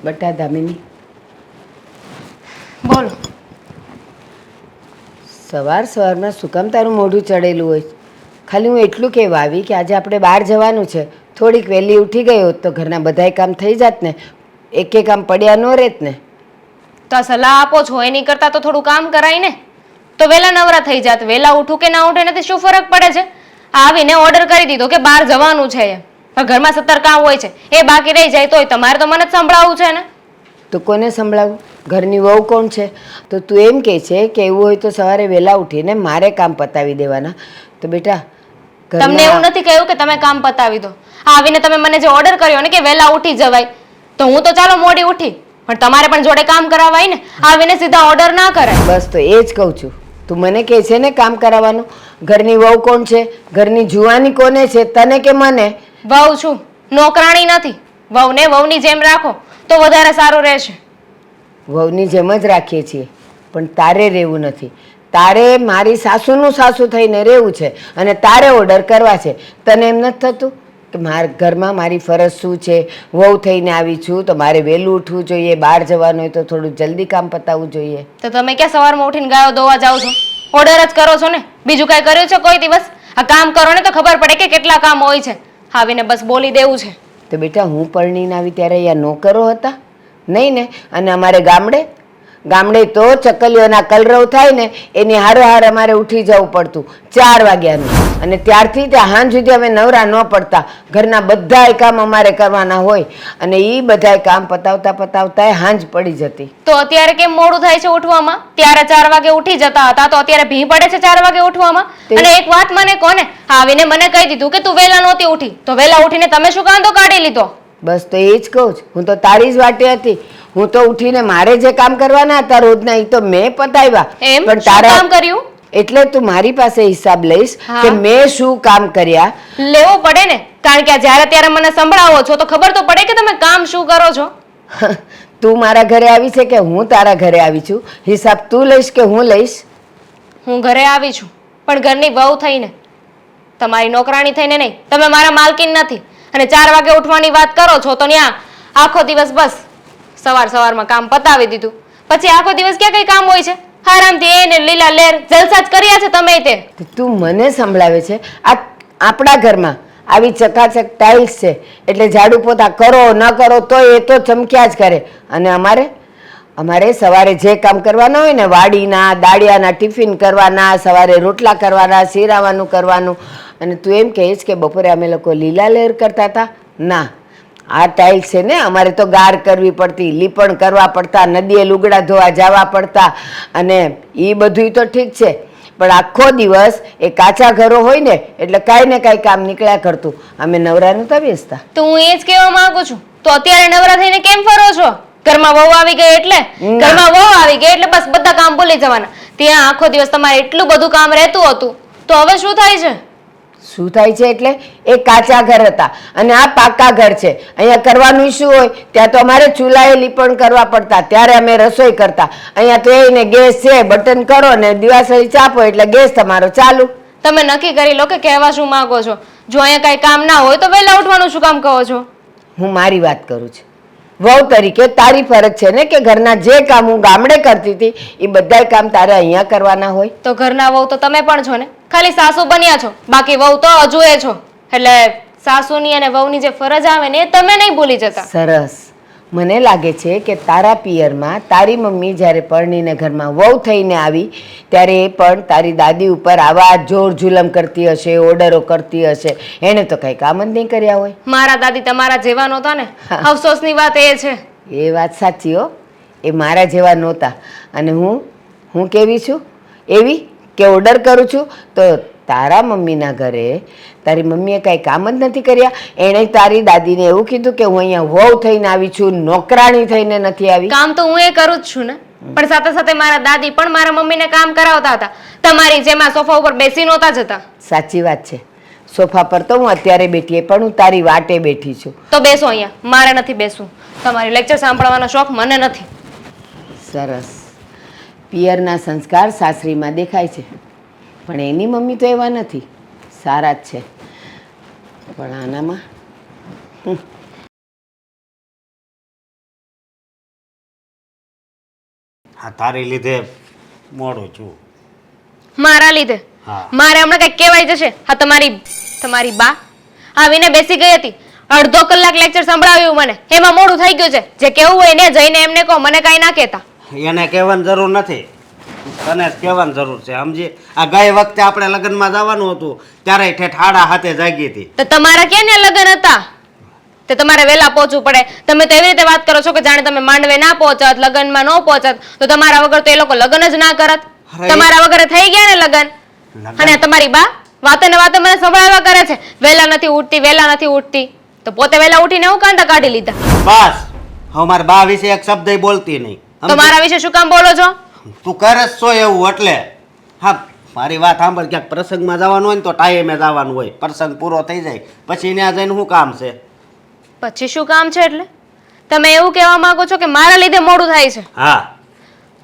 બટા દામિની, બોલો. સવારમાં શું કામ તારું મોઢું ચડેલું હોય? ખાલી હું એટલું કહેવા આવી કે આજે આપણે બહાર જવાનું છે. થોડીક વહેલી ઉઠી ગઈ હોત તો ઘરના બધાય કામ થઈ જાત ને, એકે કામ પડ્યા ન રહેત ને. તો આ સલાહ આપો છો એની કરતા તો થોડું કામ કરાય ને. તો વહેલા નવરા થઈ જાત. વહેલા ઉઠું કે ના ઉઠે એનાથી શું ફરક પડે છે? આવીને ઓર્ડર કરી દીધો કે બહાર જવાનું છે એમ. પણ ઘરમાં 17 કામ હોય છે, એ બાકી રહી જાય તોય તમારે તો મને જ સંભળાવવું છે ને. તો કોને સંભળાવું? ઘરની વહુ કોણ છે? તો તું એમ કહે છે કે એવું હોય તો સવારે વહેલા ઉઠીને મારે કામ પતાવી દેવાના. તો બેટા તમને એવું નથી કહ્યું કે તમે કામ પતાવી દો? આવીને તમે મને જે ઓર્ડર કર્યો ને કે વહેલા ઉઠી જવાય, તો હું તો ચાલો મોડી ઉઠી, પણ તમારે પણ જોડે કામ કરાવાય ને. આવીને સીધા ઓર્ડર ના કરાય. બસ તો એ જ કહું છું. તું મને કહે છે ને કામ કરાવવાનું. ઘરની વહુ કોણ છે? ઘરની જુવાની કોને છે, તને કે મને? વહુ છું, નોકરાણી નથી. વહુને વહુની જેમ રાખો તો વધારે સારું રહેશે. વહુની જેમ જ રાખીએ છીએ, પણ તારે રહેવું નથી. તારે મારી સાસુનું સાસુ થઈને રહેવું છે અને તારે ઓર્ડર કરવા છે. તને એમ નથી થતું કે મારા ઘરમાં મારી ફરજ શું છે? વહુ થઈને આવી છું તો મારે વહેલું ઉઠવું જોઈએ, બહાર જવાનું હોય તો થોડું જલ્દી કામ પતાવવું જોઈએ. તો તમે ક્યાં સવારમાં ઉઠીને ગાયો દોવા જાઓ છો? ઓર્ડર જ કરો છો ને. બીજું કાંઈ કર્યું છે કોઈ દિવસ? આ કામ કરો ને તો ખબર પડે કે કેટલા કામ હોય છે. આવીને બસ બોલી દેવું છે. તો બેટા હું પરણીને આવી ત્યારે અહીંયા નોકરો હતા? નહીં ને. અને અમારે ગામડે તો ચકલીઓના કલરવ થાય ને એની હારોહાર અમારે ઉઠી જવું પડતું 4 વાગ્યાનું. અને ત્યારથી ત્યાં સાંજ સુધી અમે નવરા ન પડતા. ઘરના બધાય કામ અમારે કરવાના હોય અને એ બધાય કામ પતાવતા સાંજ પડી જતી. તો અત્યારે કેમ મોડું થાય છે ઉઠવામાં? ત્યારે 4 વાગે ઉઠી જતા હતા, તો અત્યારે ભી પડે છે 4 વાગે ઉઠવામાં? અને એક વાત મને કોને આવીને મને કહી દીધું કે તું વહેલા નહોતી ઉઠી, તો વહેલા ઉઠીને તમે શું કાંદો કાઢી લીધો? બસ તો એ જ કહું છું. હું તો તારી જ વાટે હતી. હું તો ઉઠીને મારે જે કામ કરવાના હતા રોજના એ તો મેં પતાવ્યા. પણ તારા કામ કર્યું એટલે તું મારી પાસે હિસાબ લઈશ કે મેં શું કામ કર્યા. લેવો પડે ને, કારણ કે જ્યારે ત્યારે મને સંભળાવો છો તો ખબર તો પડે કે તમે કામ શું કરો છો. તું મારા ઘરે આવી છે કે હું તારા ઘરે આવી છું? હિસાબ તું લઈશ કે હું લઈશ? હું ઘરે આવી છું, પણ ઘરની વહુ થઈને, તમારી નોકરાણી થઈને નહીં. તમે મારા માલકીન નથી. અને 4 વાગે ઉઠવાની વાત કરો છો તો ન્યા આખો દિવસ બસ સવારમાં કામ પતાવી દીધું. પછી આખો દિવસ ક્યાં કઈ કામ હોય છે? આરામથી એને લીલા લેર જલસા જ કર્યા છે તમે તે. તું મને સંભળાવે છે? આ આપણા ઘરમાં આવી ચકાચક ટાઇલ્સ છે એટલે ઝાડુ પોતા કરો ન કરો તો એ તો ચમક્યા જ કરે. અને અમારે સવારે જે કામ કરવાના હોય ને, વાડીના દાળિયાના ટિફિન કરવાના, સવારે રોટલા કરવાના, શેરાવાનું કરવાનું. અને તું એમ કહીશ કે બપોરે અમે લોકો લીલા લહેર કરતા હતા? ના, આ ટાઇલ્સ છે ને અમારે તો ગાર કરવી પડતી, લીપણ કરવા પડતા, નદીએ લુગડા ધોવા જવા પડતા. અને એ બધું તો ઠીક છે, પણ આખો દિવસ એ કાચા ઘરો હોય ને એટલે કાંઈ ને કાંઈ કામ નીકળ્યા કરતું. અમે નવરા નહોતા બેસતા. તો હું એ જ કહેવા માંગુ છું. તો અત્યારે નવરા થઈને કેમ ફરો છો? ઘરમાં વહુ આવી ગઈ એટલે બસ બધા કામ ભૂલી જવાના. ત્યાં આખો દિવસ તમારે એટલું બધું કામ રહેતું હતું, તો હવે શું થાય છે? શું થાય છે એટલે? એ કાચા ઘર હતા અને આ પાકા ઘર છે. અહીંયા કરવાનું શું હોય? ત્યાં તો અમારે ચૂલાએ લીપણ કરવા પડતા, ત્યારે અમે રસોઈ કરતા. અહીંયા તો એને ગેસ છે, બટન કરો ને દિવાસળી ચાપો એટલે ગેસ તમારો ચાલુ. તમે નક્કી કરી લો કે કહેવા શું માંગો છો. જો અહીંયા કઈ કામ ના હોય તો વહેલા ઉઠવાનું શું કામ કહો છો? હું મારી વાત કરું છું. વહુ તરીકે તારી ફરજ છે ને કે ઘરના જે કામ હું ગામડે કરતી હતી એ બધાય કામ તારે અહીંયા કરવાના હોય. તો ઘરના વહુ તો તમે પણ છો ને, ખાલી સાસુ બન્યા છો, બાકી વહુ તો હજુ એ છો. એટલે સાસુની અને વહુની જે ફરજ આવે ને એ તમે નહીં ભૂલી જતા. સરસ. મને લાગે છે કે તારા પિયરમાં તારી મમ્મી જ્યારે પરણીને ઘરમાં વહુ થઈને આવી ત્યારે એ પણ તારી દાદી ઉપર આવા જોર જુલમ કરતી હશે, ઓર્ડરો કરતી હશે. એણે તો કંઈ કામ જ નહીં કર્યા હોય. મારા દાદી તમારા જેવા નહોતા ને, અફસોસની વાત એ છે. એ વાત સાચી હો. એ મારા જેવા નહોતા. અને હું કેવી છું? એવી કે ઓર્ડર કરું છું? તો તારા મમ્મીના ઘરે તારી મમ્મીએ કાંઈ કામ જ નથી કર્યા. એણે તારી દાદીને એવું કીધું કે હું અહીંયા વહુ થઈને આવી છું, નોકરાણી થઈને નથી આવી. કામ તો હું એ કરું જ છું ને, પણ સાથે સાથે મારા દાદી પણ મારા મમ્મીને કામ કરાવતા હતા. તમારી જેમ સોફા ઉપર બેસી નહોતા જતા. સાચી વાત છે. સોફા પર તો હું અત્યારે બેઠી, પણ હું તારી વાટે બેઠી છું. તો બેસો અહીંયા, મારે નથી બેસવું. તમારી લેક્ચર સાંભળવાનો શોખ મને નથી. સરસ. પિયરના સંસ્કાર સાસરીમાં દેખાય છે, પણ એની મમ્મી તો એવા નથી, સારા જ છે. પણ આનામાં હા તારી લીધે મોડું છું. મારા લીધે હા. મારે હમણાં કઈ કહેવાય જશે. હા, તમારી બા આવીને બેસી ગઈ હતી, અડધો કલાક લેક્ચર સંભળાવ્યું મને, એમાં મોડું થઈ ગયું છે. જે કેવું હોય ને જઈને એમને કહો, મને કઈ ના કહેતા. એને કહેવાની જરૂર નથી, તને જ કહેવાની જરૂર છે. સમજી? આ ગઈ વખતે આપણે લગ્નમાં જવાનું હતું ત્યારે ઠેઠ હાડા હાથે જાગી હતી. તો તમારા ક્યાં ને લગ્ન હતા? તે તમારે વહેલા પહોંચવું પડે. તમે તો એવી રીતે વાત કરો છો કે જાણે તમે માંડવે ના પહોંચત, લગ્નમાં ન પહોંચત, તો તમારા વગર તો એ લોકો લગ્ન જ ના કરત. અરે તમારા વગર થઈ ગયા ને લગ્ન. અને તમારી બા વાતે ને વાતે મને સંભળાવ્યા કરે છે, વહેલા નથી ઉઠતી, વહેલા નથી ઉઠતી. તો પોતે વહેલા ઉઠીને હું કાંતા કાઢી લીધા. બસ હવે મારા બા વિશે એક શબ્દ બોલતી નહીં. તો મારા વિશે શું કામ બોલો છો? તું કરે જ છો એવું એટલે. હા, મારી વાત સાંભળ. ક્યાંક પ્રસંગમાં જવાનું હોય ને તો ટાઈમે જવાનું હોય. પ્રસંગ પૂરો થઈ જાય પછી ત્યાં જઈને શું કામ છે? પછી શું કામ છે એટલે? તમે એવું કહેવા માંગો છો કે મારા લીધે મોડું થાય છે? હા,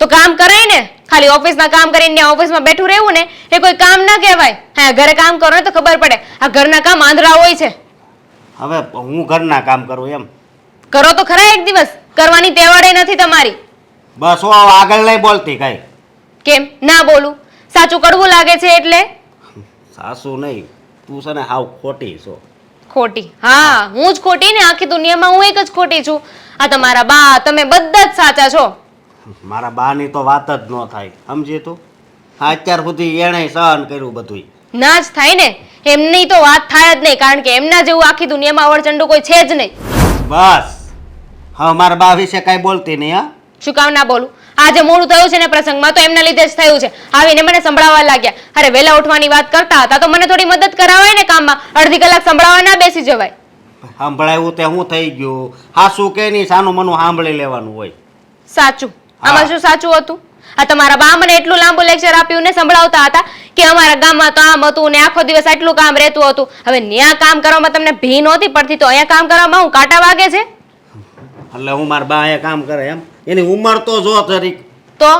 તો કામ કરાય ને. ખાલી ઓફિસના કામ કરીને ઓફિસમાં બેઠું રહેવું ને એ કોઈ કામ ના કહેવાય. હા, ઘરે કામ કરો ને તો ખબર પડે. આ ઘરના કામ આંધળા હોય છે. હવે હું ઘરના કામ કરું એમ? કરો તો ખરા એક દિવસ. કરવાની તેવાડે નથી તમારી. બસ હું આગળ નહીં બોલતી કઈ. કેમ ના બોલું? સાચું કડવું લાગે છે એટલે? સાસુ નહીં, તું છે ને હાવ ખોટી છો. ખોટી? હા, હું જ ખોટી ને. આખી દુનિયામાં હું એક જ ખોટી છું. આ તમારા બા, તમે બધા જ સાચા છો. મારા બાની તો વાત જ ન થાય. સમજી તું? હા, અત્યાર સુધી એણે સહન કર્યું બધું. ના જ થાય ને. એમની તો વાત થાય જ નહીં, કારણ કે એમના જેવું આખી દુનિયામાં અવળચંડુ કોઈ છે જ નહીં. બસ હવે મારા બા વિશે કઈ બોલતી નહીં. હા, શું કામ ના બોલું? આજે મોડું થયું છે ને પ્રસંગમાં તો એમના લીધે જ થયું છે. આવીને મને સંભળાવવા લાગ્યા. અરે વહેલા ઉઠવાની વાત કરતા હતા તો મને થોડી મદદ કરાવાય ને કામમાં. અડધી કલાક સંભળાવવા ના બેસી જવાય. સાંભળાયું તે શું થઈ ગયું? હા, શું કે નહીં, સાનું મનું સાંભળી લેવાનું હોય. સાચું? આમાં શું સાચું હતું? આ તમારા બા મને એટલું લાંબુ લેક્ચર આપ્યું ને સંભળાવતા હતા કે અમારા ગામમાં તો આમ હતું ને આખો દિવસ આટલું કામ રહેતું હતું. હવે ન્યા કામ કરવામાં તમને ભી નહોતી પડતી તો અહીંયા કામ કરવામાં હું કાંટા વાગે છે? એટલે હું મારા બા એ કામ કરે એમ? એની ઉંમર તો જો જરીક. તો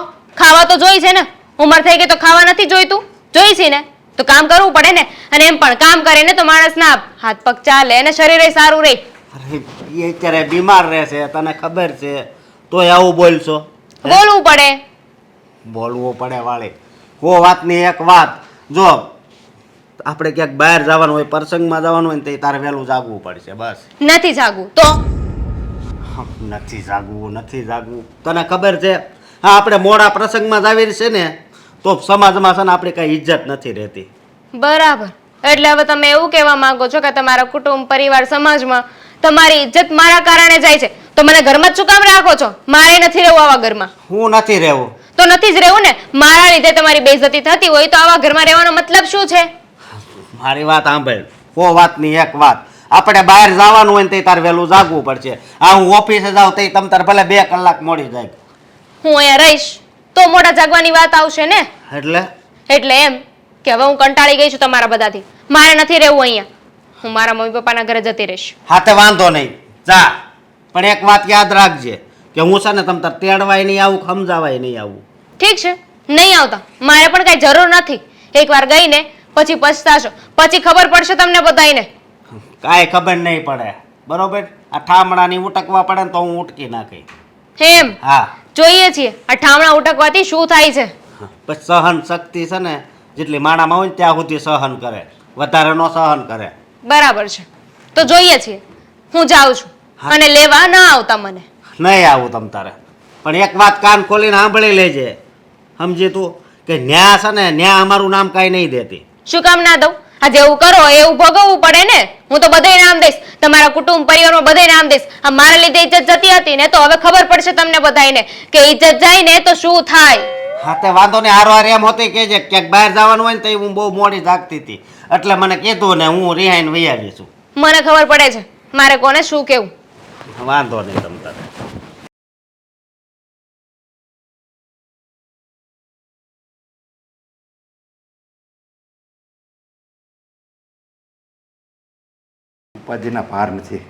ખાવા તો જોઈ છે ને. ઉંમર થઈ ગઈ તો ખાવા નથી જોઈતું? જોઈ છે ને તો કામ કરવું પડે ને. અને એમ પણ કામ કરે ને તો માણસના હાથ પગ ચાલે અને શરીરે સારું રહે. અરે એ અત્યારે બીમાર રહેશે, તને ખબર છે, તોય આવું બોલશો? બોલવું પડે. બોલવું પડે વાળી. કો વાતની એક વાત. જો આપણે ક્યાંક બહાર જવાનું હોય, પ્રસંગમાં જવાનું હોય ને તો તારે વહેલું જાગવું પડશે. બસ. નથી જાગવું તો? નથી જાગવું. તને ખબર છે, હા, આપણે મોડા પ્રસંગમાં જાવી છે ને તો સમાજમાં છે ને આપણી કઈ ઇજ્જત નથી રહેતી. બરાબર. એટલે હવે તમે એવું કહેવા માંગો છો કે તમારા કુટુંબ, પરિવાર, સમાજમાં તમારી ઇજ્જત મારા કારણે જાય છે. તો મને ઘરમાં જ શું કામ રાખો છો? મારે નથી રહેવું આવા ઘરમાં. હું નથી રહેવું તો નથી જ રહેવું ને. મારા લીધે તમારી બેઇજ્જતી થતી હોય તો આવા ઘરમાં રહેવાનો મતલબ શું છે? મારી વાત સાંભળ. કો વાતની એક વાત. આપણે બહાર જવાનું હોય ને તે તારે વહેલું જાગવું પડશે. હા, હું ઓફિસે જાઉં તો તમ તારે ભલે 2 કલાક મોડી જાય. હું અહીંયા રહીશ તો મોટા જાગવાની વાત આવશે ને. એટલે એમ કે હવે હું કંટાળી ગઈ છું તમારા બધાથી. મારે નથી રહેવું અહીંયા. હું મારા મમ્મી પપ્પાના ઘરે જતી રહીશ. હા, તે વાંધો નહીં, જા. પણ એક વાત યાદ રાખજે કે હું છે ને તમ તાર તેડવાય નહીં આવું, સમજાવાય નહીં આવું. ઠીક છે, નહીં આવતા. મારે પણ કઈ જરૂર નથી. એકવાર ગઈ ને પછી પછતાશો. પછી ખબર પડશે તમને બધાયને. કાંઈ ખબર નહીં પડે, બરોબર? આ ઠામડાની ઉટકવા પડે ને તો હું ઉટકી નાખી. એમ? હા, જોઈએ છીએ આ ઠામણા ઉટકવાથી શું થાય છે. પછી સહન શક્તિ છે ને જેટલી માણામાં હોય ને ત્યાં સુધી સહન કરે, વધારે નો સહન કરે. બરાબર છે, તો જોઈએ છીએ. હું જાઉં છું. અને લેવા ના આવતા મને. નહીં આવું તમ તારે. પણ એક વાત કાન ખોલીને સાંભળી લેજે. સમજી તું કે ન્યા છે ને ન્યા અમારું નામ કાંઈ નહીં દેતી. શું કામ ના દઉં? આ જેવું કરો એવું ભોગવવું પડે ને. હું તો બધે નામ દઈશ. તમારા કુટુંબ, પરિવારમાં બધે નામ દઈશ. આ મારા લીધે ઇજ્જત જતી હતી ને તો હવે ખબર પડશે તમને બધાયને કે ઇજ્જત જાય ને તો શું થાય. હા, તે વાંધો ને. હારો એમ હોતી કે જે ક્યાંક બહાર જવાનું હોય ને તો હું બહુ મોડી જાગતી હતી એટલે મને કીધું ને હું રિહાઈને વહી આવી છું. મને ખબર પડે છે મારે કોને શું કેવું. વાંધો નહીં તમ તારે. ઉપાધિના ભાર નથી.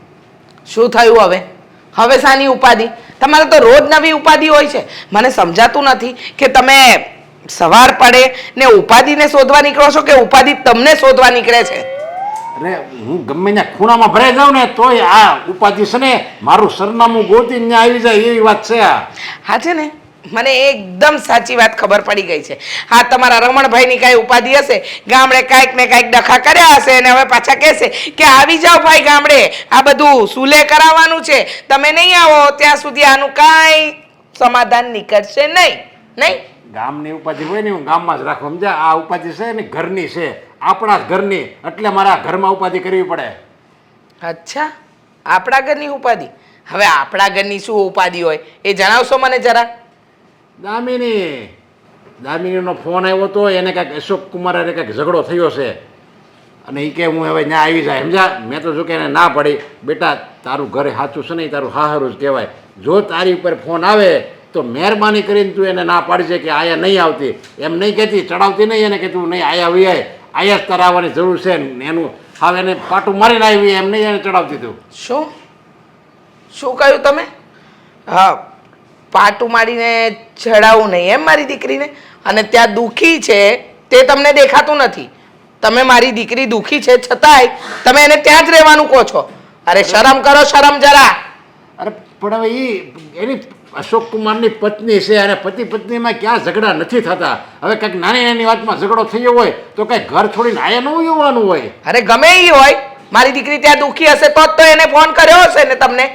શું થયું હવે? હવે શાની ઉપાધિ? તમારે તો રોજ નવી ઉપાધિ હોય છે. મને સમજાતું નથી કે તમે સવાર પડે ને ઉપાધિને શોધવા નીકળો છો કે ઉપાધિ તમને શોધવા નીકળે છે. અરે હું ગમે ત્યાં ખૂણામાં ભરાઈ જાઉં ને તોય આ ઉપાધિ છે ને મારું સરનામું ગોતીને ત્યાં આવી જાય એવી વાત છે. આ હા છે ને, મને એકદમ સાચી વાત ખબર પડી ગઈ છે. હા, તમારા રમણભાઈની કાંઈ ઉપાધિ હશે, ગામડે કાંઈક ને કાંઈક ડખા કર્યા હશે અને હવે પાછા કહેશે કે આવી જાઓ ભાઈ ગામડે, આ બધું સુલે કરાવવાનું છે, તમે નહીં આવો ત્યાં સુધી આનું કાંઈ સમાધાન નીકળશે નહીં. નહીં ગામની ઉપાધિ હોય ને હું ગામમાં જ રાખું, સમજ્યા? આ ઉપાધિ છે ને ઘરની છે, આપણા જ ઘરની, એટલે મારા ઘરમાં ઉપાધિ કરવી પડે. અચ્છા, આપણા ઘરની ઉપાધિ. હવે આપણા ઘરની શું ઉપાધિ હોય એ જણાવશો મને જરા? દામિનીનો ફોન આવ્યો તો એને કાંઈક અશોક કુમાર હારે કાંઈક ઝઘડો થયો છે અને એ કે હું હવે ત્યાં આવી જાય, સમજ્યા? મેં તો જો કે એને ના પડી, બેટા તારું ઘરે સાચું છે ને તારું હાહારું જ કહેવાય, જો તારી ઉપર ફોન આવે તો મહેરબાની કરીને તું એને ના પાડજે કે આયા નહીં આવતી, એમ નહીં કહેતી, ચડાવતી નહીં એને કે તું નહીં આયા આવી આય, આયા જ તારે આવવાની જરૂર છે ને એનું હવે એને પાટું મારીને આવી એમ નહીં એને ચડાવતી તું. શું કહ્યું તમે? હા, પાટું મારીને ચડાવવું નહીં એમ મારી દીકરીને? અને ત્યાં દુઃખી છે તે તમને દેખાતું નથી. તમે મારી દીકરી દુઃખી છે છતાંય તમે એને ત્યાં જ રહેવાનું કહો છો. અરે શરમ કરો, શરમ જરા. અરે પણ હવે એની અશોક કુમારની પત્ની છે અને પતિ પત્નીમાં ક્યાં ઝઘડા નથી થતા. હવે કંઈક નાની નાની વાતમાં ઝઘડો થયો હોય તો કંઈક ઘર છોડીને આયા ન આવવાનું હોય. અરે ગમે એ હોય, મારી દીકરી ત્યાં દુઃખી હશે તો એને ફોન કર્યો હશે ને તમને.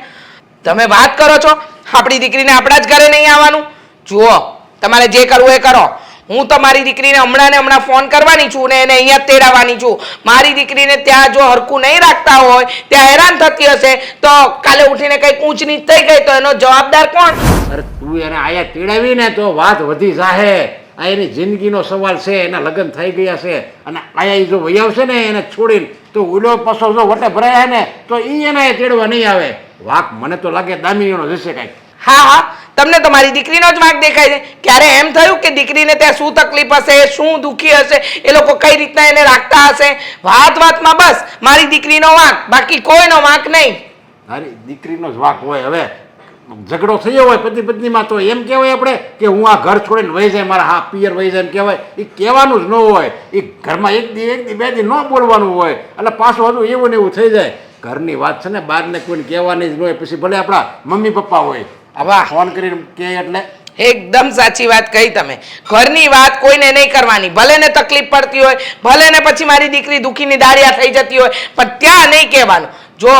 તમે વાત કરો છો આપણી દીકરીને આપણા જ ઘરે નહીં આવવાનું. જુઓ, તમારે જે કરવું એ કરો. હું તો મારી દીકરીને હમણાં ફોન કરવાની છું ને એને અહીંયા જ તેડાવવાની છું. મારી દીકરીને ત્યાં જો હરખું નહીં રાખતા હોય, ત્યાં હેરાન થતી હશે તો કાલે ઉઠીને કંઈક ઊંચ નીચ થઈ ગઈ તો એનો જવાબદાર કોણ? અરે તું એને આયા તેડાવી ને તો વાત વધી જાહે. આ એની જિંદગીનો સવાલ છે, એના લગ્ન થઈ ગયા છે અને આયા જો વહી આવશે ને એને છોડીને તો ઓલો પાછો જો વટે ભરાય ને તો એ એને તેડવા નહીં આવે. વાક મને તો લાગે દામિનીનો જશે કાંઈક. હા, તમને તો મારી દીકરીનો જ વાંક દેખાય છે. ક્યારે એમ થયું કે દીકરીને ત્યાં શું તકલીફ હશે, શું દુઃખી હશે, એ લોકો કઈ રીતના એને રાખતા હશે? વાતમાં બસ મારી દીકરીનો વાંક, બાકી કોઈનો વાંક નહીં. તારી દીકરીનો જ વાંક હોય. હવે ઝઘડો થયો હોય પતિ પત્નીમાં તો એમ કહેવાય આપણે કે હું આ ઘર છોડીને વહી જાય, મારા હા પિયર વહી જાય એમ કહેવાય? એ કહેવાનું જ ન હોય. એ ઘરમાં એક દી બે દી ન બોલવાનું હોય એટલે પાછું હજુ એવું ને એવું થઈ જાય. ઘરની વાત છે ને બહારને કોઈને કહેવાની જ ન હોય. પછી ભલે આપણા મમ્મી પપ્પા હોય, હવે ફોન કરીને કહે એટલે એકદમ સાચી વાત કહી તમે. ઘરની વાત કોઈને નહીં કરવાની, ભલે ને તકલીફ પડતી હોય, ભલે ને પછી મારી દીકરી દુઃખીની દાળિયા થઈ જતી હોય, પણ ત્યાં નહીં કહેવાનું. જો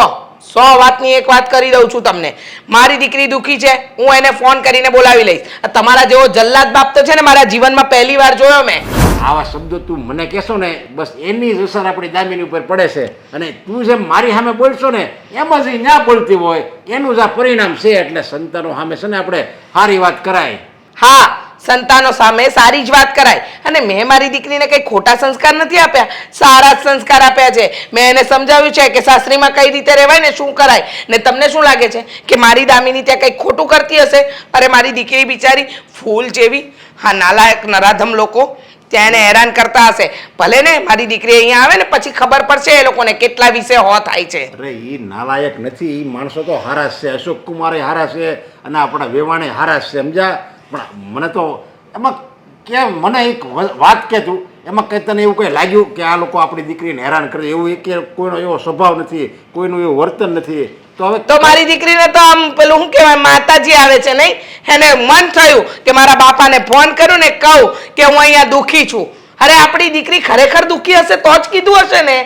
100 વાતની એક વાત કરી દઉં છું તમને. મારી દીકરી દુઃખી છે, હું એને ફોન કરીને બોલાવી લઈશ. તમારા જેવો જલ્લાદ બાપ તો છે ને મારા જીવનમાં પહેલી વાર જોયો મેં. આવા શબ્દો તું મને કહેશો ને બસ એની જ અસર આપણી દામિની ઉપર પડે છે અને તું જેમ મારી સામે બોલશો ને એમ જ ના બોલતી હોય એનું જ આ પરિણામ છે. એટલે સંતાનો સામે છે ને આપણે સારી વાત કરાય. હા, સંતાનો સામે સારી જ વાત કરાય. અને મેં મારી દીકરીને કંઈ ખોટા સંસ્કાર નથી આપ્યા, સારા જ સંસ્કાર આપ્યા છે. મેં એને સમજાવ્યું છે કે સાસરીમાં કઈ રીતે રહેવાય ને શું કરાય. ને તમને શું લાગે છે કે મારી દામિની ત્યાં કંઈક ખોટું કરતી હશે? અરે મારી દીકરી બિચારી ફૂલ જેવી, હા નાલાયક નરાધમ લોકો ત્યાં એને હેરાન કરતા હશે. ભલે ને મારી દીકરી અહીંયા આવે ને પછી ખબર પડશે એ લોકોને કેટલા વિશે હો થાય છે. અરે એ નાલાયક નથી, એ માણસો તો હારા છે. અશોક કુમારે હારા છે અને આપણા વેવાણે હારા છે, સમજા? પણ મને તો એમાં કેમ મને એક વાત કે તું એમાં કંઈ તને એવું કંઈ લાગ્યું કે આ લોકો આપણી દીકરીને હેરાન કરે? એવું એક કોઈનો એવો સ્વભાવ નથી, કોઈનું એવું વર્તન નથી. તો હવે તો મારી દીકરીને તો આમ પેલું શું કહેવાય માતાજી આવે છે નહીં, એને મન થયું કે મારા બાપાને ફોન કરું ને કહું કે હું અહીંયા દુઃખી છું. અરે આપણી દીકરી ખરેખર દુઃખી હશે તો જ કીધું હશે ને.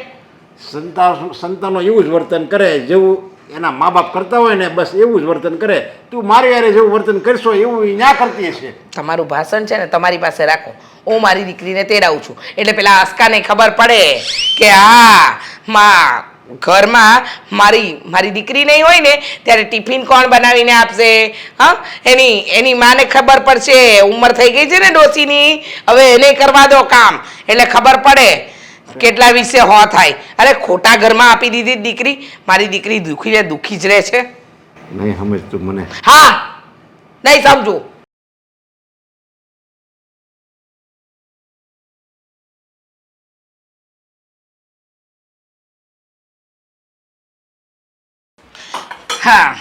સંતાનો એવું જ વર્તન કરે જેવું એના મા બાપ કરતા હોય ને, બસ એવું જ વર્તન કરે. તું મારી યારે જેવું વર્તન કરશો એવું ના કરતી હશે. તમારું ભાષણ છે ને તમારી પાસે રાખો. હું મારી દીકરીને તેડાવું છું એટલે પેલા આસ્કાને ખબર પડે કે હા ઘરમાં મારી દીકરી નહીં હોય ને ત્યારે ટિફિન કોણ બનાવીને આપશે. હા, એની માને ખબર પડશે, ઉંમર થઈ ગઈ છે ને ડોસીની, હવે એને કરવા દો કામ એટલે ખબર પડે કેટલા વિશે હો થાય. અરે ખોટા ઘરમાં આપી દીધી દીકરી. મારી દીકરી દુઃખી જ રહે છે. નહીં સમજતું મને. હા, નહીં સમજુ. હા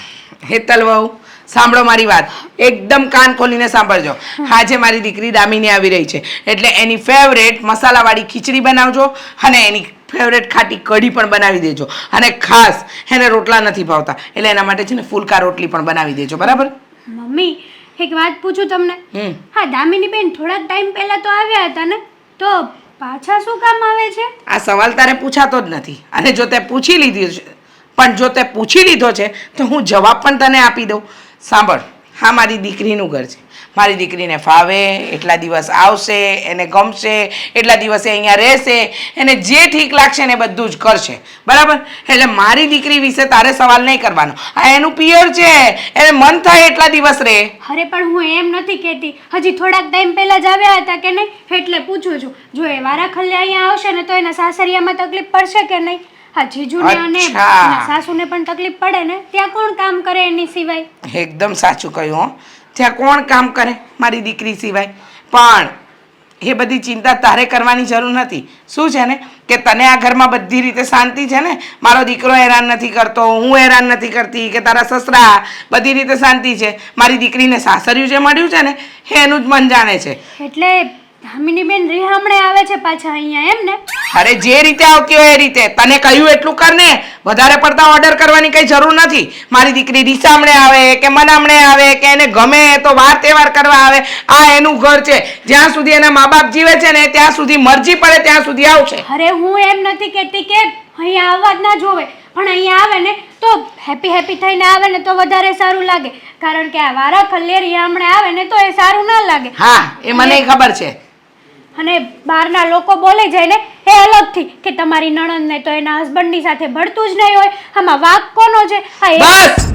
હેતલ વહુ, સાંભળો મારી વાત, એકદમ કાન ખોલીને સાંભળજો. આજે મારી દીકરી દામિની આવી રહી છે એટલે એની ફેવરેટ મસાલાવાળી ખીચડી બનાવજો અને એની ફેવરેટ ખાટી કઢી પણ બનાવી દેજો. અને ખાસ એને રોટલા નથી ભાવતા એટલે એના માટે છે ને ફુલકા રોટલી પણ બનાવી દેજો, બરાબર? મમ્મી એક વાત પૂછું તમને હા દામિની બેન થોડાક ટાઈમ પહેલા તો આવ્યા હતા ને તો પાછા શું કામ આવે છે? આ સવાલ તારે પૂછાતો જ નથી અને જો તે પૂછી લીધી છે પણ જો તે પૂછી લીધો છે તો હું જવાબ પણ તને આપી દઉં. સાંભળ, હા મારી દીકરીનું ઘર છે. મારી દીકરીને ફાવે એટલા દિવસ આવશે, એને ગમશે એટલા દિવસે અહીંયા રહેશે, એને જે ઠીક લાગશે ને બધું જ કરશે, બરાબર? એટલે મારી દીકરી વિશે તારે સવાલ નહીં કરવાનો. આ એનું પિયર છે, એને મન થાય એટલા દિવસ રહે. અરે પણ હું એમ નથી કહેતી, હજી થોડાક ટાઈમ પહેલા જ આવ્યા હતા કે નહીં એટલે પૂછું છું. જો એ વારા ખલ્લે અહીંયા આવશે ને તો એના સાસરિયામાં તકલીફ પડશે કે નહીં? હા જીજુને અને અચ્છા. એના સાસુને પણ તકલીફ પડે ને, ત્યાં કોણ કામ કરે એની સિવાય? એકદમ સાચું કહ્યું હો. ત્યાં કોણ કામ કરે મારી દીકરી સિવાય? પણ એ બધી ચિંતા તારે કરવાની જરૂર નથી. શું છે ને કે તને આ ઘરમાં બધી રીતે શાંતિ છે ને, મારો દીકરો હેરાન નથી કરતો, હું હેરાન નથી કરતી કે તારા સસરા, બધી રીતે શાંતિ છે. મારી દીકરીને સાસરિયું જે મળ્યું છે ને એનું જ મન જાણે છે. એટલે દામિની બેન રીહામણે આવે છે પાછા અહીંયા એમ ને? અરે જે રીતે આવતી હોય એ રીતે. તને કહ્યું એટલું કર ને, વધારે પડતા ઓર્ડર કરવાની કઈ જરૂર નથી. મારી દીકરી રીસામણે આવે કે મનામણે આવે કે એને ગમે તો વાર તહેવાર કરવા આવે, આ એનું ઘર છે. જ્યાં સુધી એના મા બાપ જીવે છે ને ત્યાં સુધી મરજી પડે ત્યાં સુધી આવશે. અરે હું એમ નથી કહેતી કે અહીંયા આવવા જ ના જોવે, પણ અહીંયા આવે ને તો હેપી હેપી થઈને આવે ને તો વધારે સારું લાગે. કારણ કે આ વારા ખલ્લે રીહામણે આવે ને તો એ સારું ના લાગે. હા એ મને ખબર છે. અને બહારના લોકો બોલે જાય ને એ અલગથી કે તમારી નણંદને તો એના હસબન્ડની સાથે ભળતું જ નહીં હોય. આમાં વાંક કોનો છે? હા એ બસ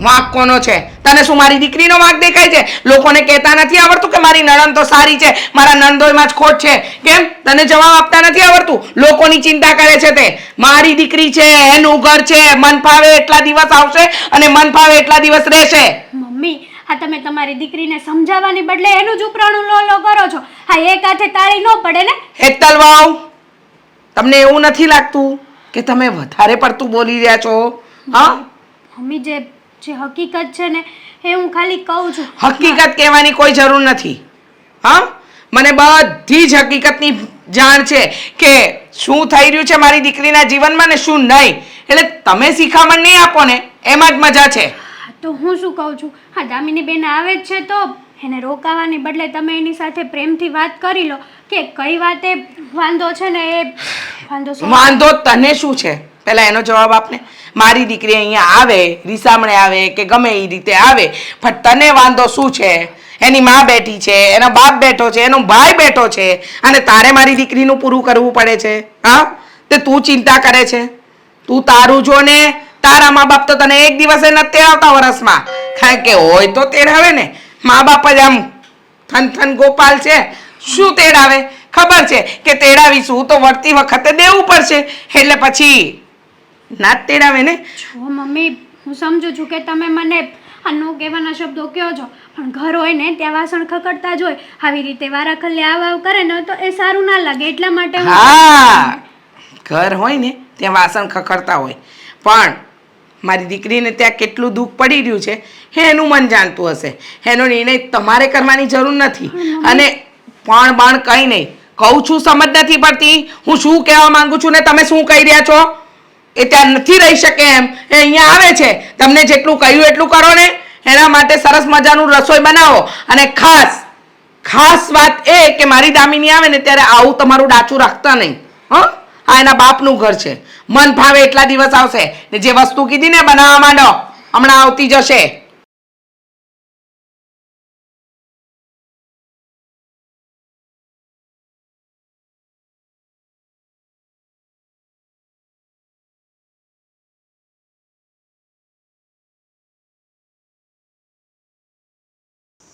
વાંક કોનો છે? તને શું મારી દીકરીનો વાંક દેખાય છે? લોકોને કહેતા નથી આવડતું કે મારી નણંદ તો સારી છે, મારા નણંદોયમાં જ ખોટ છે? કેમ તને જવાબ આપતા નથી આવડતું? લોકોની ચિંતા કરે છે તે. મારી દીકરી છે, એનું ઘર છે, મન ફાવે એટલા દિવસ આવશે અને મન ફાવે એટલા દિવસ રહેશે. મમ્મી આ તમે તમારી દીકરીને સમજાવવાની બદલે એનું જ ઉપરાણું લો લો કરો છો. હા એક હાથે તાળી ન પડે ને. હેતલ વાવ, તમને એવું નથી લાગતું કે તમે વધારે પડતું બોલી રહ્યા છો? હા મમ્મી જે હકીકત છે ને એ હું ખાલી કહું છું. હકીકત કહેવાની કોઈ જરૂર નથી. હા મને બધી જ હકીકતની જાણ છે કે શું થઈ રહ્યું છે મારી દીકરીના જીવનમાં ને શું નહીં. એટલે તમે શિખામણ નહીં આપો ને એમાં જ મજા છે. હા, તો હું શું કહું છું, હા દામિની બેન આવે જ છે તો એને રોકાવાની બદલે તમે એની સાથે પ્રેમથી વાત કરી લો કે કઈ વાતે વાંધો છે ને એ વાંધો શું. વાંધો તને શું છે પહેલા એનો જવાબ આપને. મારી દીકરી અહીંયા આવે, રીસામણે આવે કે ગમે એ રીતે આવે, પણ તને વાંધો શું છે? એની માં બેઠી છે, એનો બાપ બેઠો છે, એનો ભાઈ બેઠો છે અને તારે મારી દીકરીનું પૂરું કરવું પડે છે. હા તે તું ચિંતા કરે છે? તું તારું જો ને, તારા મા બાપ તો તને એક દિવસે નથી તેડાવતા વર્ષમાં. કારણ કે હોય તો તેડાવે ને. મા બાપ જ આમ થન ગોપાલ છે, શું તેડાવે? ખબર છે કે તેડાવીશું તો વળતી વખતે દેવું પડશે, એટલે પછી ના જ તેડાવે ને. જો મમ્મી હું સમજુ છું કે તમે મને આ નો કહેવાના શબ્દો કહો છો, પણ ઘર હોય ને ત્યાં વાસણ ખકડતા જ હોય. આવી રીતે વારા ખલ્લે આવ કરે ને તો એ સારું ના લાગે. એટલા માટે હા ઘર હોય ને ત્યાં વાસણ ખખડતા હોય, પણ મારી દીકરીને ત્યાં કેટલું દુઃખ પડી રહ્યું છે એનું મન જાણતું હશે. એનો નિર્ણય તમારે કરવાની જરૂર નથી. અને પણ બાણ કંઈ નહીં કહું છું, સમજ નથી પડતી હું શું કહેવા માંગુ છું ને તમે શું કહી રહ્યા છો? એ ત્યાં નથી રહી શકે એમ, એ અહીંયા આવે છે. તમને જેટલું કહ્યું એટલું કરો ને. એના માટે સરસ મજાનું રસોઈ બનાવો. અને ખાસ વાત એ કે મારી દામિની આવે ને ત્યારે આવું તમારું ડાચું રાખતા નહીં. હા આ એના બાપનું ઘર છે. મન ભાવે એટલા દિવસ આવશે ને જે વસ્તુ કીધી ને બનાવવા માંડો, હમણાં આવતી જશે.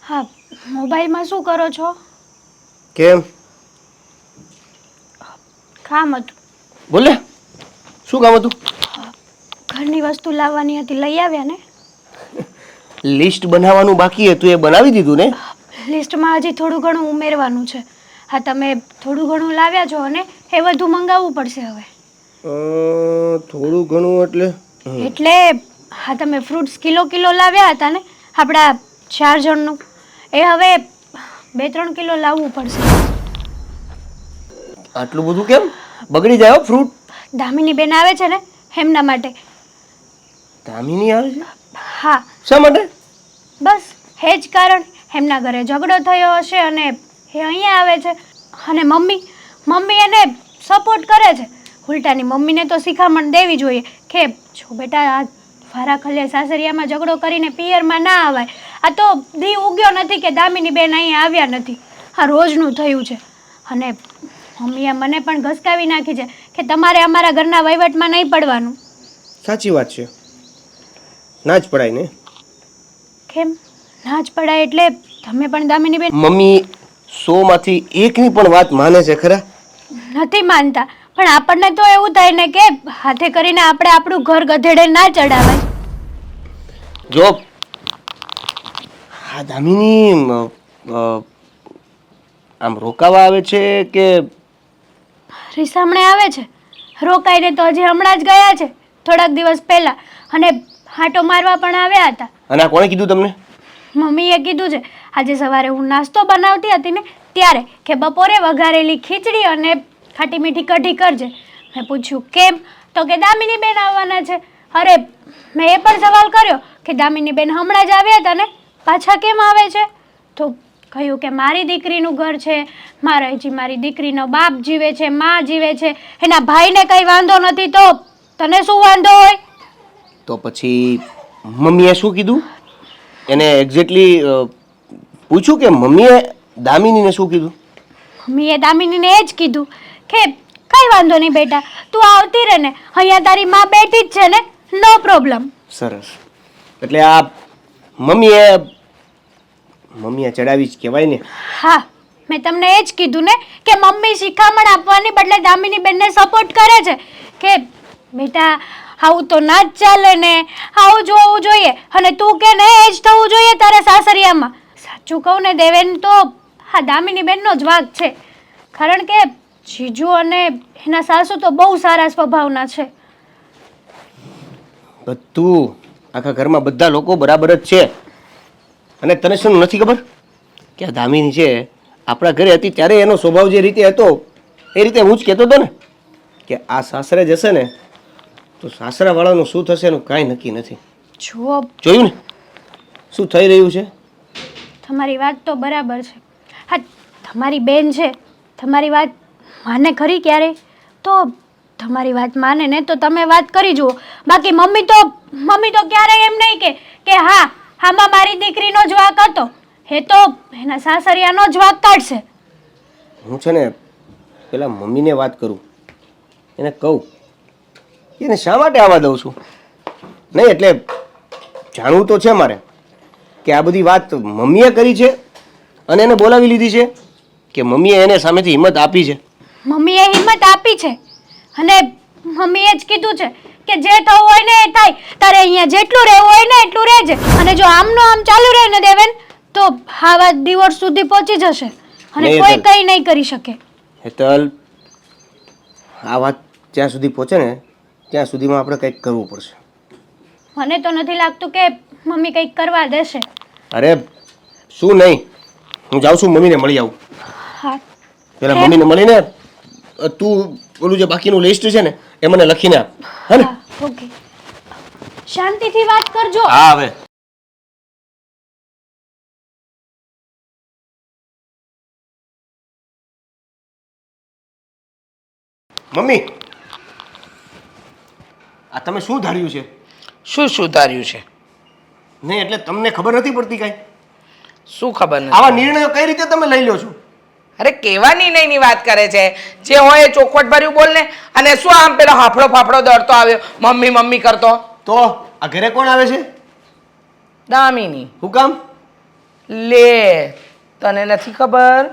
હા મોબાઈલમાં શું કરો છો? કેમ? કામ હતું. બોલે શું કામ હતું? ઘરની વસ્તુ લાવવાની હતી, લઈ આવ્યા ને? લિસ્ટ બનાવવાનું બાકી હતું એ બનાવી દીધું ને? લિસ્ટમાં હજી થોડું ઘણું ઉમેરવાનું છે. હા તમે થોડું ઘણું લાવ્યા છો અને એ બધું મંગાવવું પડશે હવે. થોડું ઘણું એટલે? એટલે હા તમે ફ્રૂટ્સ કિલો લાવ્યા હતા ને આપણા 4 જણનું, એ હવે 2-3 કિલો લાવવું પડશે. આટલું બધું કેમ? બગડી જાય ફ્રૂટ. દામિની બેન આવે છે ને એમના માટે. દામિની આવે છે? હા. શા માટે? બસ હે જ કારણ એમના ઘરે ઝઘડો થયો હશે અને એ અહીંયા આવે છે. અને મમ્મી એને સપોર્ટ કરે છે. ઉલટાની મમ્મીને તો શિખામણ દેવી જોઈએ કે જો બેટા આ વારા ખલ્યા સાસરિયામાં ઝઘડો કરીને પિયરમાં ના આવાય. આ તો દી ઉગ્યો નથી કે દામિની બેન અહીંયા આવ્યા નથી, આ રોજનું થયું છે. અને મમ્મીએ મને પણ ઘસકાવી નાખી છે કે તમારે અમારા ઘરના વહીવટમાં નહીં પડવાનું. સાચી વાત છે, ના જ પડાય ને. કેમ ના જ પડાય એટલે તમે પણ દામિની બેન મમ્મી 100માંથી એકની પણ વાત માને છે ખરા? નથી માનતા, પણ આપણને તો એવું થાય ને કે હાથે કરીને આપણે આપણું ઘર ગધેડે ના ચડાવાય. જો આ દામિની આમ રોકાવા આવે છે કે રીસામણે આવે છે? રોકાઈને તો હજી હમણાં જ ગયા છે, થોડાક દિવસ પહેલા. અને હાંટો મારવા પણ આવ્યા હતા. અને આ કોણે કીધું તમને? મમ્મીએ કીધું છે. આજે સવારે હું નાસ્તો બનાવતી હતી ને ત્યારે કે બપોરે વઘારેલી ખીચડી અને ખાટી મીઠી કઢી કરજે. મેં પૂછ્યું કેમ? તો કે દામિની બેન આવવાના છે. અરે મેં એ પણ સવાલ કર્યો કે દામિની બેન હમણાં જ આવ્યા હતા ને, પાછા કેમ આવે છે? તો કહ્યું કે મારી દીકરીનું ઘર છે, મારા હજી મારી દીકરીનો બાપ જીવે છે, મા જીવે છે, એના ભાઈને કંઈ વાંધો નથી, તો તને શું વાંધો હોય? તો પછી મમ્મીએ શું કીધું? એને એક્ઝેક્ટલી પૂછ્યું કે મમ્મીએ દામિનીને શું કીધું? મમ્મીએ દામિનીને એ જ કીધું કે કંઈ વાંધો નહીં બેટા, તું આવતી રહે ને, અહીંયા તારી માં બેઠી જ છે ને, નો પ્રોબ્લેમ. સરસ. એટલે આ મમ્મીએ ચડાવી જ કહેવાય ને. હા, મેં તમને એ જ કીધું ને કે મમ્મી શિખામણ આપવાની બદલે દામિની બેનને સપોર્ટ કરે છે કે બેટા આવું તો ના જ ચાલે ને, આવું જોવું જોઈએ, અને તું કે ને એ જ થવું જોઈએ તારા સાસરિયામાં. સાચું કહું ને દેવેન, તો હા દામિની બેનનો જ વાંક છે, કારણ કે જીજુ અને એના સાસુ તો બહુ સારા સ્વભાવના છે. બધું આખા ઘરમાં બધા લોકો બરાબર જ છે. અને તને શું નથી ખબર કે આ દામિની છે આપણા ઘરે હતી ત્યારે એનો સ્વભાવ જે રીતે હતો એ રીતે હું જ કહેતો હતો ને કે આ સાસરે જશે ને તો સાસરાવાળાનું શું થશે એનું કાંઈ નક્કી નથી. જુઓ, જોયું ને શું થઈ રહ્યું છે? તમારી વાત તો બરાબર છે. હા, તમારી બેન છે, તમારી વાત માને ખરી ક્યારે? તો તમારી વાત માને ને તો તમે વાત કરી જુઓ. બાકી મમ્મી તો ક્યારેય એમ નહીં કે હા આમાં મારી દીકરીનો જ વાંક હતો, એ તો એના સાસરિયાનો જ વાંક કાઢશે. હું છે ને પેલા મમ્મીને વાત કરું, એને કહું એને શા માટે આવવા દઉં છું. નહીં એટલે જાણવું તો છે મારે કે આ બધી વાત મમ્મીએ કરી છે અને એને બોલાવી લીધી છે કે મમ્મીએ એને સામેથી હિંમત આપી છે. મમ્મીએ હિંમત આપી છે અને મમ્મીએ જ કીધું છે કે જે થવું હોય ને એ થાય, તારે અહીંયા જેટલું રહેવું હોય ને એટલું રહેજે, અને જો આમનો આમ ચાલુ રહે ને દેવેન તો આ વાત ડિવોર્સ સુધી પહોંચી જશે અને નહીં, કોઈ હેતલ. કંઈ નહીં કરી શકે. હેતલ, આ વાત જ્યાં સુધી પહોંચે ને ત્યાં સુધીમાં આપણે કંઈક કરવું પડશે. મને તો નથી લાગતું કે મમ્મી કંઈક કરવા દેશે. અરે શું નહીં, હું જાઉં છું મમ્મીને મળી આવું. હા, પેલા મમ્મીને મળીને તું ઓલું જે બાકીનું લિસ્ટ છે ને એ મને લખીને આપ. હા ને? હા, ઓકે. શાંતિથી વાત કરજો. હા હવે મમ્મી આ તમે શું ધાર્યું છે? શું સુધાર્યું છે? નહીં એટલે તમને ખબર નથી પડતી કાંઈ? શું ખબર નથી? આવા નિર્ણયો કઈ રીતે તમે લઈ લો છો? અરે કેવા નિર્ણયની વાત કરે છે? જે હોય એ ચોખવટ ભર્યું બોલ ને. અને શું આમ પેલો હાફડો ફાફડો દોડતો આવ્યો મમ્મી મમ્મી કરતો? તો આ ઘરે કોણ આવે છે? દામિની. હું કામ? લે, તને નથી ખબર?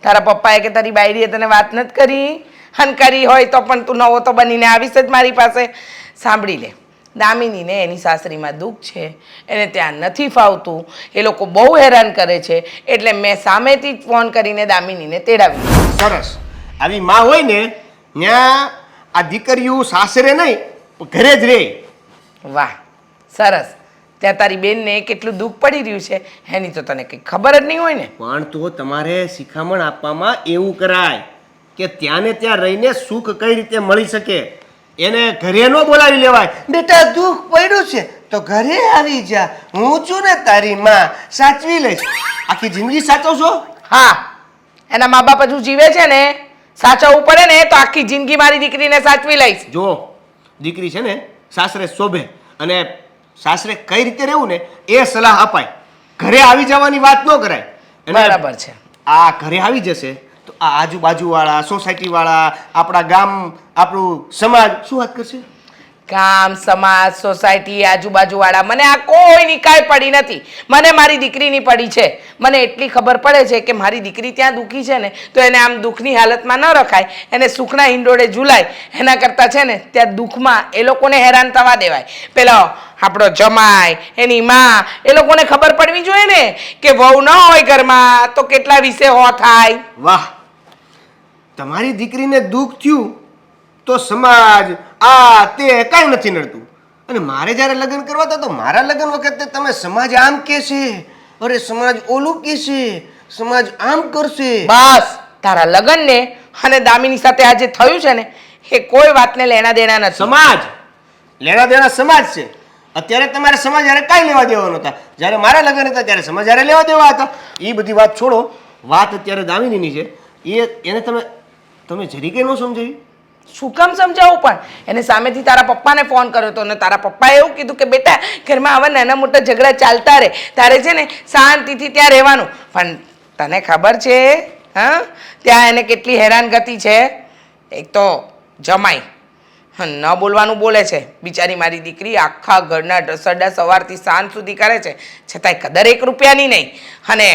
તારા પપ્પાએ કે તારી બાયડીએ તને વાત નથી કરી? હન કરી હોય તો પણ તું નવો તો બનીને આવીશ જ મારી પાસે. સાંભળી લે, દામિનીને એની સાસરીમાં દુઃખ છે, એને ત્યાં નથી ફાવતું, એ લોકો બહુ હેરાન કરે છે, એટલે મેં સામેથી જ ફોન કરીને દામિનીને તેડાવી. સરસ. આવી માં હોય ને ત્યાં આ દીકરીઓ સાસરે નહીં પણ ઘરે જ રહે. વાહ, સરસ. ત્યાં તારી બેનને કેટલું દુઃખ પડી રહ્યું છે એની તો તને કંઈ ખબર જ નહીં હોય ને. પણ તો તમારે શિખામણ આપવામાં એવું કરાય કે ત્યાં ને ત્યાં રહીને સુખ કઈ રીતે મળી શકે. એને ઘરે ન બોલાવી લેવાય. બેટા દુઃખ પડ્યું છે તો ઘરે આવી જા, હું છું ને તારી માં, સાચવી લઈશ. આખી જિંદગી સાચવશો? હા, એના મા બાપ હજુ જીવે છે ને, સાચવવું પડે ને તો આખી જિંદગી મારી દીકરીને સાચવી લઈશ. જો દીકરી છે ને સાસરે શોભે, અને સાસરે કઈ રીતે રહેવું ને એ સલાહ અપાય. ઘરે આવી જવાની વાત ન કરાય. અને બરાબર છે. આ ઘરે આવી જશે તો આ આજુબાજુવાળા, સોસાયટીવાળા, આપણા ગામ, આપણું સમાજ શું વાત કરશે? ગામ, સમાજ, સોસાયટી, આજુબાજુવાળા, મને આ કોઈની કાંઈ પડી નથી. મને મારી દીકરીની પડી છે. મને એટલી ખબર પડે છે કે મારી દીકરી ત્યાં દુઃખી છે ને તો એને આમ દુઃખની હાલતમાં ન રખાય, એને સુખના હિંડોળે ઝૂલાય. એના કરતાં છે ને ત્યાં દુઃખમાં એ લોકોને હેરાન થવા દેવાય. પેલો આપણો જમાય, એની માં, એ લોકોને ખબર પડવી જોઈએ ને કે વહુ ન હોય ઘરમાં તો કેટલા વિશે હો થાય. વાહ, તમારી દીકરીને દુઃખ થયું તો સમાજ આ તે કાંઈ નથી નડતું. અને મારે જ્યારે લગ્ન કરવા હતા તો મારા લગ્ન વખતે તમે સમાજ આમ કહેશે, અરે સમાજ ઓલું કહેશે, સમાજ આમ કરશે. બસ તારા લગ્ન ને અને દામિની સાથે આજે થયું છે ને એ કોઈ વાતને લેણા દેણા નથી. સમાજ લેવા દેવા સમાજ છે. અત્યારે તમારે સમાજ હારે કાંઈ લેવા દેવા નહોતા. જ્યારે મારા લગ્ન હતા ત્યારે સમાજ હારે લેવા દેવા હતા. એ બધી વાત છોડો, વાત અત્યારે દામિનીની છે. એને તમે જરીકે ન સમજાવી? શું કામ સમજાવું? પણ એને સામેથી તારા પપ્પાને ફોન કર્યો હતો અને તારા પપ્પાએ એવું કીધું કે બેટા ઘરમાં આવા નાના મોટા ઝઘડા ચાલતા રહે, તારે છે ને શાંતિથી ત્યાં રહેવાનું. પણ તને ખબર છે હા ત્યાં એને કેટલી હેરાનગતિ છે? એક તો જમાઈ ન બોલવાનું બોલે છે બિચારી મારી દીકરી, આખા ઘરના ઢસરડા સવારથી સાંજ સુધી કરે છે, છતાંય કદર 1 રૂપિયાની નહીં. અને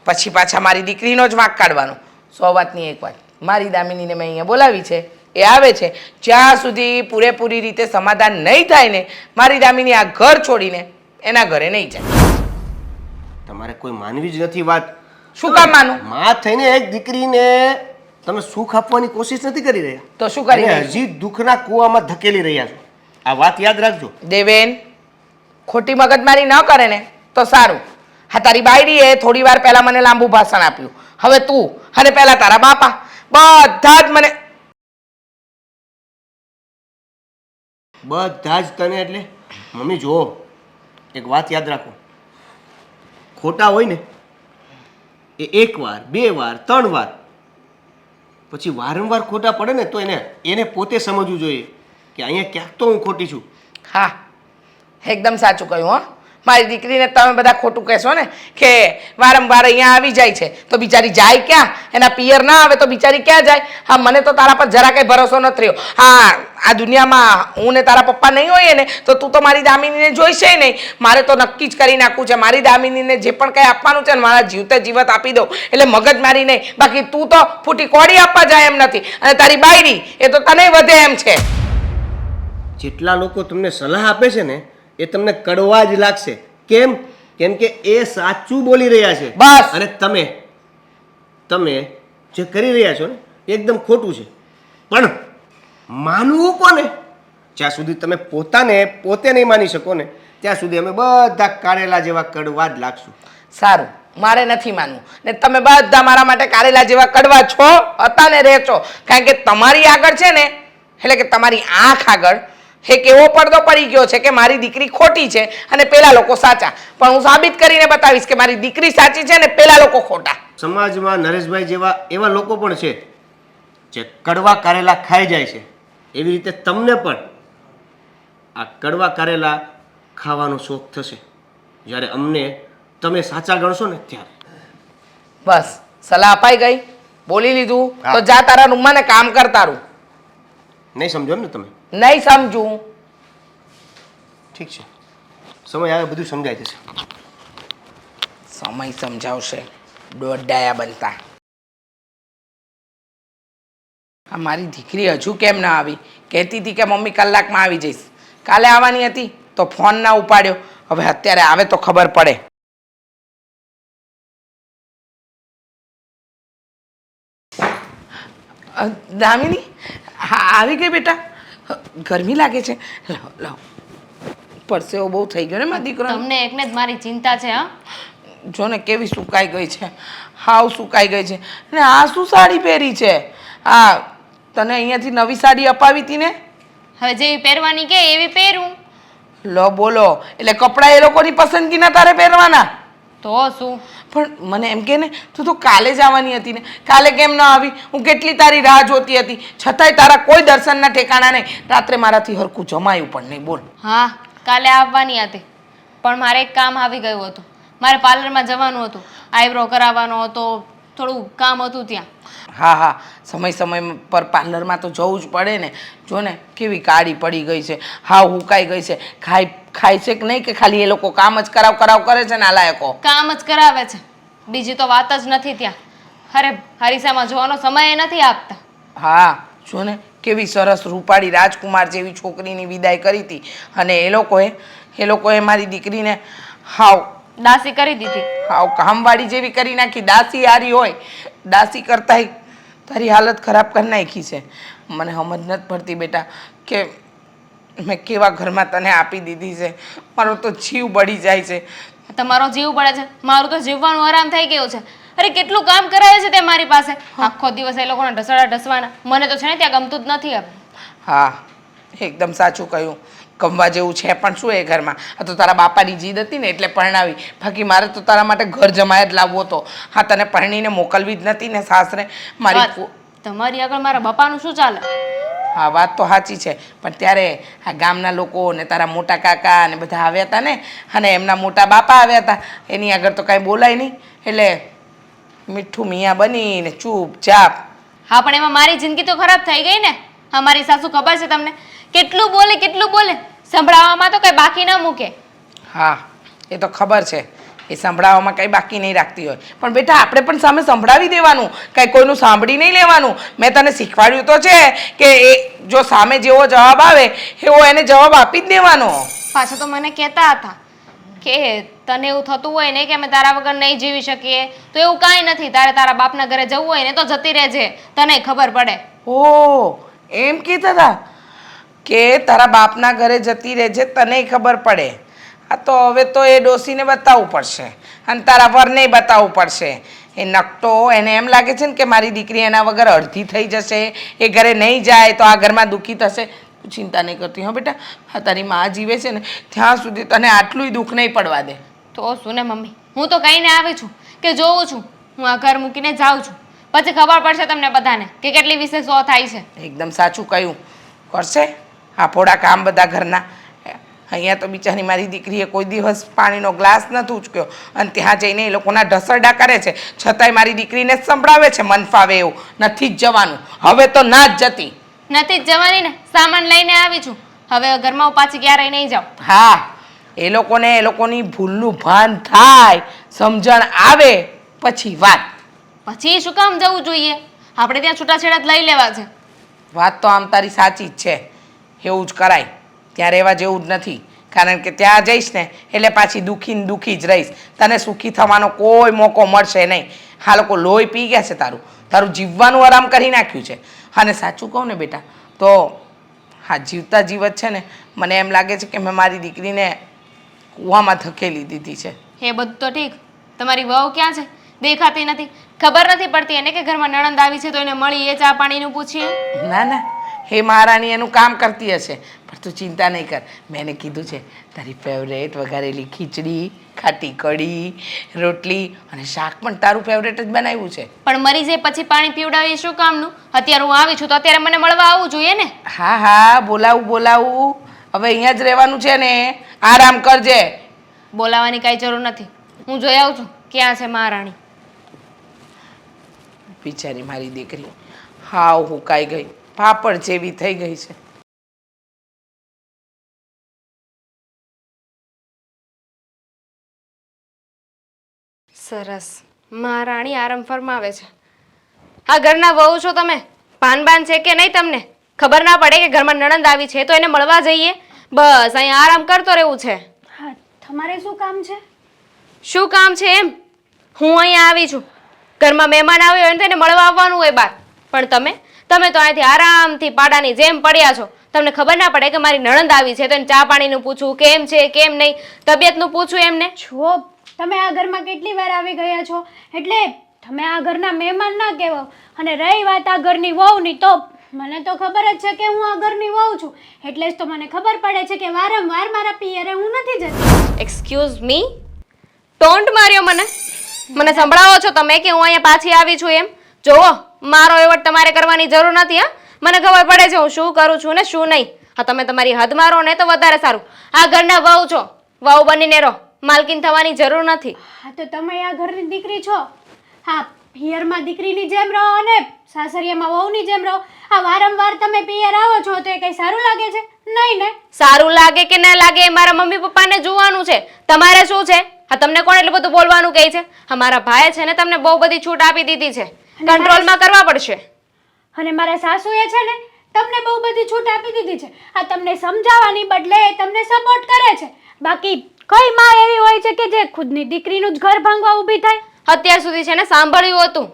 પછી પાછા મારી દીકરીનો જ વાંક કાઢવાનો. 100 વાતની એક વાત, મારી દામિનીને મેં અહીંયા બોલાવી છે, એ આવે છે. જ્યાં સુધી પૂરેપૂરી રીતે સમાધાન નહીં થાય ને મારી દામિની આ ઘર છોડીને એના ઘરે નહીં જાય. તમારે કોઈ માનવી જ નથી વાત. શું કામ માનું? માં થઈને એક દીકરીને તમે સુખ આપવાની કોશિશ નથી કરી રહ્યા, તો શું કરી અને રહી? હજી દુઃખના કૂવામાં ધકેલી રહ્યા છો. આ વાત યાદ રાખજો. દેવેન, ખોટી મગજમારી ન કરે ને તો સારું. હા, તારી બાયડીએ થોડી વાર પહેલા મને લાંબુ ભાષણ આપ્યું. હવે તું અને પહેલા તારા બાપા બધા જ મને બધા જ તને એટલે મમ્મી જુઓ, એક વાત યાદ રાખો, ખોટા હોય ને એ 1 વાર 2 વાર 3 વાર, પછી વારંવાર ખોટા પડે ને તો એને પોતે સમજવું જોઈએ કે અહીંયા ક્યાંક તો હું ખોટી છું. હા, એકદમ સાચું કહ્યું. હો, મારી દીકરીને તમે બધા ખોટું કહેશો ને કે વારંવાર અહીંયા આવી જાય છે તો બિચારી જાય ક્યાં? એના પિયર ના આવે તો બિચારી ક્યાં જાય? હા, મને તો તારા પર જરા કંઈ ભરોસો નથી રહ્યો. હા, આ દુનિયામાં હું ને તારા પપ્પા નહીં હોઈએ ને તો તું તો મારી દામિનીને જોઈશે નહીં. મારે તો નક્કી જ કરી નાખવું છે, મારી દામિનીને જે પણ કંઈ આપવાનું છે ને મારા જીવતે જીવત આપી દઉં. એટલે મગજ મારી નહીં. બાકી તું તો ફૂટી કોડી આપવા જાય એમ નથી, અને તારી બાયડી એ તો તને વધે એમ છે. જેટલા લોકો તમને સલાહ આપે છે ને એ તમને કડવા જ લાગશે. કેમ? કેમ કે એ સાચું બોલી રહ્યા છે. બસ. અને તમે જે કરી રહ્યા છો ને એકદમ ખોટું છે. પણ માનવું કોને? જ્યાં સુધી તમે પોતે નહીં માની શકો ને ત્યાં સુધી અમે બધા કારેલા જેવા કડવા જ લાગશું. સારું, મારે નથી માનવું ને તમે બધા મારા માટે કારેલા જેવા કડવા છો, હતા ને રહે છો. કારણ કે તમારી આગળ છે ને, એટલે કે તમારી આંખ આગળ એક એવો પડદો પડી ગયો છે કે મારી દીકરી ખોટી છે અને પેલા લોકો સાચા. પણ હું સાબિત કરીને બતાવીશ કે મારી દીકરી સાચી છે ને પેલા લોકો ખોટા. સમાજમાં નરેશભાઈ જેવા એવા લોકો પણ છે જે કડવા કારેલા ખાઈ જાય છે. એવી રીતે તમને પણ આ કડવા કારેલા ખાવાનો શોખ થશે જ્યારે તમે સાચા ગણશો ને ત્યારે. બસ, સલાહ અપાઈ ગઈ, બોલી લીધું તો જા તારા રૂમમાં ને કામ કર તારું. નહીં સમજો ને તમે? નહીં સમજું. ઠીક છે, સમય આવે બધું સમજાઈ જશે. સમય સમજાવશે, દોડાયા બનતા. આ મારી દીકરી હજુ કેમ ના આવી? કહેતી હતી કે મમ્મી કલાકમાં આવી જઈશ. કાલે આવવાની હતી તો ફોન ના ઉપાડ્યો. હવે અત્યારે આવે તો ખબર પડે. દામિની, હા આવી ગઈ બેટા. ગરમી લાગે છે? લાવ લાવ, પરસેવો બહુ થઈ ગયો ને મારા દીકરો. તમને એકને જ મારી ચિંતા છે. હા, જો ને કેવી સુકાઈ ગઈ છે, હાવ સુકાઈ ગઈ છે. ને આ શું સાડી પહેરી છે? આ તને અહીંયાથી નવી સાડી અપાવી હતી ને હવે જેવી પહેરવાની કે એવી પહેરું. લો બોલો, એટલે કપડાં એ લોકોની પસંદગીના તારે પહેરવાના? તો શું? પણ મને એમ કે ને, તું તો કાલે જ આવવાની હતી ને, કાલે કેમ ન આવી? હું કેટલી તારી રાહ જોતી હતી, છતાંય તારા કોઈ દર્શનના ઠેકાણા નહીં. રાત્રે મારાથી હરખું જમાયું પણ નહીં. બોલ. હા, કાલે આવવાની હતી, પણ મારે એક કામ આવી ગયું હતું. મારે પાર્લરમાં જવાનું હતું, આઈબ્રો કરાવવાનો હતો, થોડું કામ હતું ત્યાં. હા હા, સમય પર પાર્લરમાં તો જવું જ પડે ને. જો ને કેવી કાળી પડી ગઈ છે, હા હુકાઈ ગઈ છે. ખાય છે કે નહીં, કે ખાલી એ લોકો કામ જ કરાવ કરે છે નાલાયકો? કામ જ કરાવે છે, બીજી તો વાત જ નથી ત્યાં. અરે હરીસામાં જોવાનો સમય નથી આપતા. હા જો ને કેવી સરસ રૂપાળી રાજકુમાર જેવી છોકરીની વિદાય કરી હતી, અને એ લોકોએ મારી દીકરીને હાવ દાસી કરી દીધી. હાવ કામવાળી જેવી કરી નાખી. દાસી હારી હોય, દાસી કરતાંય તારી હાલત ખરાબ કરી નાખી છે. મને સમજ નથી પડતી બેટા કે મેં કેવા ઘરમાં તને આપી દીધી છે. મારો તો જીવ બળી જાય છે. તમારો જીવ પડે છે, મારું તો જીવવાનું આરામ થઈ ગયું છે. અરે કેટલું કામ કરાવે છે તે મારી પાસે, આખો દિવસ એ લોકોને ઢસડા ઢસવાના. મને તો છે ને ત્યાં ગમતું જ નથી. હવે હા એકદમ સાચું કહ્યું, ગમવા જેવું છે પણ શું એ ઘરમાં? આ તો તારા બાપાની જીદ હતી ને એટલે પરણાવી, બાકી મારે તો તારા માટે ઘર જમાય જ લાવવો હતો. હા તને પરણીને મોકલવી જ નથી ને સાસરે મારી. તમારી આગળ મારા બાપાનું શું ચાલે? હા વાત તો સાચી છે, પણ ત્યારે આ ગામના લોકો ને તારા મોટા કાકા ને બધા આવ્યા હતા ને, અને એમના મોટા બાપા આવ્યા હતા. એની આગળ તો કાંઈ બોલાય નહીં, એટલે મીઠું મિયા બનીને ચૂપચાપ. હા પણ એમાં મારી જિંદગી તો ખરાબ થઈ ગઈ ને. હા મારી સાસુ ખબર છે તમને, કેટલું બોલે, સંભળાવવામાં તો કઈ બાકી ન મૂકે. હા એ તો ખબર છે, એ સંભળાવવામાં કંઈ બાકી નહીં રાખતી હોય. પણ બેટા આપણે પણ સામે સંભળાવી દેવાનું, કાંઈ કોઈનું સાંભળી નહીં લેવાનું. મેં તને શીખવાડ્યું તો છે કે એ જો સામે જેવો જવાબ આવે એવો એને જવાબ આપી જ દેવાનો. પાછા તો મને કહેતા હતા કે તને એવું થતું હોય ને કે અમે તારા વગર નહીં જીવી શકીએ, તો એવું કાંઈ નથી. તારે તારા બાપના ઘરે જવું હોય ને તો જતી રહેજે, તને ખબર પડે. ઓ એમ કહેતા હતા કે તારા બાપના ઘરે જતી રહેજે, તને ખબર પડે. આ તો હવે તો એ ડોસીને બતાવવું પડશે, અને તારા વરને બતાવવું પડશે. એ નકટો એને એમ લાગે છે ને કે મારી દીકરી એના વગર અડધી થઈ જશે, એ ઘરે નહીં જાય તો આ ઘરમાં દુઃખી થશે. તું ચિંતા નહીં કરતી. હા બેટા, હા તારી માં જીવે છે ને ત્યાં સુધી તને આટલું દુઃખ નહીં પડવા દે. તો શું ને મમ્મી, હું તો કહીને આવી છું કે જોઉં છું, હું આ ઘર મૂકીને જાઉં છું, પછી ખબર પડશે તમને બધાને કે કેટલી વિશે સો થાય છે. એકદમ સાચું કહ્યું. કરશે આ પોળા કામ બધા ઘરના. અહીંયા તો બિચારી મારી દીકરીએ કોઈ દિવસ પાણીનો ગ્લાસ નથી ઉચક્યો, અને ત્યાં જઈને એ લોકોના ઢસરડા કરે છે, છતાંય મારી દીકરીને જ સંભળાવે છે મન ફાવે એવું. નથી જ જવાનું, હવે તો ના જ જતી. નથી જ જવાની ને, સામાન લઈને આવી છું. હવે ઘરમાં હું પાછી ક્યારેય નહીં જાઉં. હા એ લોકોની ભૂલનું ભાન થાય, સમજણ આવે પછી વાત. પછી શું કામ જવું જોઈએ? આપણે ત્યાં છૂટાછેડા જ લઈ લેવા છે. વાત તો આમ તારી સાચી જ છે, એવું જ કરાય. ત્યાં રહેવા જેવું જ નથી, કારણ કે ત્યાં જઈશ ને એટલે પાછી દુઃખી જ રહીશ. તને સુખી થવાનો કોઈ મોકો મળશે નહીં. આ લોકો લોહી પી ગયા છે, તારું જીવવાનું આરામ કરી નાખ્યું છે. અને સાચું કહું ને બેટા, તો હા જીવતા જીવત છે ને, મને એમ લાગે છે કે મેં મારી દીકરીને કૂવામાં ધકેલી દીધી છે. એ બધું તો ઠીક, તમારી વહુ ક્યાં છે? દેખાતી નથી. ખબર નથી પડતી એને કે ઘરમાં નણંદ આવી છે તો એને મળીએ, ચા પાણીનું પૂછીએ. ના હે મહારાણી એનું કામ કરતી હશે, પણ તું ચિંતા નહીં કર. મેં એને કીધું છે તારી ફેવરેટ વઘારેલી ખીચડી, ખાટી કઢી, રોટલી અને શાક પણ તારું ફેવરેટ જ બનાવ્યું છે. પણ મરી જાય પછી પાણી પીવડાવી શું કામનું? અત્યારે હું આવી છું તો અત્યારે મને મળવા આવવું જોઈએ ને. હા બોલાવું. હવે અહીંયા જ રહેવાનું છે ને, આરામ કરજે. બોલાવાની કાંઈ જરૂર નથી, હું જોઈ આવું છું ક્યાં છે મહારાણી. બિચારી મારી દીકરી હાવ હુકાઈ ગઈ, પાપડ જેવી થઈ ગઈ છે. સરસ, મહારાણી આરામ ફરમાવે છે. આ ઘરના વહુ છો તમે, ભાન છે કે નહીં તમને? ખબર ના પડે કે ઘરમાં નણંદ આવી છે તો એને મળવા જઈએ? બસ અહીંયા આરામ કરતો રહેવું છે. હા, તમારે શું કામ છે? શું કામ છે એમ? હું અહીંયા આવી છું, ઘરમાં મહેમાન આવ્યો હોય ને તેને મળવા આવવાનું હોય બાર, પણ તમે તો અહીંથી આરામથી પાડાની જેમ પડ્યા છો. તમને ખબર ના પડે કે મારી નણંદ આવી છે તો એને ચા પાણીનું પૂછવું, કેમ છે કેમ નહીં, તબિયતનું પૂછવું એમને. જો તમે આ ઘરમાં કેટલી વાર આવી ગયા છો, એટલે તમે આ ઘરના મહેમાન ના કહેવાઓ. અને રહી વાત આ ઘરની વહુની, તો મને તો ખબર જ છે કે હું આ ઘરની વહુ છું એટલે જ તો મને ખબર પડે છે કે વારંવાર મારા પિયરે હું નથી જતી. એક્સક્યુઝ મી, ટોન્ટ માર્યો મને સંભળાવો છો તમે કે હું અહીંયા પાછી આવી છું એમ? જોવો, મારો એવટ તમારે કરવાની જરૂર નથી. હા, મને ખબર પડે છે હું શું કરું છું ને શું નહીં. હા, તમે તમારી હદ મારો ને તો વધારે સારું. આ ઘરના વહુ છો, વહુ બનીને રહો, માલકીન થવાની જરૂર નથી. હા તો તમે આ ઘરની દીકરી છો. હા, પિયરમાં દીકરીની જેમ રહો અને સાસરિયામાં વહુની જેમ રહો. આ વારંવાર તમે પિયર આવો છો તો એ કઈ સારું લાગે છે? નહીં ને. સારું લાગે કે ના લાગે એ મારા મમ્મી પપ્પાને જોવાનું છે. તમારે શું છે? હા, તમને કોણ એટલું બધું બોલવાનું કહે છે? હા, મારા ભાઈએ છે ને તમને બહુ બધી છૂટ આપી દીધી છે, કંટ્રોલમાં કરવા પડશે. અને મારા સાસુએ છે ને તમને બહુ બધી છૂટ આપી દીધી છે. આ તમને સમજાવવાની બદલે એ તમને સપોર્ટ કરે છે. બાકી કઈ માં એવી હોય છે કે જે ખુદની દીકરીનું જ ઘર ભાંગવા ઊભી થાય? અત્યાર સુધી છે ને સાંભળ્યું હતું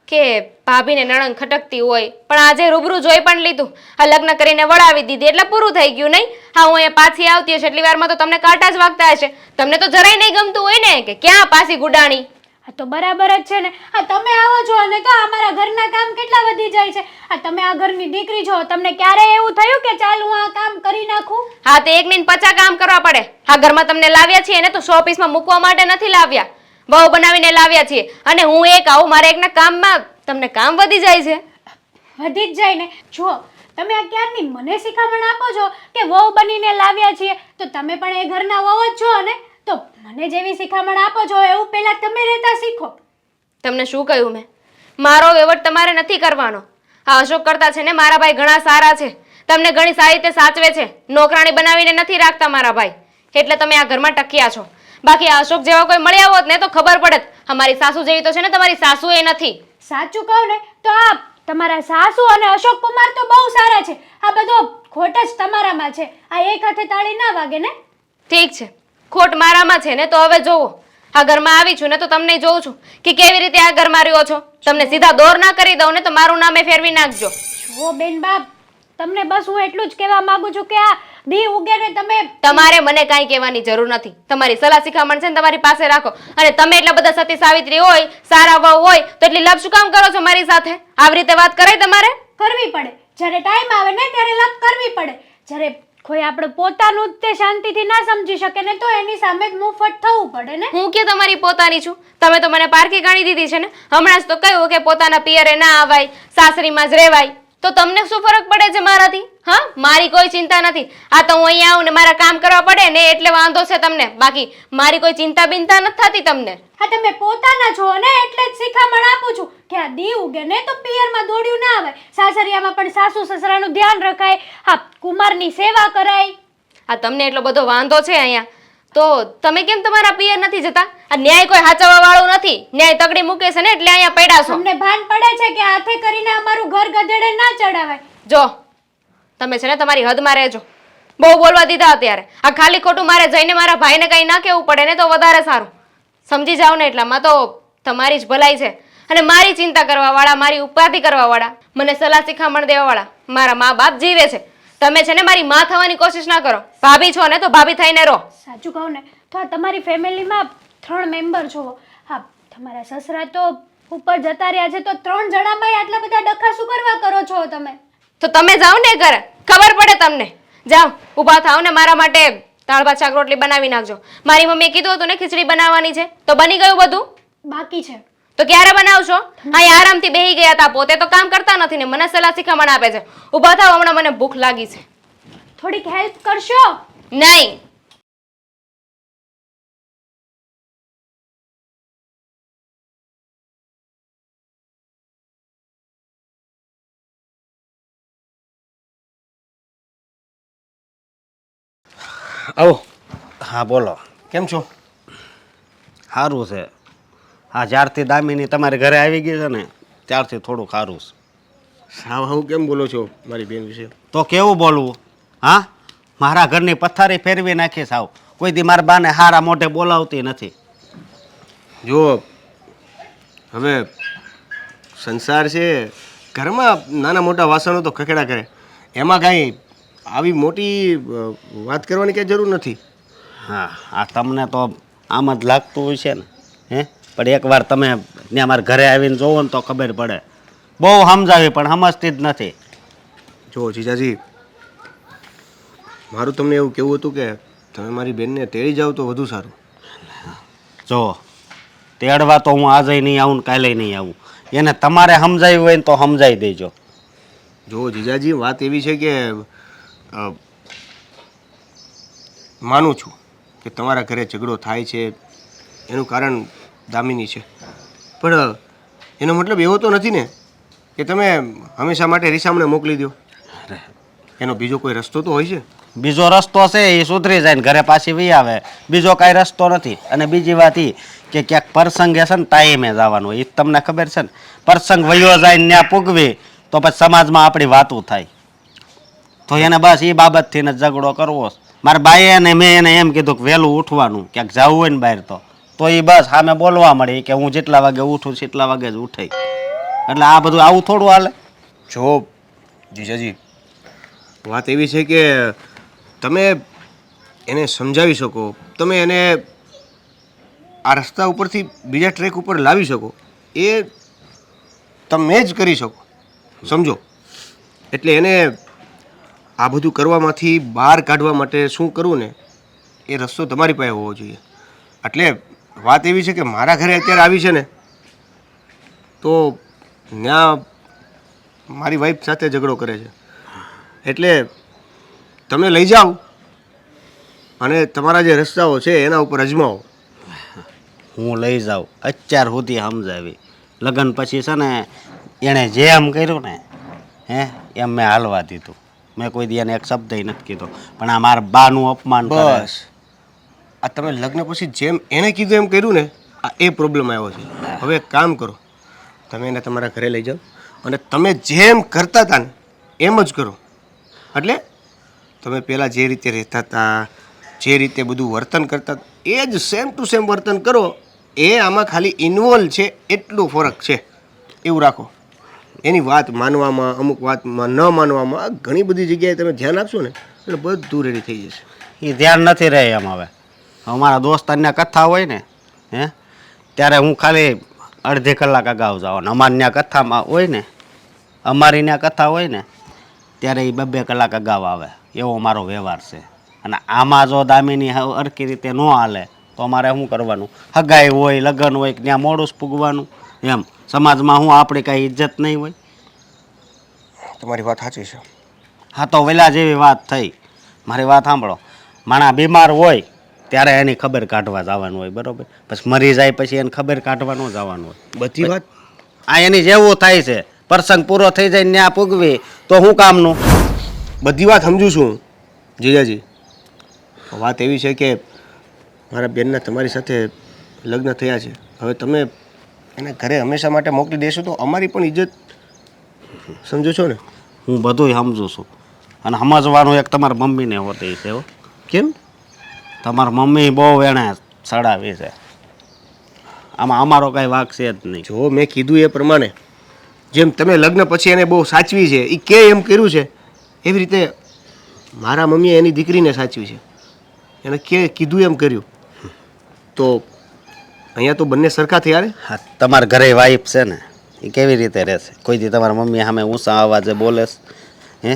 કે ભાભીને નણંદ ખટકતી હોય, પણ આજે રૂબરૂ જોઈ પણ લીધું. આ લગ્ન કરીને વળાવી દીધી એટલે પૂરું થઈ ગયું નહીં? હા, હું અહીંયા પાછી આવતી હશે એટલી વારમાં તો તમને કાંટા જ વાગતા હશે. તમને તો જરાય નહીં ગમતું હોય ને કે ક્યાં પાછી ગુડાણી. આ તો બરાબર જ છે ને. આ તમે આવો છો અને તો અમારા ઘરના કામ કેટલા વધી જાય છે. આ તમે આ ઘરની દીકરી છો, તમને ક્યારેય એવું થયું કે ચાલ હું આ કામ કરી નાખું? હા, તે એક ને 50 કામ કરવા પડે. આ ઘરમાં તમને લાવ્યા છીએ ને તો શોપીસમાં મૂકવા માટે નથી લાવ્યા, બહુ બનાવીને લાવ્યા છીએ. અને હું એક આવું મારે એકના કામમાં તમને કામ વધી જાય છે. વધી જ જાય ને. જુઓ, તમે આ ક્યારની મને શિખામણ આપો છો કે વહુ બનીને લાવ્યા છીએ, તો તમે પણ એ ઘરના વહુ જ છો ને? તો મને જેવી શિખામણ આપો છો એવું પહેલા તમે રહેતા શીખો. તમને શું કહ્યું મેં? મારો વહીવટ તમારે નથી કરવાનો. આ અશોક કરતા છે ને મારા ભાઈ ઘણા સારા છે, તમને ઘણી સારી રીતે સાચવે છે, નોકરાણી બનાવીને નથી રાખતા મારા ભાઈ, એટલે તમે આ ઘરમાં ટક્યા છો. બાકી આ અશોક જેવા કોઈ મળ્યા હોત ને તો ખબર પડત. અમારી સાસુ જેવી તો છે ને તમારી સાસુ એ નથી. સાચું કહું ને તો આ તમારા સાસુ અને અશોક કુમાર તો બહુ સારા છે. આ બધો ખોટ જ તમારામાં છે. આ એક હાથે તાળી ના વાગે ને. ઠીક છે, ખોટ મારામાં છે ને તો હવે જોવો, આ ઘરમાં આવી છું ને તો તમને જોઉં છું કે કેવી રીતે આ ઘરમાં રહ્યો છો. તમને સીધા દોર ના કરી દઉં ને તો મારું નામે ફેરવી નાખજો. જુઓ બેન બાપ, તમને બસ હું એટલું જ કહેવા માંગુ છું કે આ દી ઉગે ને તમારે મને કાંઈ કહેવાની જરૂર નથી. તમારી સલાહ શિખામણ છે ને તમારી પાસે રાખો. અને તમે એટલા બધા સતી સાવિત્રી હોય, સારા વહુ હોય તો એટલી લપ શું કામ કરો છો મારી સાથે? આવી રીતે વાત કરાય તમારે? કરવી પડે. જ્યારે ટાઈમ આવે ને ત્યારે લપ કરવી પડે. જ્યારે કોઈ આપણે પોતાનું જ તે શાંતિથી ના સમજી શકે ને તો એની સામે જ મુફત થવું પડે ને. હું કે તમારી પોતાની છું? તમે તો મને પારકી ગણી દીધી છે ને. હમણાં જ તો કહ્યું કે પોતાના પિયરે ના આવાય, સાસરીમાં જ રહેવાય. તો તમને શું ફરક પડે છે મારાથી? હા, મારી કોઈ ચિંતા નથી. આ તો હું અહીંયા આવું ને મારા કામ કરવા પડે ને એટલે વાંધો છે તમને. બાકી મારી કોઈ ચિંતા બિંતા નથી થતી તમને. હા, તમે પોતાના છો ને એટલે જ શિખામણ આપું છું કે આ દી ઉગે ને તો પિયરમાં દોડ્યું ના આવે. સાસરિયામાં પણ સાસુ સસરાનું ધ્યાન રખાય. હા, કુમારની સેવા કરાય. આ તમને એટલો બધો વાંધો છે અહીંયા તો તમે કેમ તમારા પિયર નથી જતા? આ ન્યાય કોઈ હાચવવા વાળું નથી. ન્યાય તગડી મૂકે છે ને એટલે અહીંયા પડ્યા છો. તમને ભાન પડે છે કે હાથે કરીને અમારું ઘર ગધેડે ના ચડાવાય. જો તમે છે ને તમારી હદમાં રહેજો. બહુ બોલવા દીધા અત્યારે. આ ખાલી ખોટું મારે જઈને મારા ભાઈને કંઈ ના કહેવું પડે ને તો વધારે સારું. સમજી જાઓ ને એટલામાં તો તમારી જ ભલાઈ છે. અને મારી ચિંતા કરવાવાળા, મારી ઉપાધિ કરવાવાળા, મને સલાહ શિખામણ દેવાવાળા મારા મા બાપ જીવે છે. તમે છે ને મારી માં થવાની કોશિશ ના કરો. ભાભી છો ને તો ભાભી થઈને રહો. સાચું કહું ને તો આ તમારી ફેમિલીમાં 3 મેમ્બર છો. હા, તમારા સસરા તો ઉપર જતા રહ્યા છે તો 3 જણામાં આટલા બધા ડખા શું કરવા કરો છો તમે? તો તમે જાઓ ને ઘરે, ખબર પડે તમને. જાઓ, ઊભા થાવ ને મારા માટે દાળ ભાત શાક રોટલી બનાવી નાખજો. મારી મમ્મીએ કીધું હતું ને ખીચડી બનાવવાની છે તો બની ગયું બધું? બાકી છે. તો ક્યારે બનાવશો? અહીંયા આરામથી બેહી ગયા હતા, પોતે તો કામ કરતા નથી ને મને સલાહ શિખામણ આપે છે. ઊભા થાવ, હમણાં મને ભૂખ લાગી છે. થોડીક હેલ્પ કરશો? નહીં. આવો. હા બોલો. કેમ છો? સારું છે. હા, જ્યારથી દામિની તમારે ઘરે આવી ગઈ છે ને ત્યારથી થોડું સારું છે. સાવ હું કેમ બોલો છો મારી બેન વિશે? તો કેવું બોલવું? હા, મારા ઘરની પથારી ફેરવી નાખી સાવ. કોઈ દી મારા બાને હારા મોઢે બોલાવતી નથી. જો હવે સંસાર છે, ઘરમાં નાના મોટા વાસણો તો ખખેડા કરે, એમાં કાંઈ આવી મોટી વાત કરવાની ક્યાંય જરૂર નથી. હા, આ તમને તો આમ જ લાગતું હોય છે ને. હે, પણ એકવાર તમે ત્યાં મારા ઘરે આવીને જોવો ને તો ખબર પડે. બહુ સમજાવી પણ સમજતી જ નથી. જો જીજાજી, મારું તમને એવું કહેવું હતું કે તમે મારી બેનને તેડી જાઓ તો વધુ સારું. જો તેડવા તો હું આજે નહીં આવું ને કાલે નહીં આવું. એને તમારે સમજાવ્યું હોય ને તો સમજાવી દેજો. જો જીજાજી, વાત એવી છે કે માનું છું કે તમારા ઘરે ઝઘડો થાય છે એનું કારણ દામિની છે, પણ એનો મતલબ એવો તો નથી ને કે તમે હંમેશા માટે રીસામણે મોકલી દો. એનો બીજો કોઈ રસ્તો તો હોય છે. બીજો રસ્તો છે એ સુધરી જાય ને ઘરે પાછી વહી આવે. બીજો કાંઈ રસ્તો નથી. અને બીજી વાત એ કે ક્યાંક પ્રસંગે છે ને ટાઈમે જવાનું હોય. એ તમને ખબર છે ને, પ્રસંગ વયો જાય ને ત્યાં પૂગવી તો પછી સમાજમાં આપણી વાતું થાય. તો એને બસ એ બાબતથી ને ઝઘડો કરવો. મારા બાઈએ ને મેં એને એમ કીધું કે વહેલું ઉઠવાનું, ક્યાંક જવું હોય ને બહાર તો એ બસ સામે બોલવા મળે કે હું જેટલા વાગે ઉઠું છું એટલા વાગે જ ઉઠે. એટલે આ બધું આવું થોડું હાલે. જો જીજાજી, વાત એવી છે કે તમે એને સમજાવી શકો, તમે એને આ રસ્તા ઉપરથી બીજા ટ્રેક ઉપર લાવી શકો, એ તમે જ કરી શકો, સમજો. એટલે એને આ બધું કરવામાંથી બહાર કાઢવા માટે શું કરવું ને એ રસ્તો તમારી પાસે હોવો જોઈએ. એટલે વાત એવી છે કે મારા ઘરે અત્યારે આવી છે ને તો ત્યાં મારી વાઈફ સાથે ઝઘડો કરે છે. એટલે તમે લઈ જાઓ અને તમારા જે રસ્તાઓ છે એના ઉપર અજમાવો. હું લઈ જાઉં અત્યાર સુધી સમજાવી. લગ્ન પછી છે ને એણે જેમ કર્યું ને એમ મેં હાલવા દીધું. મેં કોઈ દી એને એક શબ્દ નથી કીધો. પણ આ મારા બાનું અપમાન કરે. બસ આ તમે લગ્ન પછી જેમ એણે કીધું એમ કર્યું ને, આ એ પ્રોબ્લેમ આવ્યો છે. હવે એક કામ કરો, તમે એને તમારા ઘરે લઈ જાઓ અને તમે જેમ કરતા હતા ને એમ જ કરો. એટલે તમે પહેલાં જે રીતે રહેતા હતા, જે રીતે બધું વર્તન કરતા હતા, એ જ સેમ ટુ સેમ વર્તન કરો. એ આમાં ખાલી ઇન્વોલ્વ છે એટલું ફરક છે, એવું રાખો. એની વાત માનવામાં, અમુક વાતમાં ન માનવામાં ઘણી બધી જગ્યાએ તમે ધ્યાન આપશો ને એટલે બધું રેડી થઈ જશે. એ ધ્યાન નથી રહે એમ. હવે અમારા દોસ્તારના કથા હોય ને ત્યારે હું ખાલી અડધી કલાક અગાઉ જાઉં. અમારી ત્યાં કથામાં હોય ને, અમારી ત્યાં કથા હોય ને ત્યારે એ 2-2 કલાક અગાઉ આવે. એવો મારો વ્યવહાર છે. અને આમાં જો દામિની સરખી રીતે ન હાલે તો અમારે શું કરવાનું? હગાઈ હોય, લગ્ન હોય, ત્યાં મોડું જ પૂગવાનું. એમ સમાજમાં હું આપણી કાંઈ ઇજ્જત નહીં હોય. તમારી વાત સાચી છે. હા તો વેલા જેવી વાત થઈ. મારી વાત સાંભળો, માણા બીમાર હોય ત્યારે એની ખબર કાઢવા જવાનું હોય, બરોબર? પછી મરી જાય પછી એને ખબર કાઢવા ન જવાનું હોય. બધી વાત આ એની જેવું થાય છે. પ્રસંગ પૂરો થઈ જાય ત્યાં પૂગવી તો શું કામનું? બધી વાત સમજુ છું જીજાજી. વાત એવી છે કે મારા બેનના તમારી સાથે લગ્ન થયા છે. હવે તમે એને ઘરે હંમેશા માટે મોકલી દેશો તો અમારી પણ ઇજ્જત સમજો છો ને? હું બધુંય સમજુ છું. અને સમજવાનું એક તમારા મમ્મીને હોતી છે. કેમ? તમારા મમ્મી બહુ એણે સડાવી છે. આમાં અમારો કાંઈ વાંક છે જ નહીં. જો મેં કીધું એ પ્રમાણે જેમ તમે લગ્ન પછી એને બહુ સાચવી છે, એ કે એમ કર્યું છે, એવી રીતે મારા મમ્મીએ એની દીકરીને સાચવી છે. એને કે કીધું એમ કર્યું. તો અહીંયા તો બંને સરખા થયા રે. હા, તમારા ઘરે વાઈફ છે ને એ કેવી રીતે રહેશે? કોઈ દી તમારા મમ્મી સામે ઊંચા અવાજે બોલે છે?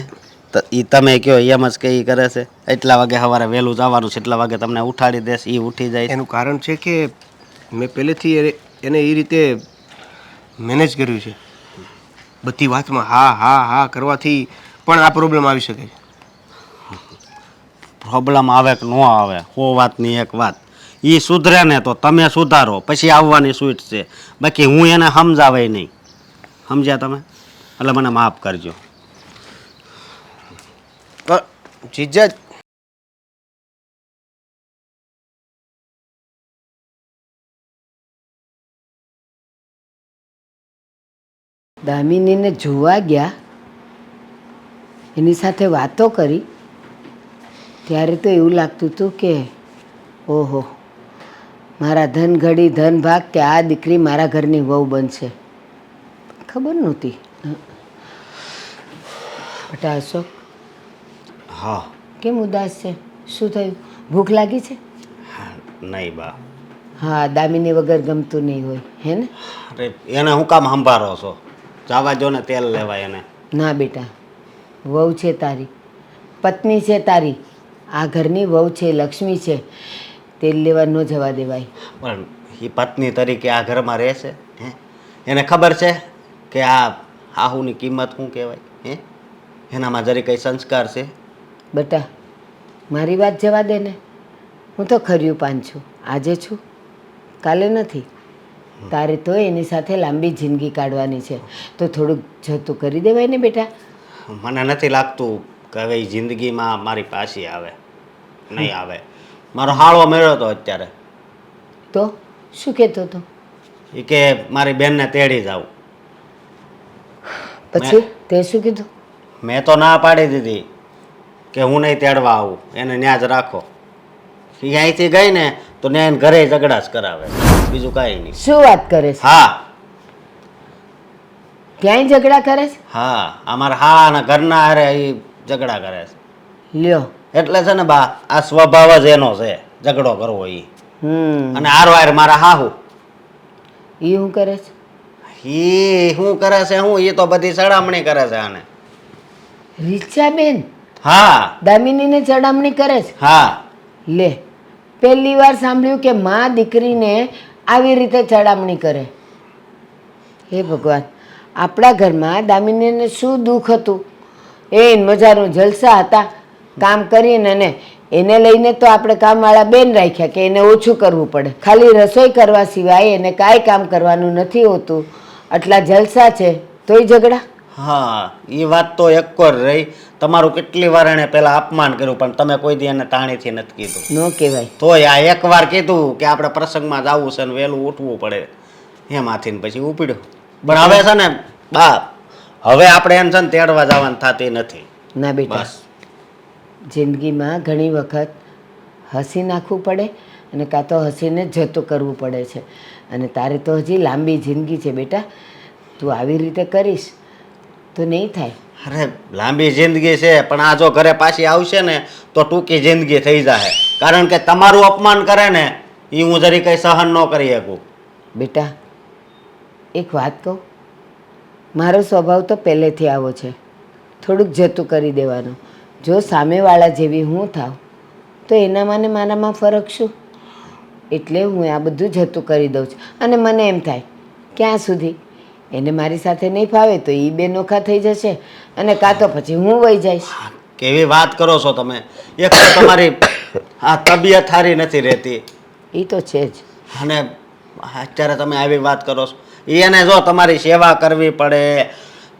તો એ તમે કહો એમ જ કંઈ કરે છે? એટલા વાગે સવારે વહેલું જવાનું છે, એટલા વાગે તમને ઉઠાડી દેશે, એ ઉઠી જાય. એનું કારણ છે કે મેં પહેલેથી એને એ રીતે મેનેજ કર્યું છે. બધી વાતમાં હા હા હા કરવાથી પણ આ પ્રોબ્લેમ આવી શકે છે. પ્રોબ્લેમ આવે કે ન આવે, 100 વાતની એક વાત. એ સુધરે ને તો તમે સુધારો, પછી આવવાની છૂટ છે. બાકી હું એને સમજાવાય નહીં. સમજ્યા તમે? એટલે મને માફ કરજો. જીજા દામિનીને જોવા ગયા, એની સાથે વાતો કરી ત્યારે તો એવું લાગતું હતું કે ઓહો, મારા ધન ઘડી ધન ભાગ કે આ દીકરી મારા ઘરની વહુ બનશે. ખબર નહોતી. બેટા અશોક, હા. કેમ ઉદાસ છે? શું થયું? ભૂખ લાગી છે? નહીં બા. હા, દામિની વગર ગમતું નહીં હોય, હે ને? અરે એને હું કામ સંભાળો છો? જવા જો ને, તેલ લેવાય એને. ના બેટા, વહુ છે તારી, પત્ની છે તારી, આ ઘરની વહુ છે, લક્ષ્મી છે, તેલ લેવા ન જવા દેવાય. પણ એ પત્ની તરીકે આ ઘરમાં રહેશે હે? એને ખબર છે કે આ હાહુની કિંમત શું કહેવાય હે? એનામાં જરી કંઈ સંસ્કાર છે? બેટા મારી વાત જવા દે ને, હું તો ખર્યું પાન છું, આજે છું કાલે નથી. તારે તો એની સાથે લાંબી જિંદગી કાઢવાની છે, તો થોડુંક જતું કરી દેવાય ને બેટા. મને નથી લાગતું કે હવે એ જિંદગીમાં મારી પાછી આવે, નહીં આવે. મારો હાળો મેળ્યો હતો અત્યારે, તો શું કહેતો હતો? એ કે મારી બેનને તેડી જાઉં. પછી તે શું કીધું? મેં તો ના પાડી દીધી કે હું નહીં તેડવા આવું, એને ન્યા જ રાખો. એ અહીંથી ગઈ ને તો ને એને ઘરે ઝઘડા જ કરાવે, બીજું કાંઈ નહીં. શું વાત કરે છે? હા ક્યાંય ઝઘડા કરે છે? હા, અમારા હા અને ઘરના હારે એ ઝઘડા કરે છે. લ્યો. એટલે છે ને બા, આ સ્વભાવ જ એનો છે ઝઘડો કરવો એ. અને હારવાર મારા હાહુ એ શું કરે છે? ઈ શું કરે છે? હું એ તો બધી સડામણી કરે છે આને. રીચાબેન હા દામિનીને ચડામણી કરે છે? હા. લે, પહેલી વાર સાંભળ્યું કે માં દીકરીને આવી રીતે ચડામણી કરે. હે ભગવાન, આપણા ઘરમાં દામિનીને શું દુઃખ હતું? એ મજાનું જલસા હતા, કામ કરીને ને એને લઈને તો આપણે કામવાળા બેન રાખ્યા કે એને ઓછું કરવું પડે. ખાલી રસોઈ કરવા સિવાય એને કાંઈ કામ કરવાનું નથી હોતું. આટલા જલસા છે તોય ઝઘડા? હા, એ વાત તો એક જ રહી. તમારું કેટલી વાર એને પેલા અપમાન કર્યું, પણ તમે કોઈ દી એને તાણીથી નથી કીધું. ન કહેવાય. તોય આ એક વાર કીધું કે આપણે પ્રસંગમાં જવું છે ને વહેલું ઉઠવું પડે, એમાંથી ને પછી ઉપડ્યો. પણ હવે છે ને બા, હવે આપણે એને છે ને તેડવા જવાનું થતી નથી. ના બેટા, બસ. જિંદગીમાં ઘણી વખત હસી નાખવું પડે અને કાં તો હસીને જ જતું કરવું પડે છે. અને તારે તો હજી લાંબી જિંદગી છે બેટા, તું આવી રીતે કરીશ તો નહીં થાય. અરે લાંબી જિંદગી છે, પણ આ જો ઘરે પાછી આવશે ને તો ટૂંકી જિંદગી થઈ જાય. કારણ કે તમારું અપમાન કરે ને એ હું જરી કંઈ સહન ન કરી શકું. બેટા એક વાત કહું, મારો સ્વભાવ તો પહેલેથી આવો છે, થોડુંક જતું કરી દેવાનું. જો સામેવાળા જેવી હું થાવ તો એનામાં ને મારામાં ફરક શું? એટલે હું આ બધું જતું કરી દઉં છું. અને મને એમ થાય ક્યાં સુધી એને મારી સાથે નહીં ફાવે તો એ બે નોખા થઈ જશે, અને કાં તો પછી હું વહી જઈશ. કેવી વાત કરો છો તમે! એક તો તમારી આ તબિયત સારી નથી રહેતી, એ તો છે જ. અને અત્યારે તમે આવી વાત કરો છો. એને જો તમારી સેવા કરવી પડે,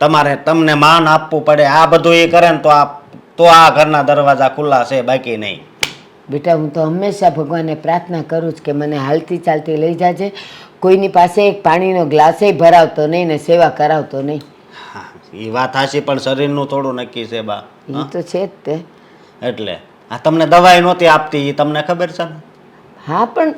તમારે તમને માન આપવું પડે, આ બધું એ કરે ને તો આ ઘરના દરવાજા ખુલ્લા છે, બાકી નહીં. બેટા હું તો હંમેશા ભગવાનને પ્રાર્થના કરું જ કે મને હાલતી ચાલતી લઈ જાજે, કોઈની પાસે એક પાણીનો ગ્લાસે ભરાવતો નહીં ને સેવા કરાવતો નહીં. હા, એ વાત હાચી, પણ શરીરનું થોડું નક્કી છે બા. એ તો છે જ તે. એટલે આ તમને દવાઈ નહોતી આપતી એ તમને ખબર છે ને? હા, પણ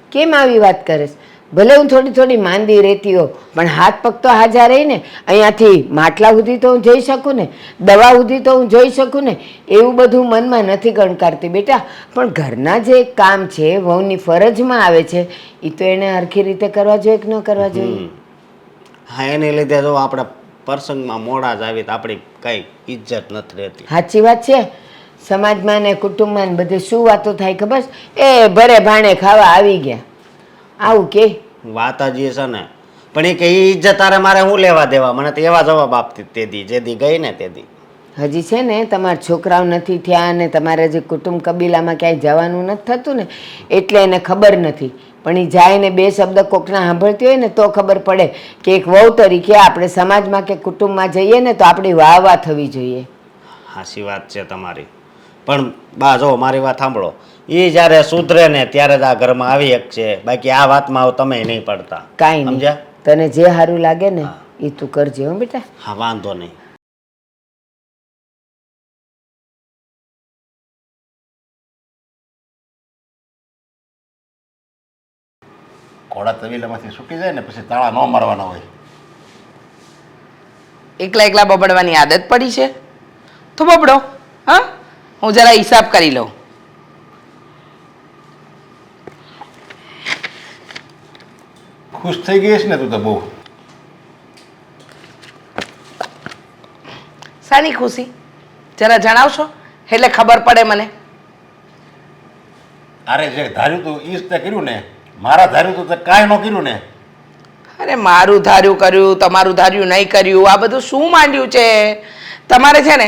કેમ આવી વાત કરે છે? ભલે હું થોડી થોડી માંદી રહેતી હો, પણ હાથ પગ તો હાજર રહી ને. અહીંયાથી માટલા સુધી તો હું જઈ શકું ને, દવા સુધી તો હું જોઈ શકું ને. એવું બધું મનમાં નથી ગણકારતી બેટા, પણ ઘરના જે કામ છે, વહુની ફરજમાં આવે છે, એ તો એને હરખી રીતે કરવા જોઈએ કે ન કરવા જોઈએ? હા, એને લીધે જો આપણે પ્રસંગમાં મોડા જ આવી તો આપણી કઈ ઇજ્જત નથી રહેતી. સાચી વાત છે. સમાજમાં ને કુટુંબમાં ને બધે શું વાતો થાય ખબર છે? એ ભરે ભાણે ખાવા આવી ગયા, આવું કે વાત જ એ છે ને. પણ એ કે એ ઇજ્જત તારે મારે શું લેવા દેવા? મને તો એવા જવાબ આપતી તેદી જેદી ગઈ ને તેદી. હજી છે ને તમારા છોકરાઓ નથી થયા અને તમારે જે કુટુંબ કબીલામાં ક્યાંય જવાનું નથી થતું ને, એટલે એને ખબર નથી. પણ એ જાય ને બે શબ્દ કોકના સાંભળતી હોય ને તો ખબર પડે કે એક વહુ તરીકે આપણે સમાજમાં કે કુટુંબમાં જઈએ ને તો આપણી વાહ વાહ થવી જોઈએ. હાચી વાત છે તમારી. પણ બા જો મારી વાત સાંભળો, એ જ્યારે સુધરે ને ત્યારે જ આ ઘરમાં આવી એક છે, બાકી આ વાતમાં તમે નહીં પડતા. કાંઈ નહીં, સમજ્યા? તને જે સારું લાગે ને એ તું કરજે હો બેટા. હા, વાંધો નહીં. ઘોડા તવીલામાંથી છૂટી જાય ને પછી તાળા ન મારવાના હોય. એકલા એકલા બબડવાની આદત પડી છે તો બબડો. હા, હું જરા હિસાબ કરી લઉં. ખુશ થઈ ગઈ છે ને તું તો બહુ. શાની ખુશી જરા જણાવશો એટલે ખબર પડે મને. અરે જે ધાર્યું તું ઈ જ તે કર્યું ને, મારા ધાર્યું તું તે કાંઈ ન કર્યું ને. અરે મારું ધાર્યું કર્યું, તમારું ધાર્યું નહીં કર્યું, આ બધું શું માંડ્યું છે? તમારે છે ને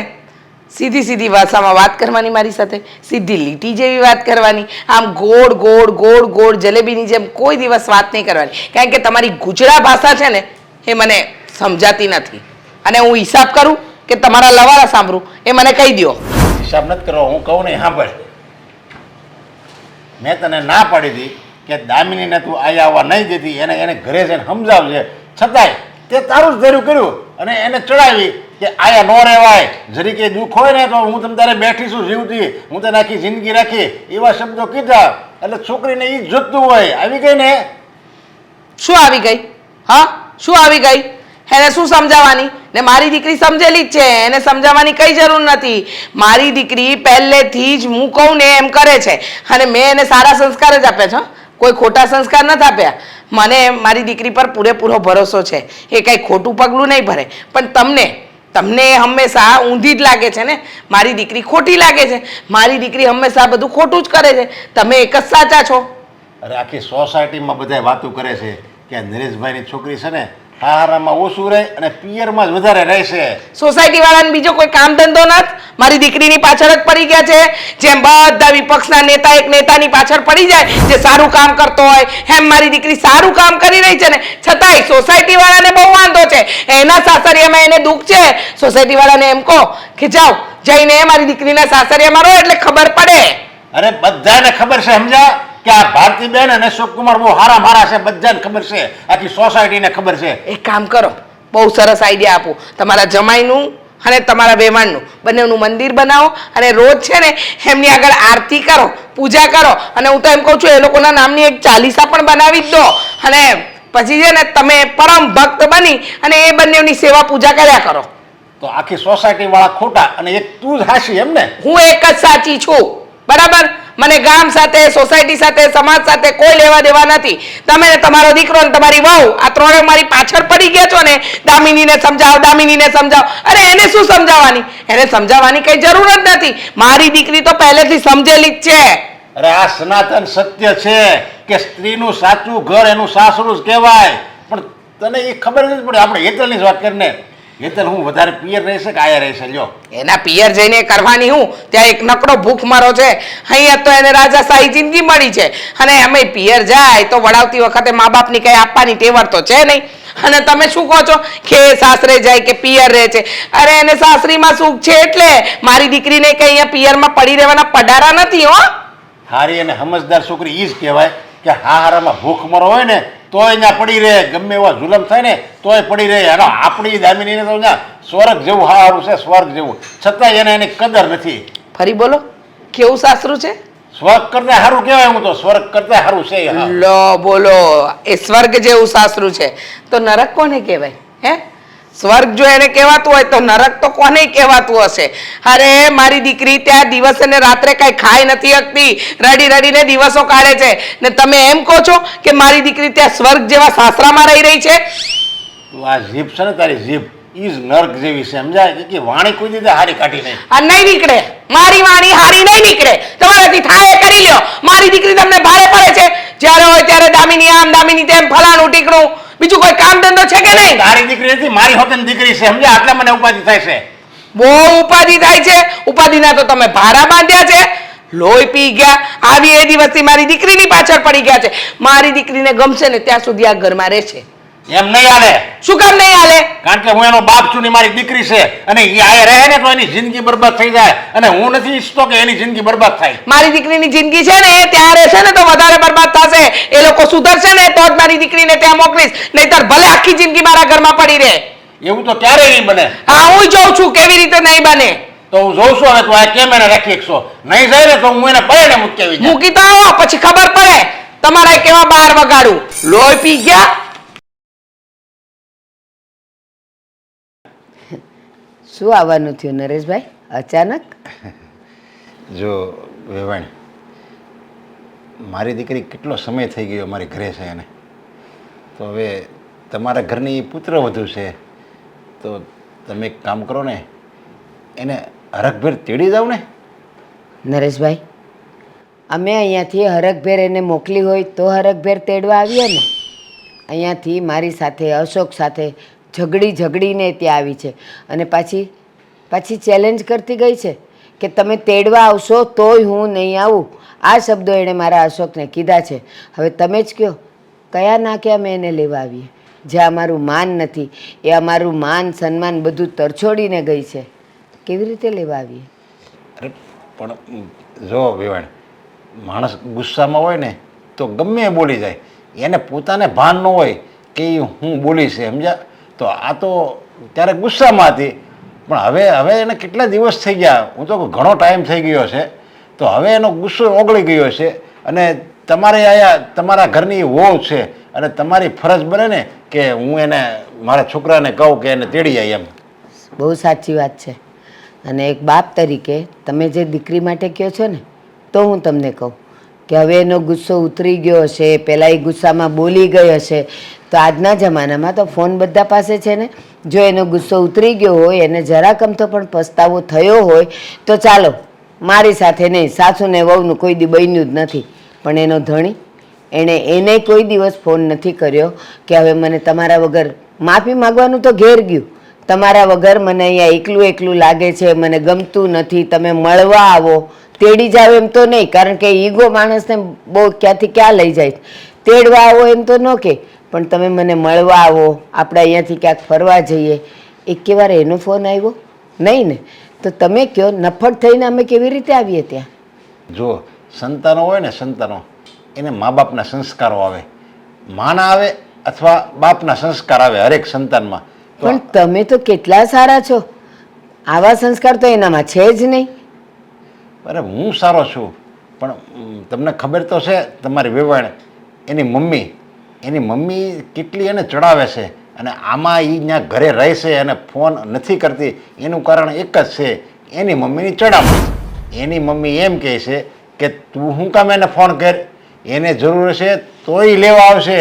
સીધી સીધી ભાષામાં વાત કરવાની મારી સાથે, સીધી લીટી જેવી વાત કરવાની. આમ ગોળ ગોળ ગોળ ગોળ જલેબીની જેમ કોઈ દિવસ વાત નહીં કરવાની, કારણ કે તમારી ગુજરાત ભાષા છે ને એ મને સમજાતી નથી. અને હું હિસાબ કરું કે તમારા લવારા સાંભળું એ મને કહી દો. હિસાબ નથી કરો, હું કહું ને સાંભળ. મેં તને ના પાડી હતી કે દામિનીને તું અહીંયા આવવા નહીં દેતી, એને ઘરે જઈને સમજાવજે. છતાંય તે તારું જ ધર્યું કર્યું અને એને ચડાવી કે આયા ન રહેવાય. જરી કે દુઃખ હોય ને તો હું તમ તારે બેઠી છું જીવતી, હું તને આખી જિંદગી રાખી, એવા શબ્દો કીધા. એટલે છોકરીને એ જ જોતું હોય. આવી ગઈ ને. શું આવી ગઈ? હા, શું આવી ગઈ? એને શું સમજાવવાની? ને મારી દીકરી સમજેલી જ છે, એને સમજાવવાની કઈ જરૂર નથી. મારી દીકરી પહેલેથી જ હું કહું ને એમ કરે છે અને મેં એને સારા સંસ્કાર જ આપ્યા છે, કોઈ ખોટા સંસ્કાર નથી આપ્યા. મને મારી દીકરી પર પૂરેપૂરો ભરોસો છે, એ કંઈ ખોટું પગલું નહીં ભરે. પણ તમને હંમેશા ઊંધી જ લાગે છે ને, મારી દીકરી ખોટી લાગે છે. મારી દીકરી હંમેશા બધું ખોટું જ કરે છે, તમે એક જ સાચા છો. અરે આખી સોસાયટીમાં બધા વાતો કરે છે કે નરેશભાઈની છોકરી છે ને હારામાં ઓછું રહે અને પિયરમાં જ વધારે રહેશે. સોસાયટી વાળાને બીજો કોઈ કામ ધંધો નથી, મારી દીકરીની પાછળ જ પડી ગયા છે. જેમ બધા વિપક્ષના નેતા એક નેતાની પાછળ પડી જાય જે સારું કામ કરતો હોય, એમ મારી દીકરી સારું કામ કરી રહી છે ને, છતાંય સોસાયટી વાળાને બહુ વાંધો છે. એના સાસરિયામાં એને દુઃખ છે. સોસાયટી વાળાને એમ કહો કે જાઓ જઈને મારી દીકરીના સાસરિયામાં રહો એટલે ખબર પડે. અરે બધાને ખબર છે, સમજા કે આ ભારતીબેન અને અશોકકુમાર બહુ હારા મારા છે, બધાને ખબર છે, આખી સોસાયટીને ખબર છે. એક કામ કરો, બહુ સરસ આઈડિયા આપું. તમારા જમાઈનું અને તમારા વેવાણનું બંનેનું મંદિર બનાવો અને રોજ છે ને એમની આગળ આરતી કરો, પૂજા કરો. અને હું તો એમ કહું છું એ લોકોના નામની એક ચાલીસા પણ બનાવી જ દો. અને પછી છે ને તમે પરમ ભક્ત બની અને એ બંનેની સેવા પૂજા કર્યા કરો. તો આખી સોસાયટી વાળા ખોટા અને એક તું જ હાસી એમ ને? હું એક જ સાચી છું, બરાબર? મને ગામ સાથે, સોસાયટી સાથે, સમાજ સાથે કોઈ લેવા દેવા નથી. તમે ને તમારો દીકરો ને તમારી વહુ આ ત્રણે મારી પાછળ પડી ગયા છો ને, દામિનીને સમજાવો, દામિનીને સમજાવો. અરે એને શું સમજાવવાની? એને સમજાવવાની કઈ જરૂર જ નથી. મારી દીકરી તો પહેલેથી સમજેલી જ છે. અરે આ સનાતન સત્ય છે કે સ્ત્રીનું સાચું ઘર એનું સાસરું જ કહેવાય. પણ તને એ ખબર નથી પડે. આપણે હેતલની જ વાત કરીને, હેતલ હું વધારે પિયર રહેશે કે આયા રહેશે? લ્યો એના પિયર જઈને કરવાની હું, ત્યાં એક નકરો ભૂખ મારો છે. અહીંયા તો એને રાજાશાહી જિંદગી મળી છે અને અમે પિયર જાય તો વડાવતી વખતે મા બાપની કઈ આપવાની ટેવર તો છે નહીં. અને તમે શું કહો છો કે સાસરે જાય કે પિયર રહે છે? અરે એને સાસરીમાં સુખ છે એટલે. મારી દીકરીને કઈ અહીંયા પિયરમાં પડી રહેવાના પડારા નથી. હો, હારી અને સમજદાર છોકરી એ જ કહેવાય કે હારામાં ભૂખ મરો હોય ને તોય અહીંયા પડી રહે, ગમે એવા જુલમ થાય ને તોય પડી રહે. અને આપણી દામિનીને તો અહીંયા સ્વર્ગ જેવું હારું છે, સ્વર્ગ જેવું, છતાંય એને એની કદર નથી. ફરી બોલો, કેવું સાસરું છે? સ્વર્ગ કરતા સારું કહેવાય. હું તો સ્વર્ગ કરતા સારું છે. હા. લો બોલો, એ સ્વર્ગ જેવું સાસરું છે તો નરક કોને કહેવાય? હે, સ્વર્ગ જો એને કહેવાતું હોય તો નરક તો કોને કહેવાતું હશે? અરે મારી દીકરી ત્યાં દિવસે ને રાત્રે કઈ ખાઈ નથી શકતી, રડી રડીને દિવસો કાઢે છે ને તમે એમ કહો છો કે મારી દીકરી ત્યાં સ્વર્ગ જેવા સાસરામાં રહી રહી છે? તું આ જીભ છે ને તારી જીભ ઈ જ નર્ક જેવી છે, સમજાય? કે વાણી કોઈ દીધે હારી કાઢી નહીં. આ નહીં નીકળે, મારી વાણી હારી નહીં નીકળે. તમારાથી થાય એ કરી લ્યો. મારી દીકરી તમને ભારે પડે છે, જ્યારે હોય ત્યારે દામિની આમ દામિની તેમ, ફલાણું ટીકણું. બીજું કોઈ કામ ધંધો છે કે નહીં? તારી દીકરી નથી, મારી હોતની દીકરી છે, સમજ્યા? આટલા મને ઉપાધિ થાય છે. બહુ ઉપાધિ થાય છે. ઉપાધિના તો તમે ભારા બાંધ્યા છે, લોહી પી ગયા. આવી એ દિવસથી મારી દીકરીની પાછળ પડી ગયા છે. મારી દીકરીને ગમશે ને ત્યાં સુધી આ ઘરમાં રહેશે. એમ નહીં હાલે. શું કામ નહીં હાલે? કારણ કે હું એનો બાપ છું ને મારી દીકરી છે અને એ આયા રહે ને તો એની જિંદગી બરબાદ થઈ જાય. અને હું નથી ઈચ્છતો કે એની જિંદગી બરબાદ થાય. મારી દીકરીની જિંદગી છે ને ત્યાં રહેશે ને તો વધારે બરબાદ થશે. એ લોકો સુધરશે ને તો જ મારી દીકરીને ત્યાં મોકલીશ, નહીતર ભલે આખી જિંદગી મારા ઘરમાં પડી રહે. એવું તો ક્યારેય નહીં બને. હા, હું જોઉં છું કેવી રીતે નહીં બને. તો હું જોઉં છું. હવે તું આ કેમ એને રાખી શકશો? નહીં જાય ને તો હું એને પડે ને મૂકી આવી. મૂકી તો આવો પછી ખબર પડે તમારા કેવા બહાર વગાડું. લોહી પી ગયા. શું આવવાનું થયું નરેશભાઈ અચાનક? જો વેવાણ, મારી દીકરી કેટલો સમય થઈ ગયો મારી ઘરે છે એને. તો હવે તમારા ઘરની પુત્ર વધુ છે તો તમે એક કામ કરો ને, એને હરખભેર તેડી જાવ ને. નરેશભાઈ, અમે અહીંયાથી હરખભેર એને મોકલી હોય તો હરખભેર તેડવા આવીએ ને. અહીંયાથી મારી સાથે અશોક સાથે ઝઘડીને ત્યાં આવી છે અને પાછી ચેલેન્જ કરતી ગઈ છે કે તમે તેડવા આવશો તોય હું નહીં આવું. આ શબ્દો એણે મારા અશોકને કીધા છે. હવે તમે જ કહો કયા નાકે અમે એને લેવા આવીએ? જે અમારું માન નથી, એ અમારું માન સન્માન બધું તરછોડીને ગઈ છે, કેવી રીતે લેવા આવીએ? અરે પણ જો વેવાણ, માણસ ગુસ્સામાં હોય ને તો ગમે એ બોલી જાય. એને પોતાને ભાન ન હોય કે ઈ હું બોલી છે, સમજ્યા? તો આ તો ત્યારે ગુસ્સામાં હતી, પણ હવે એને કેટલા દિવસ થઈ ગયા, હું તો ઘણો ટાઈમ થઈ ગયો છે, તો હવે એનો ગુસ્સો ઓગળી ગયો છે. અને તમારે આયા તમારા ઘરની વહુ છે અને તમારી ફરજ બને ને કે હું એને મારા છોકરાને કહું કે એને તેડી જાય એમ. બહુ સાચી વાત છે. અને એક બાપ તરીકે તમે જે દીકરી માટે કહો છો ને, તો હું તમને કહું કે હવે એનો ગુસ્સો ઉતરી ગયો હશે, પહેલાં એ ગુસ્સામાં બોલી ગઈ હશે, તો આજના જમાનામાં તો ફોન બધા પાસે છે ને. જો એનો ગુસ્સો ઉતરી ગયો હોય, એને જરાક અમથો પણ પસ્તાવો થયો હોય તો ચાલો, મારી સાથે નહીં, સાસુને વહુનું કોઈ દી બન્યું જ નથી, પણ એનો ધણી એને કોઈ દિવસ ફોન નથી કર્યો કે હવે મને તમારા વગર માફી માગવાનું તો ઘેર ગયું, તમારા વગર મને અહીંયા એકલું લાગે છે, મને ગમતું નથી, તમે મળવા આવો, તેડી જાવ એમ તો નહીં, કારણ કે ઈગો માણસને બહુ ક્યાંથી ક્યાં લઈ જાય. તેડવા આવો એમ તો ન કે, પણ તમે મને મળવા આવો, આપણે અહીંયાથી ક્યાંક ફરવા જઈએ, એક વાર એનો ફોન આવ્યો નહીં ને? તો તમે કહો નફટ થઈને અમે કેવી રીતે આવીએ ત્યાં? જો સંતાનો હોય ને, સંતાનો એને મા બાપના સંસ્કારો આવે, માના આવે અથવા બાપના સંસ્કાર આવે હરેક સંતાનમાં. પણ તમે તો કેટલા સારા છો, આવા સંસ્કાર તો એનામાં છે જ નહીં. અરે હું સારો છું, પણ તમને ખબર તો છે તમારી વેવાણ, એની મમ્મી કેટલી એને ચડાવે છે, અને આમાં એ ત્યાં ઘરે રહેશે અને ફોન નથી કરતી એનું કારણ એક જ છે, એની મમ્મીની ચડામણી. એની મમ્મી એમ કહે છે કે તું શું કામ એને ફોન કર, એને જરૂર છે તોય લેવા આવશે,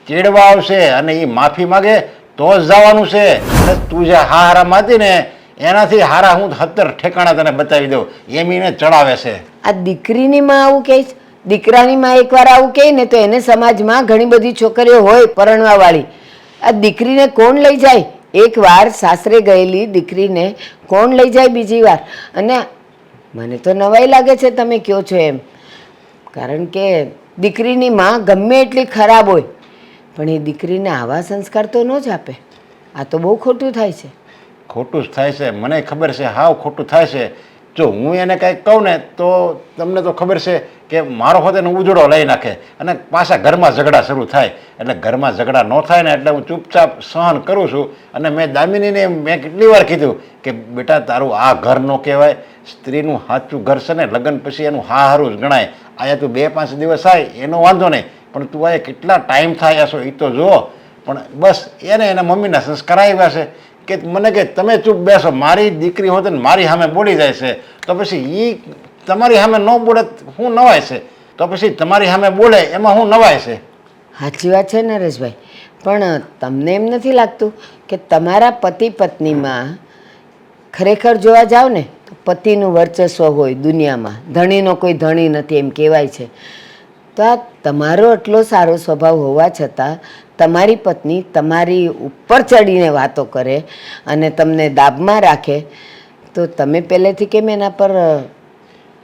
ચેડવા આવશે, અને એ માફી માગે તો જ જવાનું છે. અને તું જે હારામાં હતી ને એનાથી હારા હું 70 ઠેકાણા તને બતાવી દઉં, એમ એને ચડાવે છે. આ દીકરીની માં આવું કહે છે? દીકરાની માં એકવાર આવું કહે ને તો એને સમાજમાં ઘણી બધી છોકરીઓ હોય પરણવા વાળી, આ દીકરીને કોણ લઈ જાય? એકવાર સાસરે ગયેલી દીકરીને કોણ લઈ જાય બીજી વાર? અને મને તો નવાઈ લાગે છે તમે કહો છો એમ, કારણ કે દીકરીની માં ગમે એટલી ખરાબ હોય, પણ એ દીકરીને આવા સંસ્કાર તો ન જ આપે. આ તો બહુ ખોટું થાય છે. ખોટું જ થાય છે, મને ખબર છે, હાવ ખોટું થાય છે. જો હું એને કંઈક કહું ને તો તમને તો ખબર છે કે મારો હોતે ઉજળો લઈ નાખે અને પાછા ઘરમાં ઝઘડા શરૂ થાય. એટલે ઘરમાં ઝઘડા ન થાય ને એટલે હું ચૂપચાપ સહન કરું છું. અને મેં દામિનીને મેં કેટલી વાર કીધું કે બેટા તારું આ ઘર ન કહેવાય, સ્ત્રીનું સાચું ઘર છે ને લગ્ન પછી એનું હારું જ ગણાય. અહીંયા તું 2-5 દિવસ આય એનો વાંધો નહીં, પણ તું અહીંયા કેટલા ટાઈમ થાય હશો એ તો જુઓ. પણ બસ એને એના મમ્મીના સંસ્કાર આવ્યા છે કે મને કે તમે ચૂપ બેસો, મારી દીકરી હોત ને મારી સામે બોલી જાય છે તો પછી એ તમારી સામે ન બોલે શું નવાય છે? તો પછી તમારી સામે બોલે એમાં શું નવાય છે? સાચી વાત છે નરેશભાઈ, પણ તમને એમ નથી લાગતું કે તમારા પતિ પત્નીમાં ખરેખર જોવા જાવ ને તો પતિનું વર્ચસ્વ હોય દુનિયામાં, ધણીનો કોઈ ધણી નથી એમ કહેવાય છે. તો આ તમારો એટલો સારો સ્વભાવ હોવા છતાં તમારી પત્ની તમારી ઉપર ચડીને વાતો કરે અને તમને દાબમાં રાખે, તો તમે પહેલેથી કેમ એના પર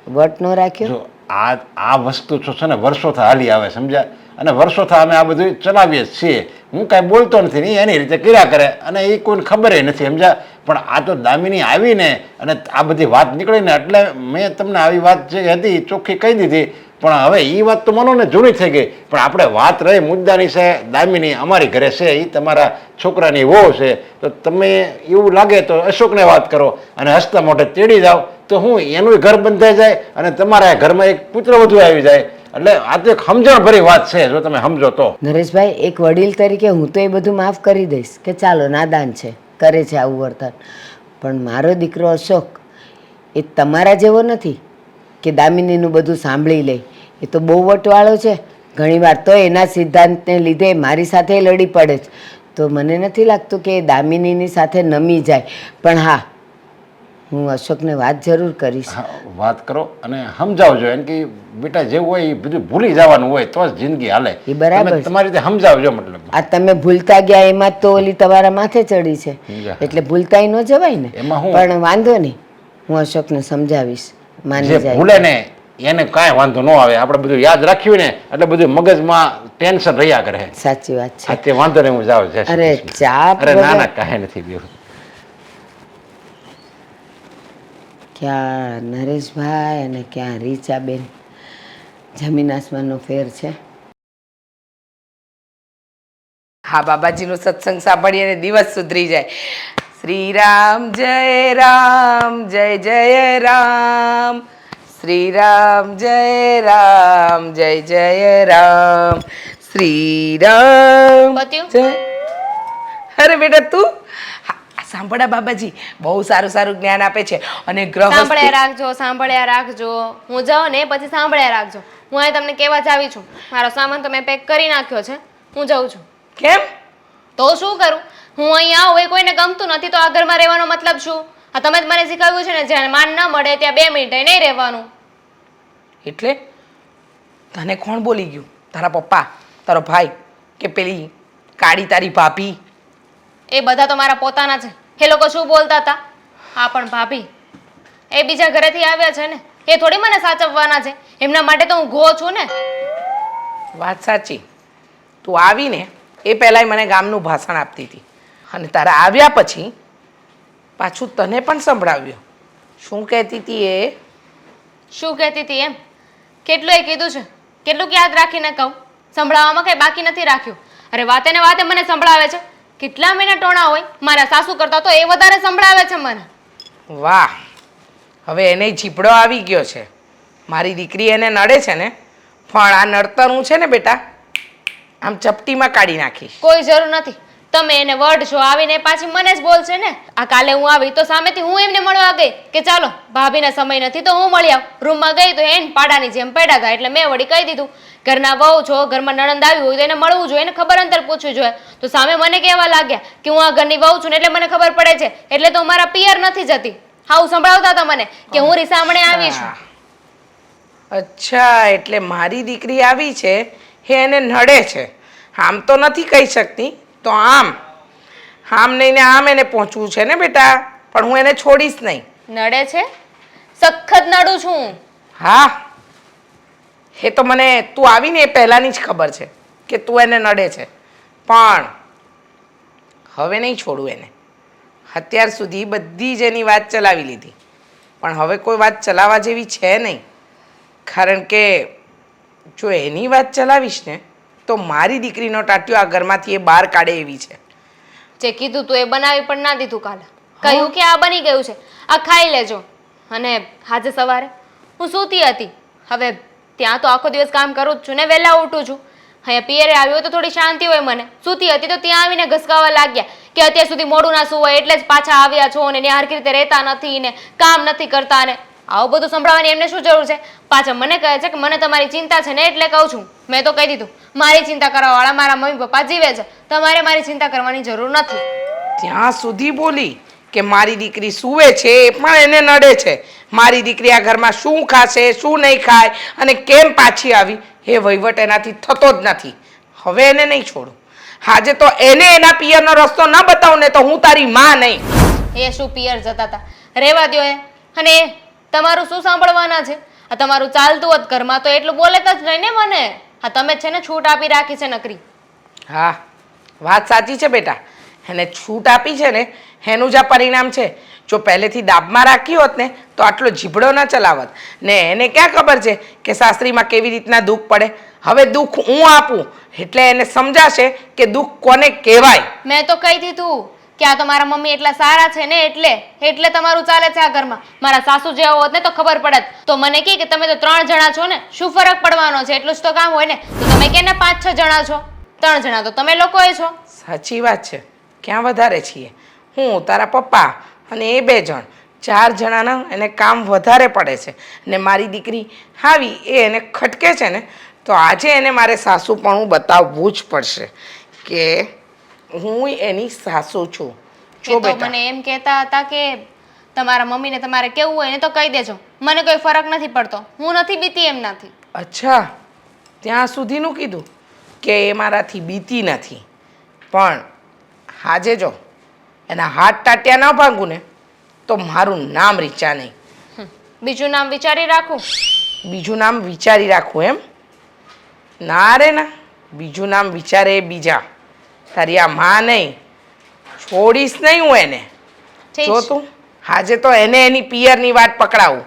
વટ ન રાખ્યો? જો આ વસ્તુ છે ને વર્ષોથી હાલી આવે, સમજ્યા? અને વર્ષોથી અમે આ બધું ચલાવીએ જ છીએ. હું કાંઈ બોલતો નથી ને એની રીતે કર્યા કરે અને એ કોઈને ખબર નથી, સમજ્યા? પણ આ તો દામિની આવીને અને આ બધી વાત નીકળીને એટલે મેં તમને આવી વાત જે હતી ચોખ્ખી કહી દીધી. પણ હવે એ વાત તો મનોને જૂની થઈ ગઈ. પણ આપણે વાત રહી મુદ્દાની છે, દામિની અમારી ઘરે છે, એ તમારા છોકરાની વહુ છે, તો તમે એવું લાગે તો અશોકને વાત કરો અને હસતા મોઢે તેડી જાઓ તો હું એનું ઘર બંધાઈ જાય અને તમારા ઘરમાં એક પુત્ર વધુ આવી જાય. એટલે આ તો એક સમજણ ભરી વાત છે, જો તમે સમજો તો. નરેશભાઈ, એક વડીલ તરીકે હું તો એ બધું માફ કરી દઈશ કે ચાલો નાદાન છે, કરે છે આવું વર્તન, પણ મારો દીકરો અશોક એ તમારા જેવો નથી કે દામિનીનું બધું સાંભળી લે. એ તો બહુ વટવાળો છે, ઘણીવાર તો એના સિદ્ધાંતને લીધે મારી સાથે લડી પડે છે. તો મને નથી લાગતું કે એ દામિનીની સાથે નમી જાય. પણ હા, હું અશોકને વાત જરૂર કરીશ. હા, વાત કરો અને સમજાવજો એને કે બેટા જેવું હોય એ બધું ભૂલી જવાનું હોય તો જ જિંદગી હાલે. એ બરાબર તમે છે. તમારી રીતે સમજાવજો મતલબ. આ તમે ભૂલતા ગયા એમાં તો ઓલી તમારા માથે ચડી છે સમજ્યા. એટલે ભૂલતાય ન જવાય ને. એમાં હું? પણ વાંધો નહીં, હું અશોકને સમજાવીશ, માની જે જાય. ભૂલે ને એને કાંઈ વાંધો ન આવે. આપણે બધું યાદ રાખ્યું ને એટલે બધું મગજમાં ટેન્શન રહ્યા કરે. સાચી વાત છે. હા તે વાંધો નહીં, હું જાઉં. જય શ્રી અરે કૃષ્ણ. ચા અરે ના વગર- ના કાંઈ નથી બેવું. ક્યાં નરેશભાઈ અને ક્યાં રીચાબેન, જમીન આસમાનનો ફેર છે. હા, બાબાજીનો સત્સંગ સાંભળીને દિવસ સુધરી જાય. શ્રી રામ જય રામ જય જય રામ, શ્રી રામ જય રામ જય જય રામ, શ્રી રામ પત્યું? જય. અરે બેટા તું હા, સાંભળા બાબાજી બહુ સારું સારું જ્ઞાન આપે છે અને સાંભળ્યા રાખજો, સાંભળ્યા રાખજો. હું જાઉં ને પછી સાંભળ્યા રાખજો. હું અહીં તમને કહેવા જ આવી છું. મારો સામાન તો મેં પેક કરી નાખ્યો છે, હું જાઉં છું. કેમ? તો શું કરું? હું અહીં આવું એ કોઈને ગમતું નથી તો આ ઘરમાં રહેવાનો મતલબ શું? આ તમે જ મને શીખવ્યું છે ને, જ્યાં માન ન મળે ત્યાં 2 મિનિટ નહીં રહેવાનું. એટલે તને કોણ બોલી ગયું? તારા પપ્પા, તારો ભાઈ કે પેલી કાળી તારી ભાભી? એ બધા તો મારા પોતાના છે. એ લોકો શું બોલતા હતા? હા પણ ભાભી એ બીજા ઘરેથી આવ્યા છે ને, એ થોડી મને સાચવવાના છે. એમના માટે તો હું ગો છું ને. વાત સાચી. તું આવીને એ પહેલાંય મને ગામનું ભાષણ આપતી હતી અને તારા આવ્યા પછી પાછું તને પણ સંભળાવ્યું. શું કહેતી હતી એ? શું કહેતી હતી એમ? કેટલું એ કીધું છે, કેટલુંક યાદ રાખીને કહું? સંભળાવવામાં કંઈ બાકી નથી રાખ્યું. અરે વાતે ને વાતે મને સંભળાવે છે. કેટલા મહિના ટોણા હોય, મારા સાસુ કરતા તો એ વધારે સંભળાવે છે મને. વાહ, હવે એને જીપડો આવી ગયો છે. મારી દીકરી એને નડે છે ને, પણ આ નડતરનું છે ને બેટા, આમ ચપટીમાં કાઢી નાખીશ. કોઈ જરૂર નથી. તમે એને વઢશો આવીને પાછી મને જ બોલશે ને. આ કાલે હું આવી તો સામેથી હું એમને મળવા ગઈ કે ચાલો ભાભીને સમય નથી તો હું મળી આવું. રૂમમાં ગઈ તો એને પાડાની જેમ પડ્યા હતા એટલે મેં વળી કહી દીધું ઘરના વહુ છો, ઘરમાં નણંદ આવી હોય તો એને મળવું જોઈએ, એને ખબર અંતર પૂછવું જોઈએ. તો સામે મને કહેવા લાગ્યા કે હું આ ઘરની વહુ છું ને એટલે મને ખબર પડે છે, એટલે તો મારા પિયર નથી જતી. હાઉ સંભળાવતા હતા મને કે હું રીસામણે આવી છું. અચ્છા, એટલે મારી દીકરી આવી છે એ એને નડે છે. આમ તો નથી કહી શકતી તો આમ નહીં ને આમ એને પહોંચવું છે ને બેટા, પણ હું એને છોડીશ નહીં. નડે છે? સખત નડું છું. હા, એ તો મને તું આવીને એ પહેલાંની જ ખબર છે કે તું એને નડે છે, પણ હવે નહીં છોડું એને. અત્યાર સુધી બધી જ એની વાત ચલાવી લીધી, પણ હવે કોઈ વાત ચલાવવા જેવી છે નહીં. કારણ કે જો એની વાત ચલાવીશ ને તો મારી દીકરીનો ટાંટિયો આ ઘરમાંથી એ બહાર કાઢે એવી છે. જે કીધું તું એ બનાવી પણ ના દીધું કાલે. કહ્યું કે આ બની ગયું છે, આ ખાઈ લેજો. અને આજે સવારે હું સૂતી હતી. હવે ત્યાં તો આખો દિવસ કામ કરું જ છું ને, વહેલા ઉઠું છું. અહીંયા પિયરે આવ્યો તો થોડી શાંતિ હોય મને. સૂતી હતી તો ત્યાં આવીને ઘસકાવા લાગ્યા કે અત્યાર સુધી મોડું ના સુવાય એટલે જ પાછા આવ્યા છો ને હરખી રીતે રહેતા નથી ને કામ નથી કરતા ને આવું બધું સંભળાવવાની એમને શું જરૂર છે? પાછા મને કહે છે કે મને તમારી ચિંતા છે ને એટલે કહું છું. મેં તો કહી દીધું મારી ચિંતા કરવાવાળા મારા મમ્મી પપ્પા જીવે છે, તમારે મારી ચિંતા કરવાની જરૂર નથી. ત્યાં સુધી બોલી કે મારી દીકરી સૂવે છે એ પણ એને નડે છે. મારી દીકરી આ ઘરમાં શું ખાશે શું નહીં ખાય અને કેમ પાછી આવી એ વહીવટ એનાથી થતો જ નથી. હવે એને નહીં છોડું. આજે તો એને એના પિયરનો રસ્તો ન બતાવું ને તો હું તારી માં નહીં. એ શું પિયર જતા હતા, રહેવા દ્યો એ. અને તમારું શું સાંભળવાના છે? આ તમારું ચાલતું હોત ઘરમાં તો એટલું બોલે જ નહીં ને મને. હા તમે છે ને છૂટ આપી રાખી છે નકરી. હા, વાત સાચી છે બેટા. એને છૂટ આપી છે ને એનું જ આ પરિણામ છે. જો પહેલેથી દાબમાં રાખી હોત ને તો આટલો જીભડો ન ચલાવત ને. એને ક્યાં ખબર છે કે સાસરીમાં કેવી રીતના દુઃખ પડે. હવે દુઃખ હું આપું એટલે એને સમજાશે કે દુઃખ કોને કહેવાય. મેં તો કહી દીધું કે આ તો મારા મમ્મી એટલા સારા છે ને એટલે તમારું ચાલે છે આ ઘરમાં. મારા સાસુ જેવા હોત ને તો ખબર પડત. તો મને કહે કે તમે તો 3 જણા છો ને, શું ફરક પડવાનો છે? એટલું જ તો કામ હોય ને. તો તમે કે ને 5-6 જણા છો, 3 જણા તો તમે લોકોએ છો. સાચી વાત છે. ક્યાં વધારે છીએ? હું, તારા પપ્પા અને એ 2 જણ, 4 જણાના એને કામ વધારે પડે છે. ને મારી દીકરી આવી એ એને ખટકે છે ને તો આજે એને મારે સાસુપણું બતાવવું જ પડશે કે હું એની સાસુ છું. એ તો મને એમ કહેતા હતા કે તમારા મમ્મીને તમારે કેવું હોય ને તો કહી દેજો, મને કોઈ ફરક નથી પડતો, હું નથી બીતી એમનાથી. અચ્છા, ત્યાં સુધીનું કીધું કે એ મારાથી બીતી નથી, પણ હાજે જો એના હાથ ટાટ્યા ન ભાંગું ને તો મારું નામ રીચા નહીં. બીજું નામ વિચારી રાખું? બીજું નામ વિચારી રાખું એમ? ના રે ના, બીજું નામ વિચારે એ બીજા, તારી આ માં નહીં, છોડીશ નહીં હું એને. ઠીક જો છે. તું આજે તો એને એની પિયરની વાત પકડાવું.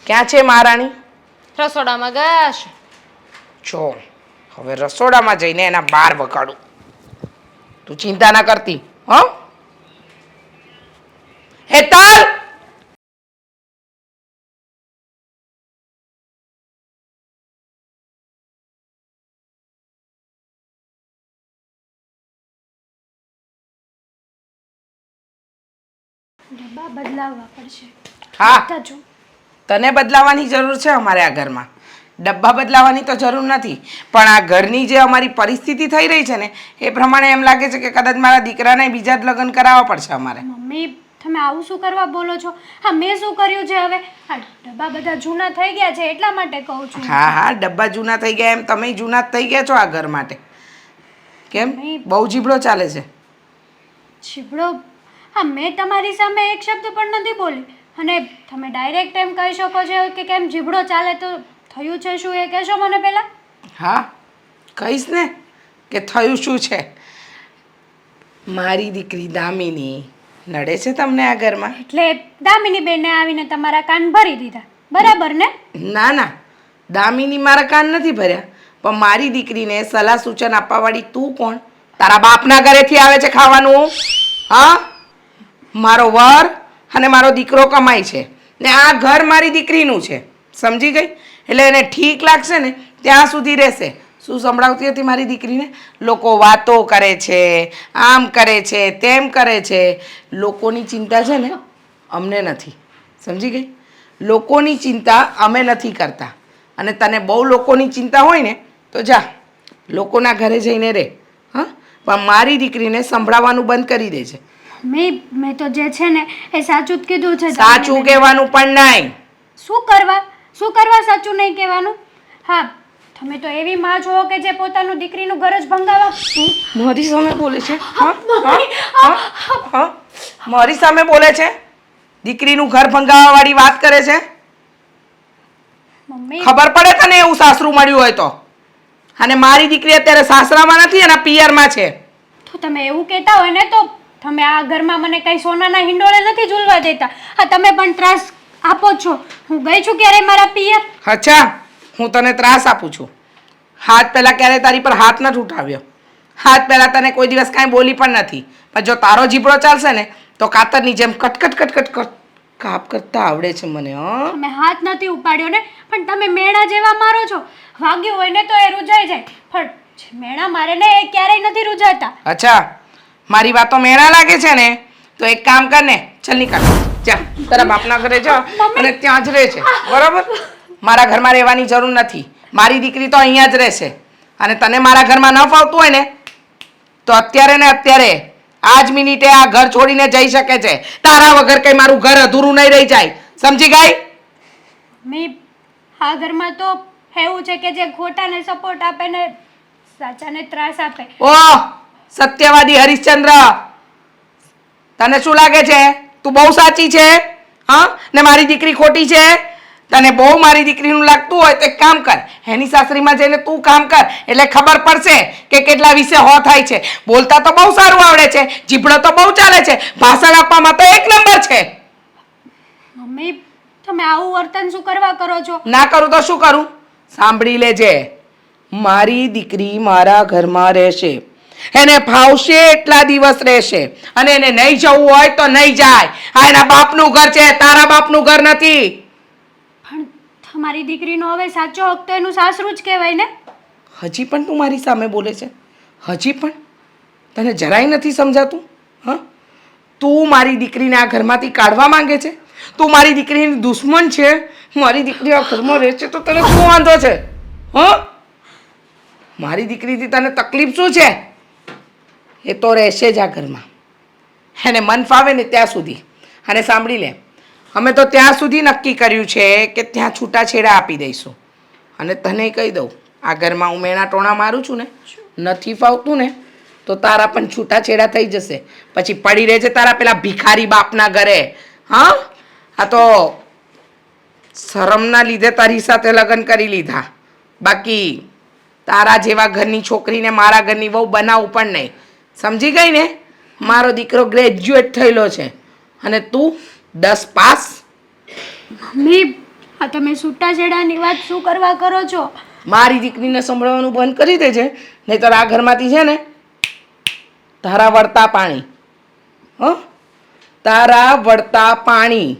ક્યાં છે મહારાણી? રસોડામાં ગયા હશે. જો હવે રસોડામાં જઈને એના બાર વગાડું. તું ચિંતા ના કરતી હો. હેતલ, ડબ્બા બદલાવવા પડશે. હા બધા જો તને બદલાવાની જરૂર છે અમારે આ ઘરમાં. ડબ્બા બદલાવાની તો જરૂર નથી, પણ આ ઘરની જે અમારી પરિસ્થિતિ થઈ રહી છે ને એ પ્રમાણે એમ લાગે છે કે કદાચ મારા દીકરાને બીજા જ લગ્ન કરાવવા પડશે અમારે. મમ્મી તમે આવું શું કરવા બોલો છો? હા મેં શું કર્યું છે હવે? આ ડબ્બા બધા જૂના થઈ ગયા છે એટલા માટે કહું છું. હા હા, ડબ્બા જૂના થઈ ગયા એમ તમે જૂના જ થઈ ગયા છો આ ઘર માટે. કેમ બહુ જીબડો ચાલે છે? છીબડો? હા મેં તમારી સામે એક શબ્દ પણ નથી બોલી, અને તમે ડાયરેક્ટ એમ કહી શકો છો કે કેમ જીબડો ચાલે? તો થયું છે શું એ કહેશો મને પહેલા? હા કહીશ ને કે થયું શું છે. મારી દીકરી દામિની નડે છે તમને આ ઘરમાં? એટલે દામિની બેને આવીને તમારા કાન ભરી દીધા, બરાબર ને? ના ના, દામિની મારા કાન નથી ભર્યા, પણ મારી દીકરીને સલાહ સૂચન આપવાવાળી તું કોણ? તારા બાપના ઘરેથી આવે છે ખાવાનું? હા, મારો વર અને મારો દીકરો કમાય છે ને આ ઘર મારી દીકરીનું છે, સમજી ગઈ? એટલે એને ઠીક લાગશે ને ત્યાં સુધી રહેશે. શું સંભળાવતી હતી મારી દીકરીને? લોકો વાતો કરે છે, આમ કરે છે, તેમ કરે છે. લોકોની ચિંતા છે ને અમને નથી, સમજી ગઈ? લોકોની ચિંતા અમે નથી કરતા. અને તને બહુ લોકોની ચિંતા હોય ને તો જા લોકોના ઘરે જઈને રહે. હા, પણ મારી દીકરીને સંભળાવવાનું બંધ કરી દે છે. મેં તો જે છે ને એ સાચું જ કીધું છે. સાચું કહેવાનું પણ નહીં. શું કરવા સાચું નહીં કહેવાનું? હા તમે તો એવી માં છો કે જે પોતાનું દીકરીનું ઘર જ ભંગાવા. મારી સામે બોલે છે? હા? હા? હા? મારી સામે બોલે છે? દીકરીનું ઘર ભંગાવા વાળી વાત કરે છે? મમ્મી ખબર પડે તને એવું સાસરું મળ્યું હોય તો? અને મારી દીકરી અત્યારે સાસરામાં નથી, એના પિયરમાં છે. તો તમે એવું કહેતા હોય ને તો તમે આ ઘરમાં મને કઈ સોનાના હિંડોળે નથી ઝૂલવા દેતા. હા તમે પણ ત્રાસ આપો છો. હું ગઈ છું ક્યારે મારા પિયર? અચ્છા, હું તને ત્રાસ આપું છું? હાથ પહેલા ક્યારે તારી પર હાથ નથી ઉઠાવ્યો. હાથ પહેલા તને કોઈ દિવસ કાંઈ બોલી પણ નથી. પણ જો તારો જીભડો ચાલશે ને તો કાતરની જેમ કટકટ કટકટ કટ કાપ કરતા આવડે છે મને. હા, તમે હાથ નથી ઉપાડ્યો ને, પણ તમે મેણા જેવા મારો છો. વાગ્યું હોય ને તો એ રૂજાઈ જાય, પણ જે મેણા મારે ને એ ક્યારેય નથી રૂજાતા. અચ્છા, મારી વાતો મેળા લાગે છે ને તો એક કામ કર ને, ચાલ નીકળ જા, તારા બાપના ઘરે જા અને ત્યાં જ રહે છે, બરાબર? મારા ઘરમાં રહેવાની જરૂર નથી. મારી દીકરી તો અહીંયા જ રહેશે. અને તને મારા ઘરમાં ન ફાવતું હોય ને તો અત્યારે ને અત્યારે આજ મિનિટે આ ઘર છોડીને જઈ શકે છે. તારા વગર કઈ મારું ઘર અધૂરું નહીં રહી જાય, સમજી ગઈ? મેં આ ઘરમાં તો એવું છે કે જે ખોટાને સપોર્ટ આપે ને સાચાને ત્રાસ આપે. ઓહ, સત્યવાદી હરિશ્ચંદ્ર, તને શું લાગે છે તું બહુ સાચી છે? હા, ને મારી દીકરી ખોટી છે? તને બહુ મારી દીકરીનું લાગતું હોય તો એક કામ કર, એની સાસરીમાં જઈને તું કામ કર, એટલે ખબર પડશે કે કેટલા વિશે હો થાય છે. બોલતા તો બહુ સારું આવડે છે, જીભડો તો બહુ ચાલે છે, ભાષણ આપવામાં તો એક નંબર છે. મમ્મી તમે આવું વર્તન શું કરવા કરો છો? ના કરું તો શું કરું? સાંભળી લેજે, મારી દીકરી મારા ઘરમાં રહેશે, એને ફાવશે એટલા દિવસ રહેશે, અને એને નહીં જવું હોય તો નહીં જાય. આ એના બાપનું ઘર છે, તારા બાપનું ઘર નથી. પણ તમારી દીકરીનો હવે સાચો હક તો એનું સાસરું જ કહેવાય ને. હજી પણ તું મારી સામે બોલે છે? હજી પણ તને જરાય નથી સમજાતું? હા, તું મારી દીકરીને આ ઘરમાંથી કાઢવા માંગે છે? તું મારી દીકરીની દુશ્મન છે? મારી દીકરી આ ઘરમાં રહે છે તો તને શું વાંધો છે? હા, મારી દીકરીથી તને તકલીફ શું છે? એ તો રહેશે જ આ ઘરમાં, એને મન ફાવે ને ત્યાં સુધી. અને સાંભળી લે, અમે તો ત્યાં સુધી નક્કી કર્યું છે કે ત્યાં છૂટાછેડા આપી દઈશું. અને તને કહી દઉં, આ ઘરમાં હું મેણા ટોણા મારું છું ને, નથી ફાવતું ને તો તારા પણ છૂટાછેડા થઈ જશે. પછી પડી રહેજે તારા પેલા ભિખારી બાપના ઘરે. હા, આ તો શરમના લીધે તારી સાથે લગ્ન કરી લીધા. બાકી તારા જેવા ઘરની છોકરીને મારા ઘરની બહુ બનાવું પણ નહીં. સમજી ગઈ ને? મારો દીકરો ગ્રેજ્યુએટ થયેલો છે અને તું 10 પાસ. મમ્મી, આ તમે છૂટાછેડાની વાત શું કરવા કરો છો? મારી દીકરીને સંભળવાનું બંધ કરી દેજે, નહીંતર આ ઘરમાંથી છે ને તારા વળતા પાણી. તારા વળતા પાણી.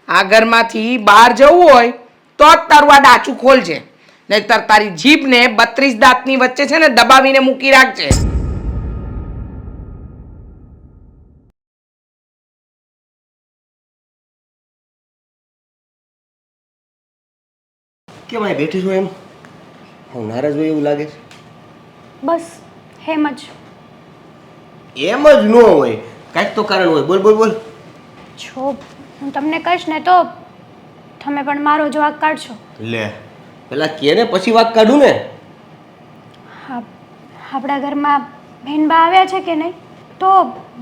આ ઘરમાંથી બહાર જવું હોય તો જ તારું આ ડાચું ખોલજે, નહીંતર તારી જીભને 32 દાંતની વચ્ચે છે ને દબાવીને મૂકી રાખજે. કેમ અહીં બેઠી છું એમ? હું નારાજ હોય એવું લાગે છે. બસ એમ જ. એમ જ ન હોય, કાંઈક તો કારણ હોય. બોલ બોલ બોલ. જો હું તમને કહીશ ને તો તમે પણ મારો જ વાંક કાઢશો. લે, પેલા કે ને પછી વાત કાઢું ને. હા, આપણા ઘરમાં બહેનબા આવ્યા છે કે નહીં? તો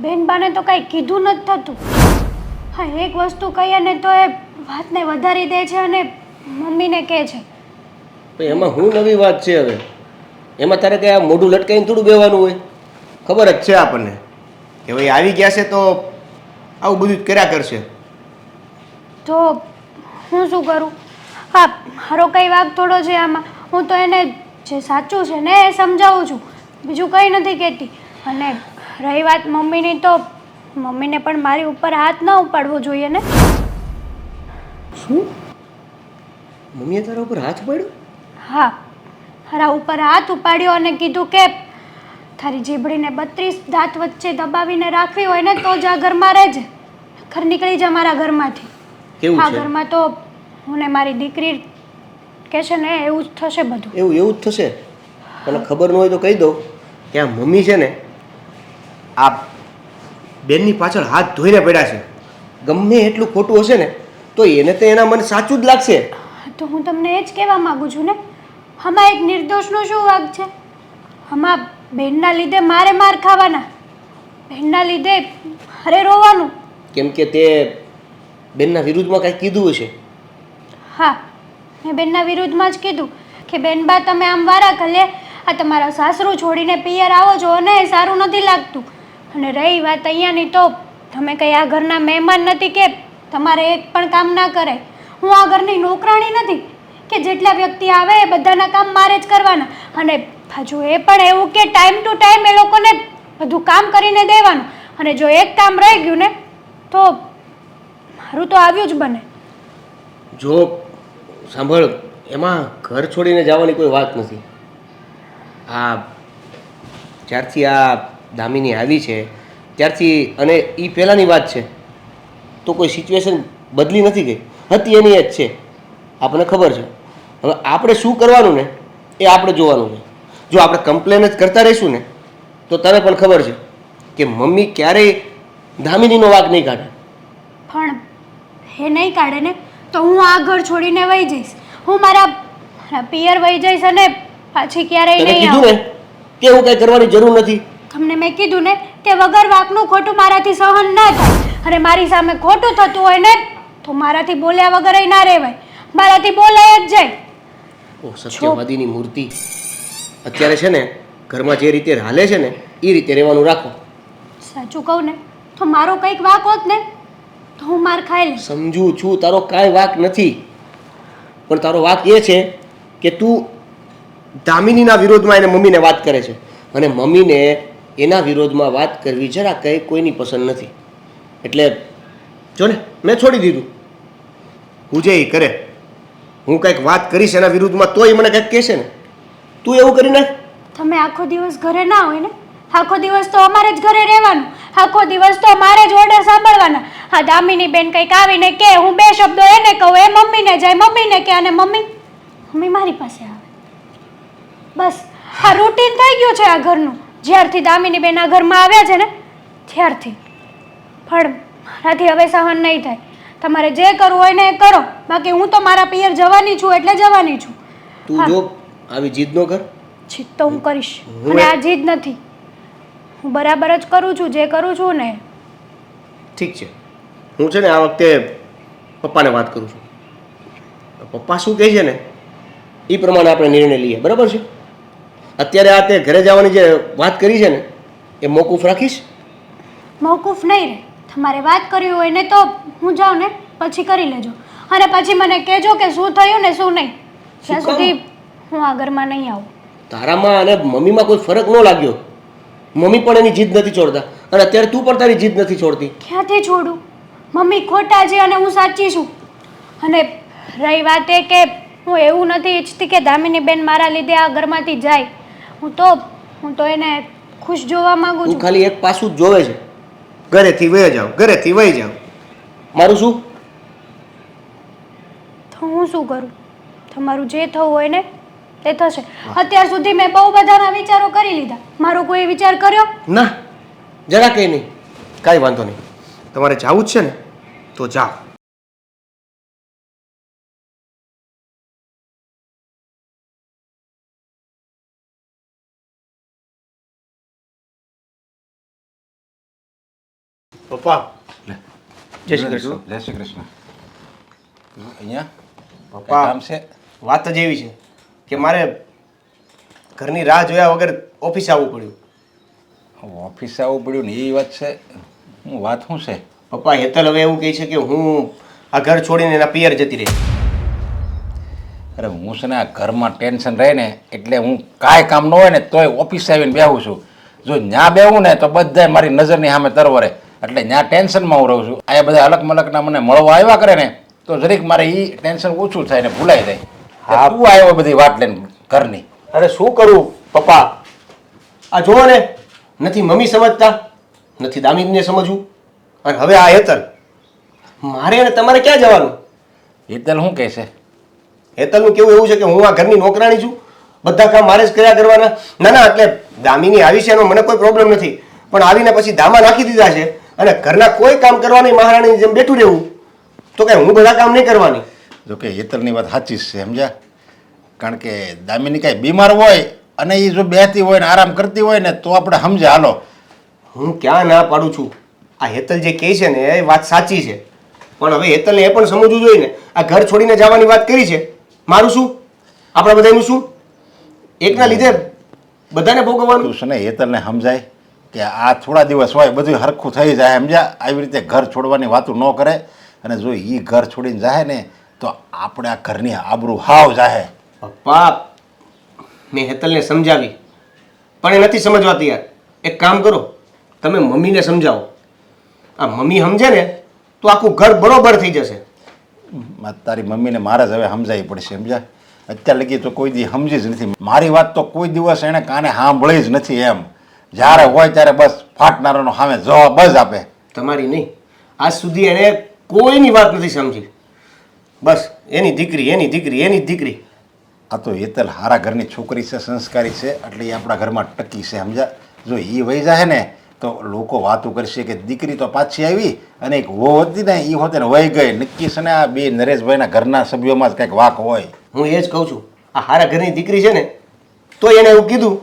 બહેનબાને તો કાંઈ કીધું નથી થતું. હા, એક વસ્તુ કહીએ ને તો એ વાતને વધારી દે છે અને મમ્મીને કહે છે. તો એમાં શું નવી વાત છે હવે? એમાં તારે કઈ આ મોઢું લટકાઈને થોડું બેવાનું હોય? ખબર જ છે આપણને કે ભાઈ આવી ગયા છે તો આવું બધું જ કર્યા કરશે. તો હું શું કરું? હા, મારો કંઈ વાંક થોડો છે આમાં. હું તો એને જે સાચું છે ને એ સમજાવું છું, બીજું કંઈ નથી કહેતી. અને રહી વાત મમ્મીની, તો મમ્મીને પણ મારી ઉપર હાથ ન ઉપાડવો જોઈએ ને. શું? મમ્મીએ તારા ઉપર હાથ પાડ્યો? હા, મારા ઉપર હાથ ઉપાડ્યો અને કીધું કે તારી જીભડીને 32 દાંત વચ્ચે દબાવીને રાખવી હોય ને તો જ આ ઘરમાં રહેજે, ઘર નીકળી જા મારા ઘરમાંથી. કેવું આ છે? ઘરમાં તો હું ને મારી દીકરી કે છે ને એવું જ થશે બધું. એવું જ થશે. તને ખબર ન હોય તો કહી દઉં કે આ મમ્મી છે ને આ બેનની પાછળ હાથ ધોઈને પડ્યા છે. ગમે એટલું ખોટું હશે ને તો એને તો એના મને સાચું જ લાગશે. તો હું તમને એ જ કહેવા માગું છું ને, આમાં એક નિર્દોષનો શું વાંક છે? આમાં બહેનના લીધે મારે માર ખાવાના, બહેનના લીધે મારે રોવાનું. કેમ કે તે બેનના વિરુદ્ધમાં કાંઈ કીધું હશે. હા, મેં બેનના વિરુદ્ધમાં જ કીધું કે બેનબા તમે આમ વારા કલે આ તમારા સાસરું છોડીને પિયર આવો છો અને એ સારું નથી લાગતું. અને રહી વાત અહીંયાની, તો તમે કંઈ આ ઘરના મહેમાન નથી કે તમારે એક પણ કામ ના કરાય. હું આ ઘરની નોકરાણી નથી કે જેટલા વ્યક્તિ આવે એ બધાના કામ મારે જ કરવાના. અને હજુ એ પણ એવું કે ટાઈમ ટુ ટાઈમ એ લોકોને બધું કામ કરીને દેવાનું. અને જો એક કામ રહી ગયું ને તો મારું તો આવ્યું જ બને. જો સાંભળ, એમાં ઘર છોડીને જવાની કોઈ વાત નથી. આ જ્યારથી આ દામિની આવી છે ત્યારથી, અને એ પહેલાંની વાત છે તો કોઈ સિચ્યુએશન બદલી નથી ગઈ, હતી એની જ છે. આપણને ખબર છે. હવે આપણે શું કરવાનું ને એ આપણે જોવાનું છે. જો આપણે કમ્પ્લેન જ કરતા રહીશું ને તો તને પણ ખબર છે કે મમ્મી ક્યારેય દામિનીનો વાંક નહીં કાઢે. પણ એ નહીં કાઢે ને તો હું આ ઘર છોડીને વહી જઈશ. હું મારા પિયર વહી જઈશ અને પાછી ક્યારેય તને નહીં કીધું ને આવું. કે એવું કંઈ કરવાની જરૂર નથી. તમને મેં કીધું ને કે વગર વાંકનું ખોટું મારાથી સહન ના થાય. અને મારી સામે ખોટું થતું હોય ને તો મારાથી બોલ્યા વગર ય ના રહેવાય, મારાથી બોલાય જ જાય. ઓ સત્યવાદીની મૂર્તિ! અત્યારે છે ને ઘરમાં જે રીતે હાલે છે ને એ રીતે રહેવાનું રાખો. સાચું કહું ને તો મારો કંઈક વાંક હોત ને તો હું માર ખાઈ લઈશ. સમજુ છું તારો કાંઈ વાંક નથી, પણ તારો વાંક એ છે કે તું દામિનીના વિરોધમાં એને મમ્મીને વાત કરે છે અને મમ્મીને એના વિરોધમાં વાત કરવી જરા કંઈ કોઈની પસંદ નથી. એટલે જો ને મેં છોડી દીધું. હું જે એ કરે, હું કંઈક વાત કરીશ એના વિરુદ્ધમાં તોય મને કંઈક કહેશે ને. તું એવું કરી નાખ. તમે આખો દિવસ ઘરે ના હોય ને, આખો દિવસ તો અમારે જ ઘરે રહેવાનું, આખો દિવસ તો મારે જ ઓર્ડર સાંભળવાના. હા, દામિની બેન કંઈક આવીને કે હું 2 શબ્દો એને કહું, એ મમ્મીને જાય, મમ્મીને કે અને મમ્મી મારી પાસે આવે. બસ આ રૂટીન થઈ ગયું છે આ ઘરનું. જ્યારથી દામિની બેન આ ઘરમાં આવ્યા છે ને ત્યારથી. પણ મારાથી હવે સહન નહીં થાય. તમારે જે કરવું હોય ને એ કરો, બાકી હું તો મારા પિયર જવાની છું એટલે જવાની છું. તું જો આવી જીદ ન કર. જીદ તો હું કરીશ, અને આ જીદ નથી. હું બરાબર જ કરું છું જે કરું છું ને. ઠીક છે, હું છે ને આ વખતે પપ્પાને વાત કરું છું. પપ્પા શું કહે છે ને એ પ્રમાણે આપણે નિર્ણય લઈએ, બરાબર છે? અત્યારે આ તે ઘરે જવાની જે વાત કરી છે ને એ મોકૂફ રાખીશ. મોકૂફ નહીં રહે. તમારે વાત કરવી હોય ને તો હું જાઉં ને પછી કરી લેજો, અને પછી મને કહેજો કે શું થયું ને શું નહીં. ત્યાં સુધી હું આ ઘરમાં નહીં આવું. તારામાં અને મમ્મીમાં કોઈ ફરક ન લાગ્યો. મમ્મી પણ એની જીદ નથી છોડતા અને અત્યારે તું પણ તારી જીદ નથી છોડતી. ક્યાંથી છોડું? મમ્મી ખોટા છે અને હું સાચી છું. અને રહી વાત એ કે હું એવું નથી ઈચ્છતી કે દામિની બેન મારા લીધે આ ઘરમાંથી જાય. હું તો એને ખુશ જોવા માંગુ તું છું. ખાલી એક પાસું જ જોવે છે, ઘરેથી વહી જાવ, ઘરેથી વહી જાવ. મારું શું? તો હું શું કરું? તમારું જે થવું હોય ને તે થશે. અત્યાર સુધી મેં બહુ બધાના વિચારો કરી લીધા. મારો કોઈ વિચાર કર્યો? ના, જરા કંઈ નહીં. કાંઈ વાંધો નહીં. તમારે જાવું જ છે ને તો જાઓ. પપ્પા જય શ્રી કૃષ્ણ. જય શ્રી કૃષ્ણ. અહીંયા પપ્પા કામ છે? વાત જ એવી છે કે મારે ઘરની રાહ જોયા વગર ઓફિસ આવવું પડ્યું. ઓફિસ આવવું પડ્યું ને એ વાત છે. હું વાત શું છે? પપ્પા હેતલ હવે એવું કહે છે કે હું આ ઘર છોડીને એના પિયર જતી રહી. અરે હું છે ને આ ઘરમાં ટેન્શન રહે ને એટલે હું કાંઈ કામ ન હોય ને તોય ઓફિસ આવીને બેહું છું. જો ત્યાં બેહું ને તો બધાય મારી નજરની સામે તરવરે, એટલે ત્યાં ટેન્શનમાં હું રહું છું. આ બધા અલગ મલકના મને મળવા આવ્યા કરે ને તો જરીક મારે એ ટેન્શન ઓછું થાય ને ભૂલાઈ જાય. હા, તું આવ્યો બધી વાત લઈને ઘરની. અરે શું કરું પપ્પા, આ જુઓ ને, નથી મમ્મી સમજતા, નથી દામિનીને સમજવું, અને હવે આ હેતલ. મારે અને તમારે ક્યાં જવાનું? હેતલ શું કહે છે? હેતલનું કેવું એવું છે કે હું આ ઘરની નોકરાણી છું, બધા કામ મારે જ કર્યા કરવાના. ના ના, એટલે દામિની આવી છે એનો મને કોઈ પ્રોબ્લેમ નથી, પણ આવીને પછી દામા નાખી દીધા છે અને ઘરના કોઈ કામ કરવાની મહારાણીની જેમ બેઠું રહેવું, તો કે હું બધા કામ નહીં કરવાની. જો કે હેતલની વાત સાચી જ છે, સમજ્યા? કારણ કે દામિની કાંઈ બીમાર હોય અને એ જો બેહતી હોય ને આરામ કરતી હોય ને તો આપણે સમજે હાલો. હું ક્યાં ના પાડું છું, આ હેતલ જે કહે છે ને એ વાત સાચી છે, પણ હવે હેતલને એ પણ સમજવું જોઈએ ને. આ ઘર છોડીને જવાની વાત કરી છે, મારું શું, આપણા બધાનું શું? એકના લીધે બધાને ભોગવવાનું. તું છે ને હેતલને સમજાય કે આ થોડા દિવસ હોય બધું હરખું થઈ જાય, સમજ્યા? આવી રીતે ઘર છોડવાની વાતું ન કરે, અને જો એ ઘર છોડીને જાય ને તો આપણે આ ઘરની આબરૂ હાવ જાય. પપ્પા મેં હેતલને સમજાવી પણ એ નથી સમજવા તૈયાર. એક કામ કરો, તમે મમ્મીને સમજાવો. આ મમ્મી સમજે ને તો આખું ઘર બરોબર થઈ જશે. તારી મમ્મીને મારે જ હવે સમજાવી પડશે, સમજ્યા? અત્યાર લગી તો કોઈ દી સમજી જ નથી મારી વાત, તો કોઈ દિવસ એણે કાને સાંભળી જ નથી. એમ જ્યારે હોય ત્યારે બસ ફાટનારાનો સામે જવાબ જ આપે. તમારી નહીં, આજ સુધી એણે કોઈની વાત નથી સમજી. બસ એની દીકરી, એની દીકરી, એની દીકરી. આ તો હેતલ હારા ઘરની છોકરી છે, સંસ્કારી છે, એટલે એ આપણા ઘરમાં ટકી છે, સમજ્યા? જો એ વહી જાય ને તો લોકો વાતો કરશે કે દીકરી તો પાછી આવી અને એક વહુ હતી ને એ હોતે ને વહી ગઈ. નક્કી છે ને આ બે નરેશભાઈના ઘરના સભ્યોમાં જ કંઈક વાક હોય. હું એ જ કહું છું, આ હારા ઘરની દીકરી છે ને તો એને એવું કીધું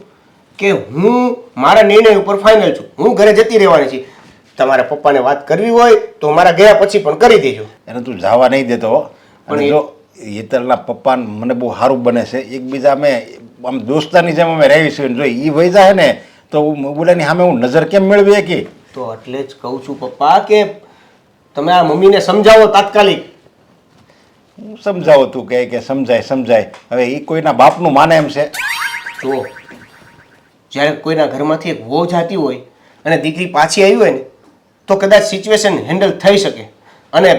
કે હું મારા નિર્ણય ઉપર ફાઇનલ છું, હું ઘરે જતી રહેવાની છે. તમારા પપ્પાને વાત કરવી હોય તો મારા ગયા પછી પણ કરી દેજો. એને તું જવા નહીં દેતો. પણ જો હેતલના પપ્પા મને બહુ સારું બને છે, એકબીજા અમે આમ દોસ્તારની જેમ અમે રહી છીએ. જો એ વહી જાય ને તો બોલાની સામે હું નજર કેમ મેળવી કે? તો એટલે જ કહું છું પપ્પા કે તમે આ મમ્મીને સમજાવો તાત્કાલિક. હું સમજાવો, તું કહે કે સમજાય સમજાય, હવે એ કોઈના બાપનું માને એમ છે? જુઓ, જ્યારે કોઈના ઘરમાંથી એક વહુ જાતી હોય અને દીકરી પાછી આવી હોય ને તો કદાચ સિચ્યુએશન હેન્ડલ થઈ શકે, અને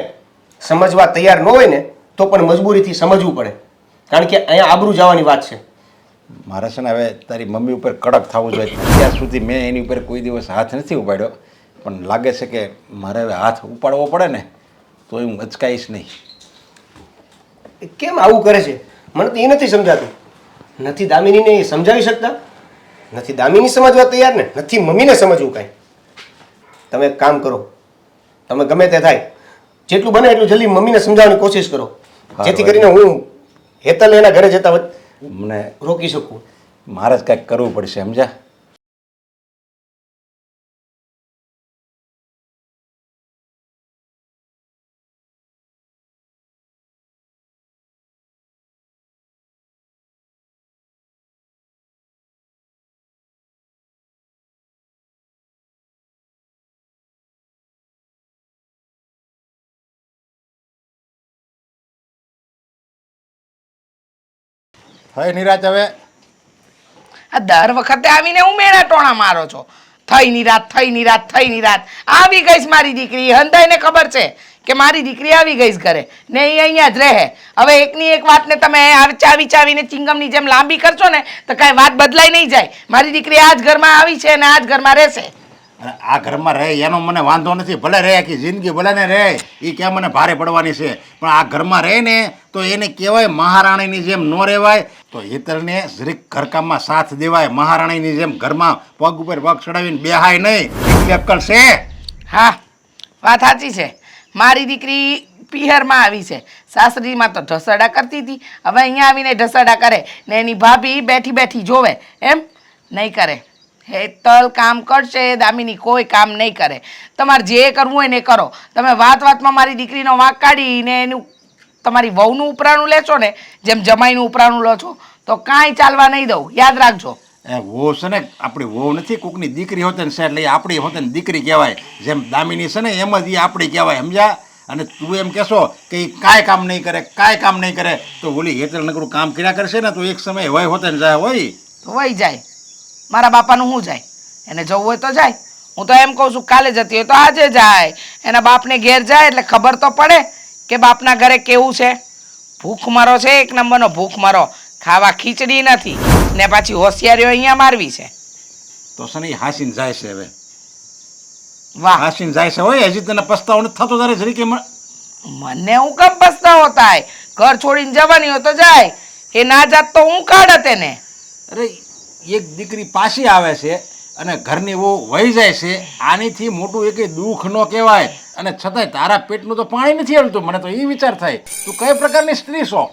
સમજવા તૈયાર ન હોય ને તો પણ મજબૂરીથી સમજવું પડે, કારણ કે અહીંયા આબરૂ જવાની વાત છે. મારે છે ને હવે તારી મમ્મી ઉપર કડક થવું જોઈએ. અત્યાર સુધી મેં એની ઉપર કોઈ દિવસ હાથ નથી ઉપાડ્યો, પણ લાગે છે કે મારે હવે હાથ ઉપાડવો પડે ને તો હું અચકાઈશ નહીં. કેમ આવું કરે છે? મને તો એ નથી સમજાતું. નથી દામિનીને એ સમજાવી શકતા, નથી દામિની સમજવા તૈયાર ને નથી મમ્મીને સમજવું કાંઈ. તમે એક કામ કરો, તમે ગમે તે થાય જેટલું બને એટલું જલ્દી મમ્મીને સમજાવવાની કોશિશ કરો, જેથી કરીને હું હેતલ એના ઘરે જતા મને રોકી શકું. મારે જ કંઈક કરવું પડશે, સમજ્યા? હવે નિરાજ, હવે આ દર વખતે આવીને હું મેળા ટોણા મારો છો. થઈ નિરાત, થઈ નિરાત, થઈ નિરાત. આવી ગઈશ મારી દીકરી. હંધાઈને ખબર છે કે મારી દીકરી આવી ગઈશ ઘરે ને એ અહીંયા જ રહે. હવે એકની એક વાતને તમે ચાવી ચાવીને ચિંગમની જેમ લાંબી કરશો ને તો કાંઈ વાત બદલાઈ નહીં જાય. મારી દીકરી આ જ ઘરમાં આવી છે અને આ જ ઘરમાં રહેશે. અને આ ઘરમાં રહે એનો મને વાંધો નથી, ભલે રહે આખી જિંદગી ભલે ને રહે, એ ક્યાં મને ભારે પડવાની છે. પણ આ ઘરમાં રહે ને તો એને કહેવાય મહારાણીની જેમ ન રહેવાય. તો હેતલને જરીક ઘરકામમાં સાથ દેવાય, મહારાણીની જેમ ઘરમાં પગ ઉપર પગ ચડાવીને બેહાય નહીં. એટલી અક્કલ છે. હા, વાત સાચી છે. મારી દીકરી પિયરમાં આવી છે, સાસરીમાં તો ઢસડા કરતી હતી, હવે અહીંયા આવીને ઢસડા કરે ને એની ભાભી બેઠી બેઠી જોવે. એમ નહીં કરે. હેતલ કામ કરશે, દામિની કોઈ કામ નહીં કરે. તમારે જે કરવું હોય ને એ કરો. તમે વાત વાતમાં મારી દીકરીનો વાંક કાઢીને એનું તમારી વહુનું ઉપરાણું લેશો ને જેમ જમાઈનું ઉપરાણું લો છો તો કાંઈ ચાલવા નહીં દઉં. યાદ રાખજો. એ વહુ છે ને, આપણી વહુ નથી કોકની દીકરી હોતે ને એટલે આપણી હોતે ને દીકરી કહેવાય. જેમ દામિની છે ને એમ જ એ આપણી કહેવાય, સમજ્યા? અને તું એમ કહેશો કે એ કાંઈ કામ નહીં કરે, કાંઈ કામ નહીં કરે, તો ઓલી હેતલ નકરું કામ કર્યા કરશે ને તો એક સમય હોય હોતે ને જાય હોય તો વહી જાય. મારા બાપાનું શું જાય? એને જવું હોય તો જાય. હું તો એમ કહું છું કાલે જતી હોય તો આજે જાય. એના બાપને ઘેર જાય એટલે ખબર તો પડે કે બાપના ઘરે કેવું છે. ભૂખ મરો છે, એક નંબરનો ભૂખ મરો. ખાવા ખીચડી નથી ને પાછી હોશિયારીઓ અહીંયા મારવી છે. તો છે ને એ હાસીને જાય છે. હવે વાહ, હાસીને જાય છે હોય. હજી તને પસ્તાવો નથી થતો તારે જરીકે? મને હું કમ પસ્તાવો થાય? ઘર છોડીને જવાની હોય તો જાય. એ ના જાત તો હું કાઢત એને. અરે એક દીકરી પાછી આવે છે અને ઘરની વહુ વહી જાય છે, આનીથી મોટું એક દુઃખ ન કહેવાય. અને છતાંય તારા પેટનું તો પાણી નથી હલતું. મને તો એ વિચાર થાય, તું કઈ પ્રકારની સ્ત્રી છો?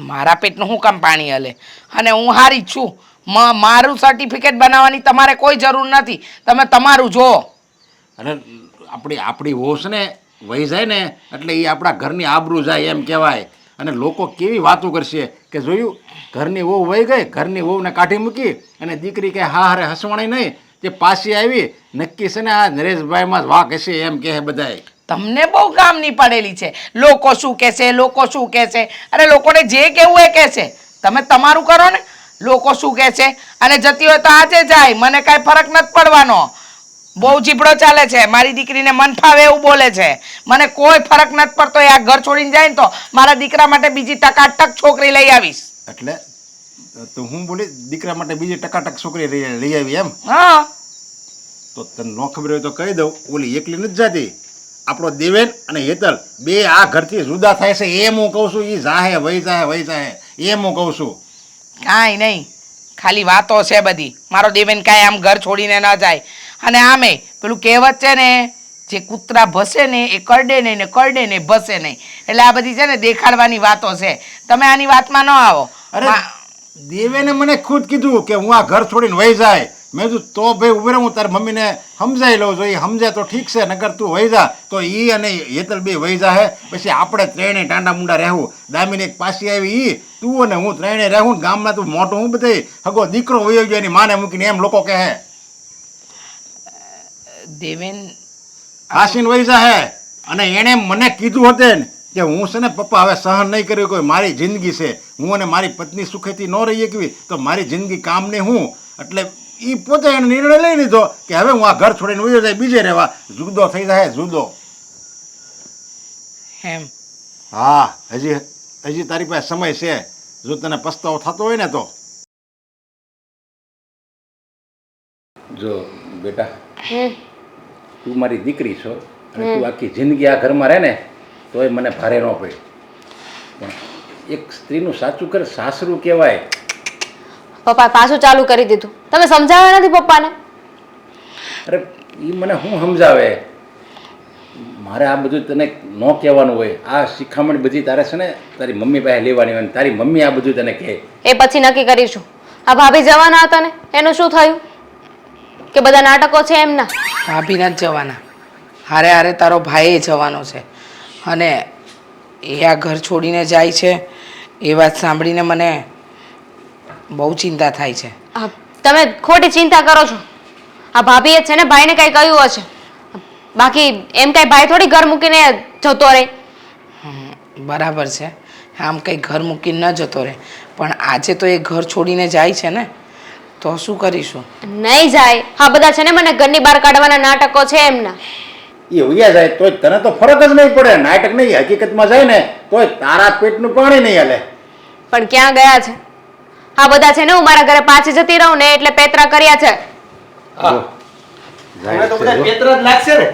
મારા પેટનું હું કામ પાણી હલે? અને હું હારી જ છું. મારું સર્ટિફિકેટ બનાવવાની તમારે કોઈ જરૂર નથી. તમે તમારું જો. અને આપણી વહુ છે ને વહી જાય ને એટલે એ આપણા ઘરની આબરૂ જાય એમ કહેવાય. અને લોકો કેવી વાતો કરશે કે જોયું, ઘરની વહુ વહી ગઈ, ઘરની વહુને કાઢી મૂકી અને દીકરી કે હા હારે હસવાણી નહીં, તે પાછી આવી. નક્કી છે ને આ નરેશભાઈમાં જ વાક હશે એમ કહે બધાય. તમને બહુ કામની પડેલી છે. લોકો શું કહેશે, લોકો શું કહેશે. અરે લોકોને જે કહેવું એ કહેશે. તમે તમારું કરો ને. લોકો શું કહેશે અને જતી હોય તો આજે જાય, મને કાંઈ ફરક નથી પડવાનો. બહુ જીભડો ચાલે છે. મારી દીકરીને મન ફાવે એવું બોલે છે. મને કોઈ ફરક નથી પડતો. એ આ ઘર છોડીને જાય ને તો મારા દીકરા માટે બીજી ટકાટક છોકરી લઈ આવીશ. એટલે તો હું બોલી દીકરા માટે બીજી ટકાટક છોકરી લઈ આવી એમ? હા, તો તને ન ખબર હોય તો કહી દઉં, ઓલી એકલી નથી જાતી. આપણો દેવેન અને હેતલ બે આ ઘરથી જુદા થાય છે એમ હું કહું છું. એ જાહે વહી જાહે વહી જાહે એમ હું કહું છું. કાંઈ નહીં, ખાલી વાતો છે બધી. મારો દેવેન કાંઈ આમ ઘર છોડીને ન જાય. અને આમે પેલું કહેવત છે ને, જે કૂતરા ભસે ને એ કરડે નહીં ને કરડે ને ભસે નહીં. એટલે આ બધી છે ને દેખાડવાની વાતો છે. તમે આની વાતમાં ન આવો. અરે દેવેને મને ખુદ કીધું કે હું આ ઘર છોડીને વહી જાય. મેં કીધું તો ભાઈ ઉભરે, હું તારી મમ્મીને સમજાવી લઉં છું. એ સમજાય તો ઠીક છે, નગર તું વહી જા તો એ અને હેતલ બે વહી જાહે. પછી આપણે ત્રણે ટાંડા મુંડા રહેવું. દામીને એક પાછી આવી, એ તું અને હું ત્રણે રહેવું. ગામમાં તું મોટો હું બધે હગો દીકરો વયો ગયો એની માને મૂકીને એમ લોકો કહે. દેવેન હાસીને વહી જાહે. અને એણે મને કીધું હતું ને કે હું છે ને પપ્પા હવે સહન નહીં કર્યું, કોઈ મારી જિંદગી છે, હું અને મારી પત્ની સુખેથી ન રહી શકવી તો મારી જિંદગી કામ નહીં. હું એટલે એ પોતે એને નિર્ણય લઈ લીધો કે હવે હું આ ઘર છોડીને વયો જાય, બીજે રહેવા. જુદો થઈ જાય, જુદો. એમ? હા, હજી તારી પાસે સમય છે. જો તને પસ્તાવો થતો હોય ને તો જો બેટા, તું મારી દીકરી છો અને તું આખી જિંદગી આ ઘરમાં રહે ને તોય મને ભારે ન પડે. પણ એક સ્ત્રીનું સાચું કરે સાસરું કહેવાય. પપ્પા પાછું ચાલુ કરી દીધું. તમે સમજાવ્યા નથી પપ્પાને? અરે એ મને શું સમજાવે? મારે આ બધું તને ન કહેવાનું હોય. આ શિખામણ બધી તારે છે ને તારી મમ્મી પાસે લેવાની હોય. તારી મમ્મી આ બધું તને કહે. એ પછી નક્કી કરીશું. આ ભાભી જવાના હતા ને એનું શું થયું? કે બધા નાટકો છે એમના? ભાભી નથી જવાના, હારે હારે તારો ભાઈ જવાનો છે. અને એ આ ઘર છોડીને જાય છે એ વાત સાંભળીને મને બહુ ચિંતા થાય છે. તમે ખોટી ચિંતા કરો છો. આ ભાભીએ છે ને ભાઈને કંઈ કહ્યું હશે, બાકી એમ કઈ ભાઈ થોડી ઘર મૂકીને જતો રહે. બરાબર છે, આમ કંઈ ઘર મૂકીને ન જતો રહે, પણ આજે તો એ ઘર છોડીને જાય છે ને, તો શું કરીશું? નહીં જાય. હા બધા છે ને મને ઘરની બહાર કાઢવાના નાટકો છે એમના. એ ઉયા જાય તોય તને તો ફરક જ નહીં પડે. નાટક નહીં, હકીકતમાં જાય ને તોય તારા પેટનું પાણી નહીં હાલે. પણ ક્યાં ગયા છે આ બધા? છે ને હું મારા ઘરે પાછી જતી રહું ને એટલે પેતરા કર્યા છે. તમે તો બધા પેતરા જ લાગશે ને.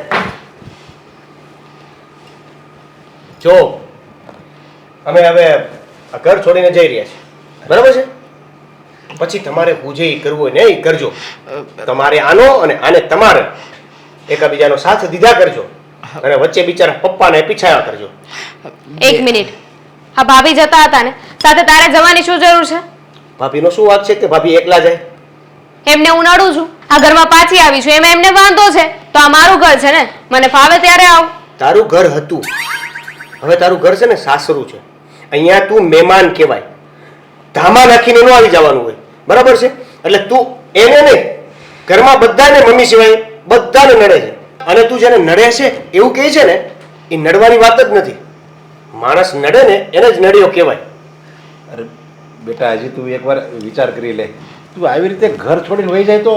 જો અમે હવે આ ઘર છોડીને જઈ રહ્યા છીએ, બરાબર છે? પછી તમારે પૂજે ઈ કરવું હોય ને એ કરજો. તમારે આનો અને આને તમારે એકબીજાનો સાથ દીધા કરજો, અને વચ્ચે બિચારા પપ્પાને પીછાયા કરજો. એક મિનિટ, હા ભાભી જતા હતા ને સાથે તારે જવાની શું જરૂર છે? ભાભીનો શું વાંક છે કે ભાભી એકલા જાય? એમને હું નડું છું? આ ઘરમાં પાછી આવી છું એમાં એમને વાંધો છે તો આ મારું ઘર છે ને, મને ફાવે ત્યારે આવ. તારું ઘર હતું, હવે તારું ઘર છે ને સાસરું છે. અહીંયા તું મહેમાન કહેવાય, ધામા નાખીને ન આવી જવાનું હોય, બરાબર છે? એટલે તું એને નહીં, ઘરમાં બધાને મમ્મી સિવાય બધાને નડે છે, અને તું જેને નડે છે એવું કહે છે ને, એ નડવાની વાત જ નથી. માણસ નડે ને એને જ નડ્યો કહેવાય. અરે બેટા, હજી તું એકવાર વિચાર કરી લે. તું આવી રીતે ઘર છોડીને વહી જાય તો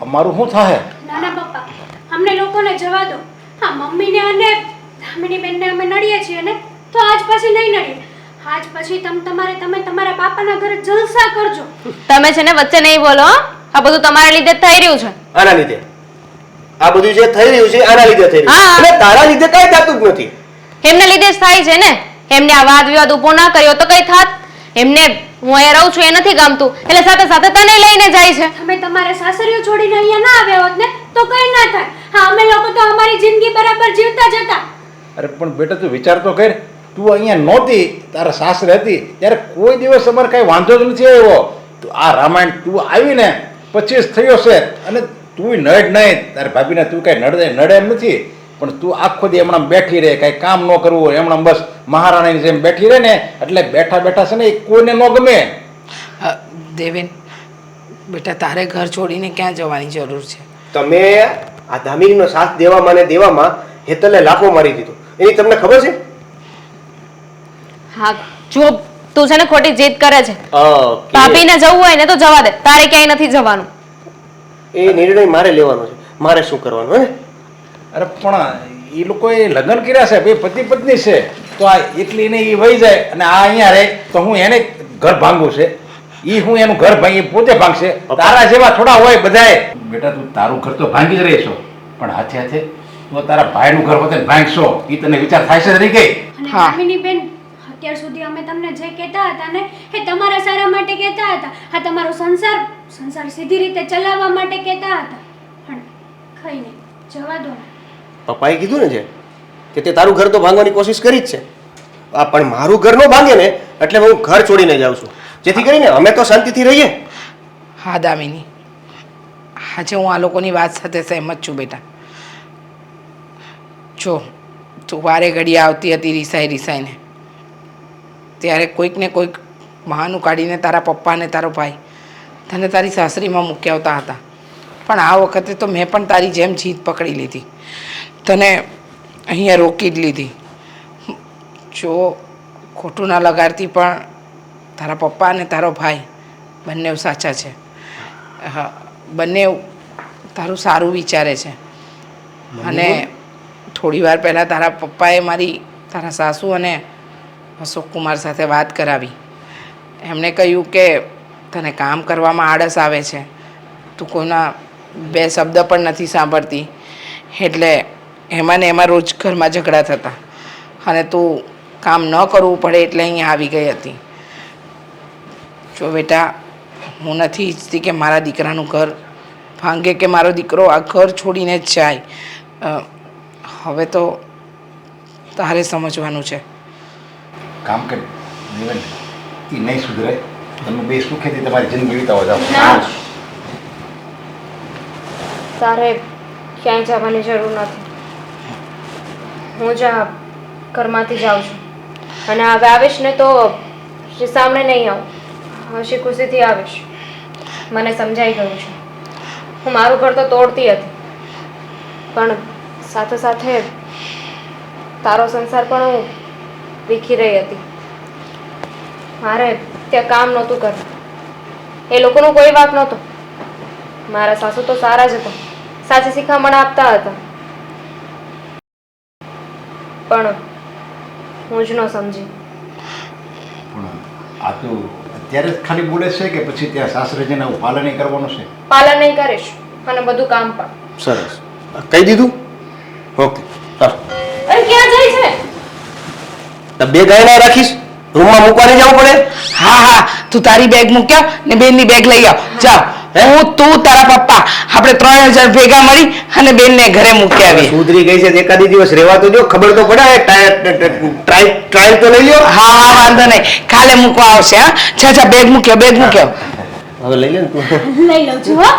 અમારું શું થાય? ના ના પપ્પા, અમને લોકોને જવા દો. હા, મમ્મીને અને ધામીની બેનને અમે નડીએ છીએ ને, તો આજ પછી નહીં નડીએ. આજ પછી તમે તમારા પાપાના ઘરે જલસા કરજો. તમે છે ને વચ્ચે નહીં બોલો હો. આ બધું તમારા લીધે જ થઈ રહ્યું છે. આના લીધે આ બધું જે થઈ રહ્યું છે આના લીધે થઈ રહ્યું હા. છે, અને તારા લીધે કાંઈ થતું જ નથી. એમના લીધે જ થાય છે ને. એમને આ વાદ વિવાદ ઉભો ના કર્યો તો કઈ થાત? એમને હું અહીંયા રહું છું એ નથી ગમતું એટલે સાથે સાથે તને લઈને જાય છે. તમે તમારા સાસરીઓ છોડીને અહીંયા ના આવ્યા હોત ને તો કઈ ના થાય. હા, અમે લોકો તો અમારી જિંદગી બરાબર જીવતા જતા. અરે પણ બેટા તું વિચાર તો કર. તું અહીંયા નહોતી, તારા સાસરે હતી ત્યારે કોઈ દિવસ અમારે કાંઈ વાંધો જ નથી આવ્યો. તો આ રામાયણ તું આવીને પછી જ થયો છે, અને તું નડ નહીં. તારી ભાભીને તું કાંઈ નડે એમ નથી, પણ તું આખો દી એમણામ બેઠી રહે, કાંઈ કામ ન કરવું હોય, એમણામ બસ મહારાણીની જેમ બેઠી રહે ને, એટલે બેઠા બેઠા છે ને એ કોઈને ન ગમે. દેવેન બેટા, તારે ઘર છોડીને ક્યાં જવાની જરૂર છે? તમે આ દામિનીનો સાથ દેવામાં ને દેવામાં હેતલે લાફો મારી દીધો, એની તમને ખબર છે? હા જો તું છે ને ખોટી જીદ કરે છે. ઓકે. ભાભીને જવું હોય ને તો જવા દે, તારે ક્યાંય નથી જવાનું. એ નિર્ણય મારે લેવાનો છે, મારે શું કરવાનું હે? અરે પણ એ લોકોએ લગ્ન કર્યા છે, બે પતિ પત્ની છે, તો આ એકલીને એ વહી જાય અને આ અહીંયા રહે તો હું એને ઘર ભાંગું છે. એ હું એનું ઘર ભાંગી પોતે ભાંગશે. તારા જેવા થોડા હોય બધાએ. બેટા તું તારું ઘર તો ભાંગી જ રહીશો, પણ હાથે હાથે તું તારા ભાઈનું ઘર પોતે ભાંગશો, એ તને વિચાર થાય છે નહીં કઈ? અને હા. દામિની બેન, અત્યાર સુધી અમે તમને જે કહેતા હતા ને એ તમારા સારા માટે કહેતા હતા. આ તમારો સંસાર સીધી રીતે ચલાવવા માટે કહેતા હતા. પણ કઈ નહીં, જવા દો ને. પપ્પાએ કીધું ને કે તે તારું ઘર તો ભાંગવાની કોશિશ કરી જ છે, પણ મારું ઘર ન ભાંગે ને એટલે હું ઘર છોડીને જાઉં છું, જેથી કરીને અમે તો શાંતિથી રહીએ. હા દામિની, આજે હું આ લોકોની વાત સાથે સહેમત છું બેટા. જો તું વારે ઘડી આવતી હતી રિસાઈને, ત્યારે કોઈક ને કોઈક બહાનું કાઢીને તારા પપ્પા અને તારો ભાઈ તને તારી સાસરીમાં મૂકી આવતા હતા. પણ આ વખતે તો મેં પણ તારી જેમ જીદ પકડી લીધી, તને અહીંયા રોકી જ લીધી. જો ખોટું ના લગાડતી, પણ તારા પપ્પા અને તારો ભાઈ બંને સાચા છે. હા, બંને તારું સારું વિચારે છે. અને થોડી વાર પહેલાં તારા પપ્પાએ તારા સાસુ અને અશોક કુમાર સાથે વાત કરાવી. એમણે કહ્યું કે તને કામ કરવામાં આળસ આવે છે, તું કોઈના બે શબ્દ પણ નથી સાંભળતી, એટલે એમાં ને એમાં રોજ ઘરમાં ઝઘડા થતા, અને તું કામ ન કરવું પડે એટલે અહીંયા આવી ગઈ હતી. જો બેટા, હું નથી ઈચ્છતી કે મારા દીકરાનું ઘર ભાંગે કે મારો દીકરો આ ઘર છોડીને જ જાય. હવે તો તારે સમજવાનું છે. કામ કરી દેવેન એ નહીં સુધરે. તમે બે સુખેથી તમારી જિંદગી વિતાવો જાઓ. ના તારે ક્યાંય જવાની જરૂર નથી. હું જ આ ઘરમાંથી જાઉં છું અને હવે આવીશ ને તો સામે નહીં આવું, હસી ખુશીથી આવીશ. મને સમજાઈ ગયું છે. હું મારું ઘર તો તોડતી હતી પણ સાથે સાથે તારો સંસાર પણ હું વીખી રહી હતી. મારે ત્યાં કામ નહોતું કરવું. એ લોકોનો કોઈ વાંક નહોતો. મારા સાસુ તો સારા જ હતા, સાચી શિખામણ આપતા હતા, પણ હું જ ન સમજી. પણ આ તો અત્યારે જ ખાલી બોલે છે કે પછી ત્યાં સાસરે જઈને આવું પાલન કરવાનું છે? પાલન નહીં કરીશ અને બધું કામ પણ. સરસ, કહી દીધું. ઓકે, ચાલો. અરે ક્યાં જાય છે? તો બે ગાયના રાખીશ, રૂમમાં મૂકવાની જવું પડે. હા હા, તું તારી બેગ મૂક્યા ને બેનની બેગ લઈ આવ. જાઓ, હું તું તારા પપ્પા આપણે 3 જણ ભેગા મળી અને બેનને ઘરે મૂકી આવીએ. સુધરી ગઈ છે, એકાદી દિવસ રહેવા તો જો, ખબર તો પડે. ટ્રાય તો લઈ લ્યો. હા હા, વાંધો નહીં, કાલે મૂકવા આવશે. હા, જા જા, બેગ મૂક્યો, બેગ મૂક્યો. હવે લઈ લે ને તું. લઈ લઉં છું હો.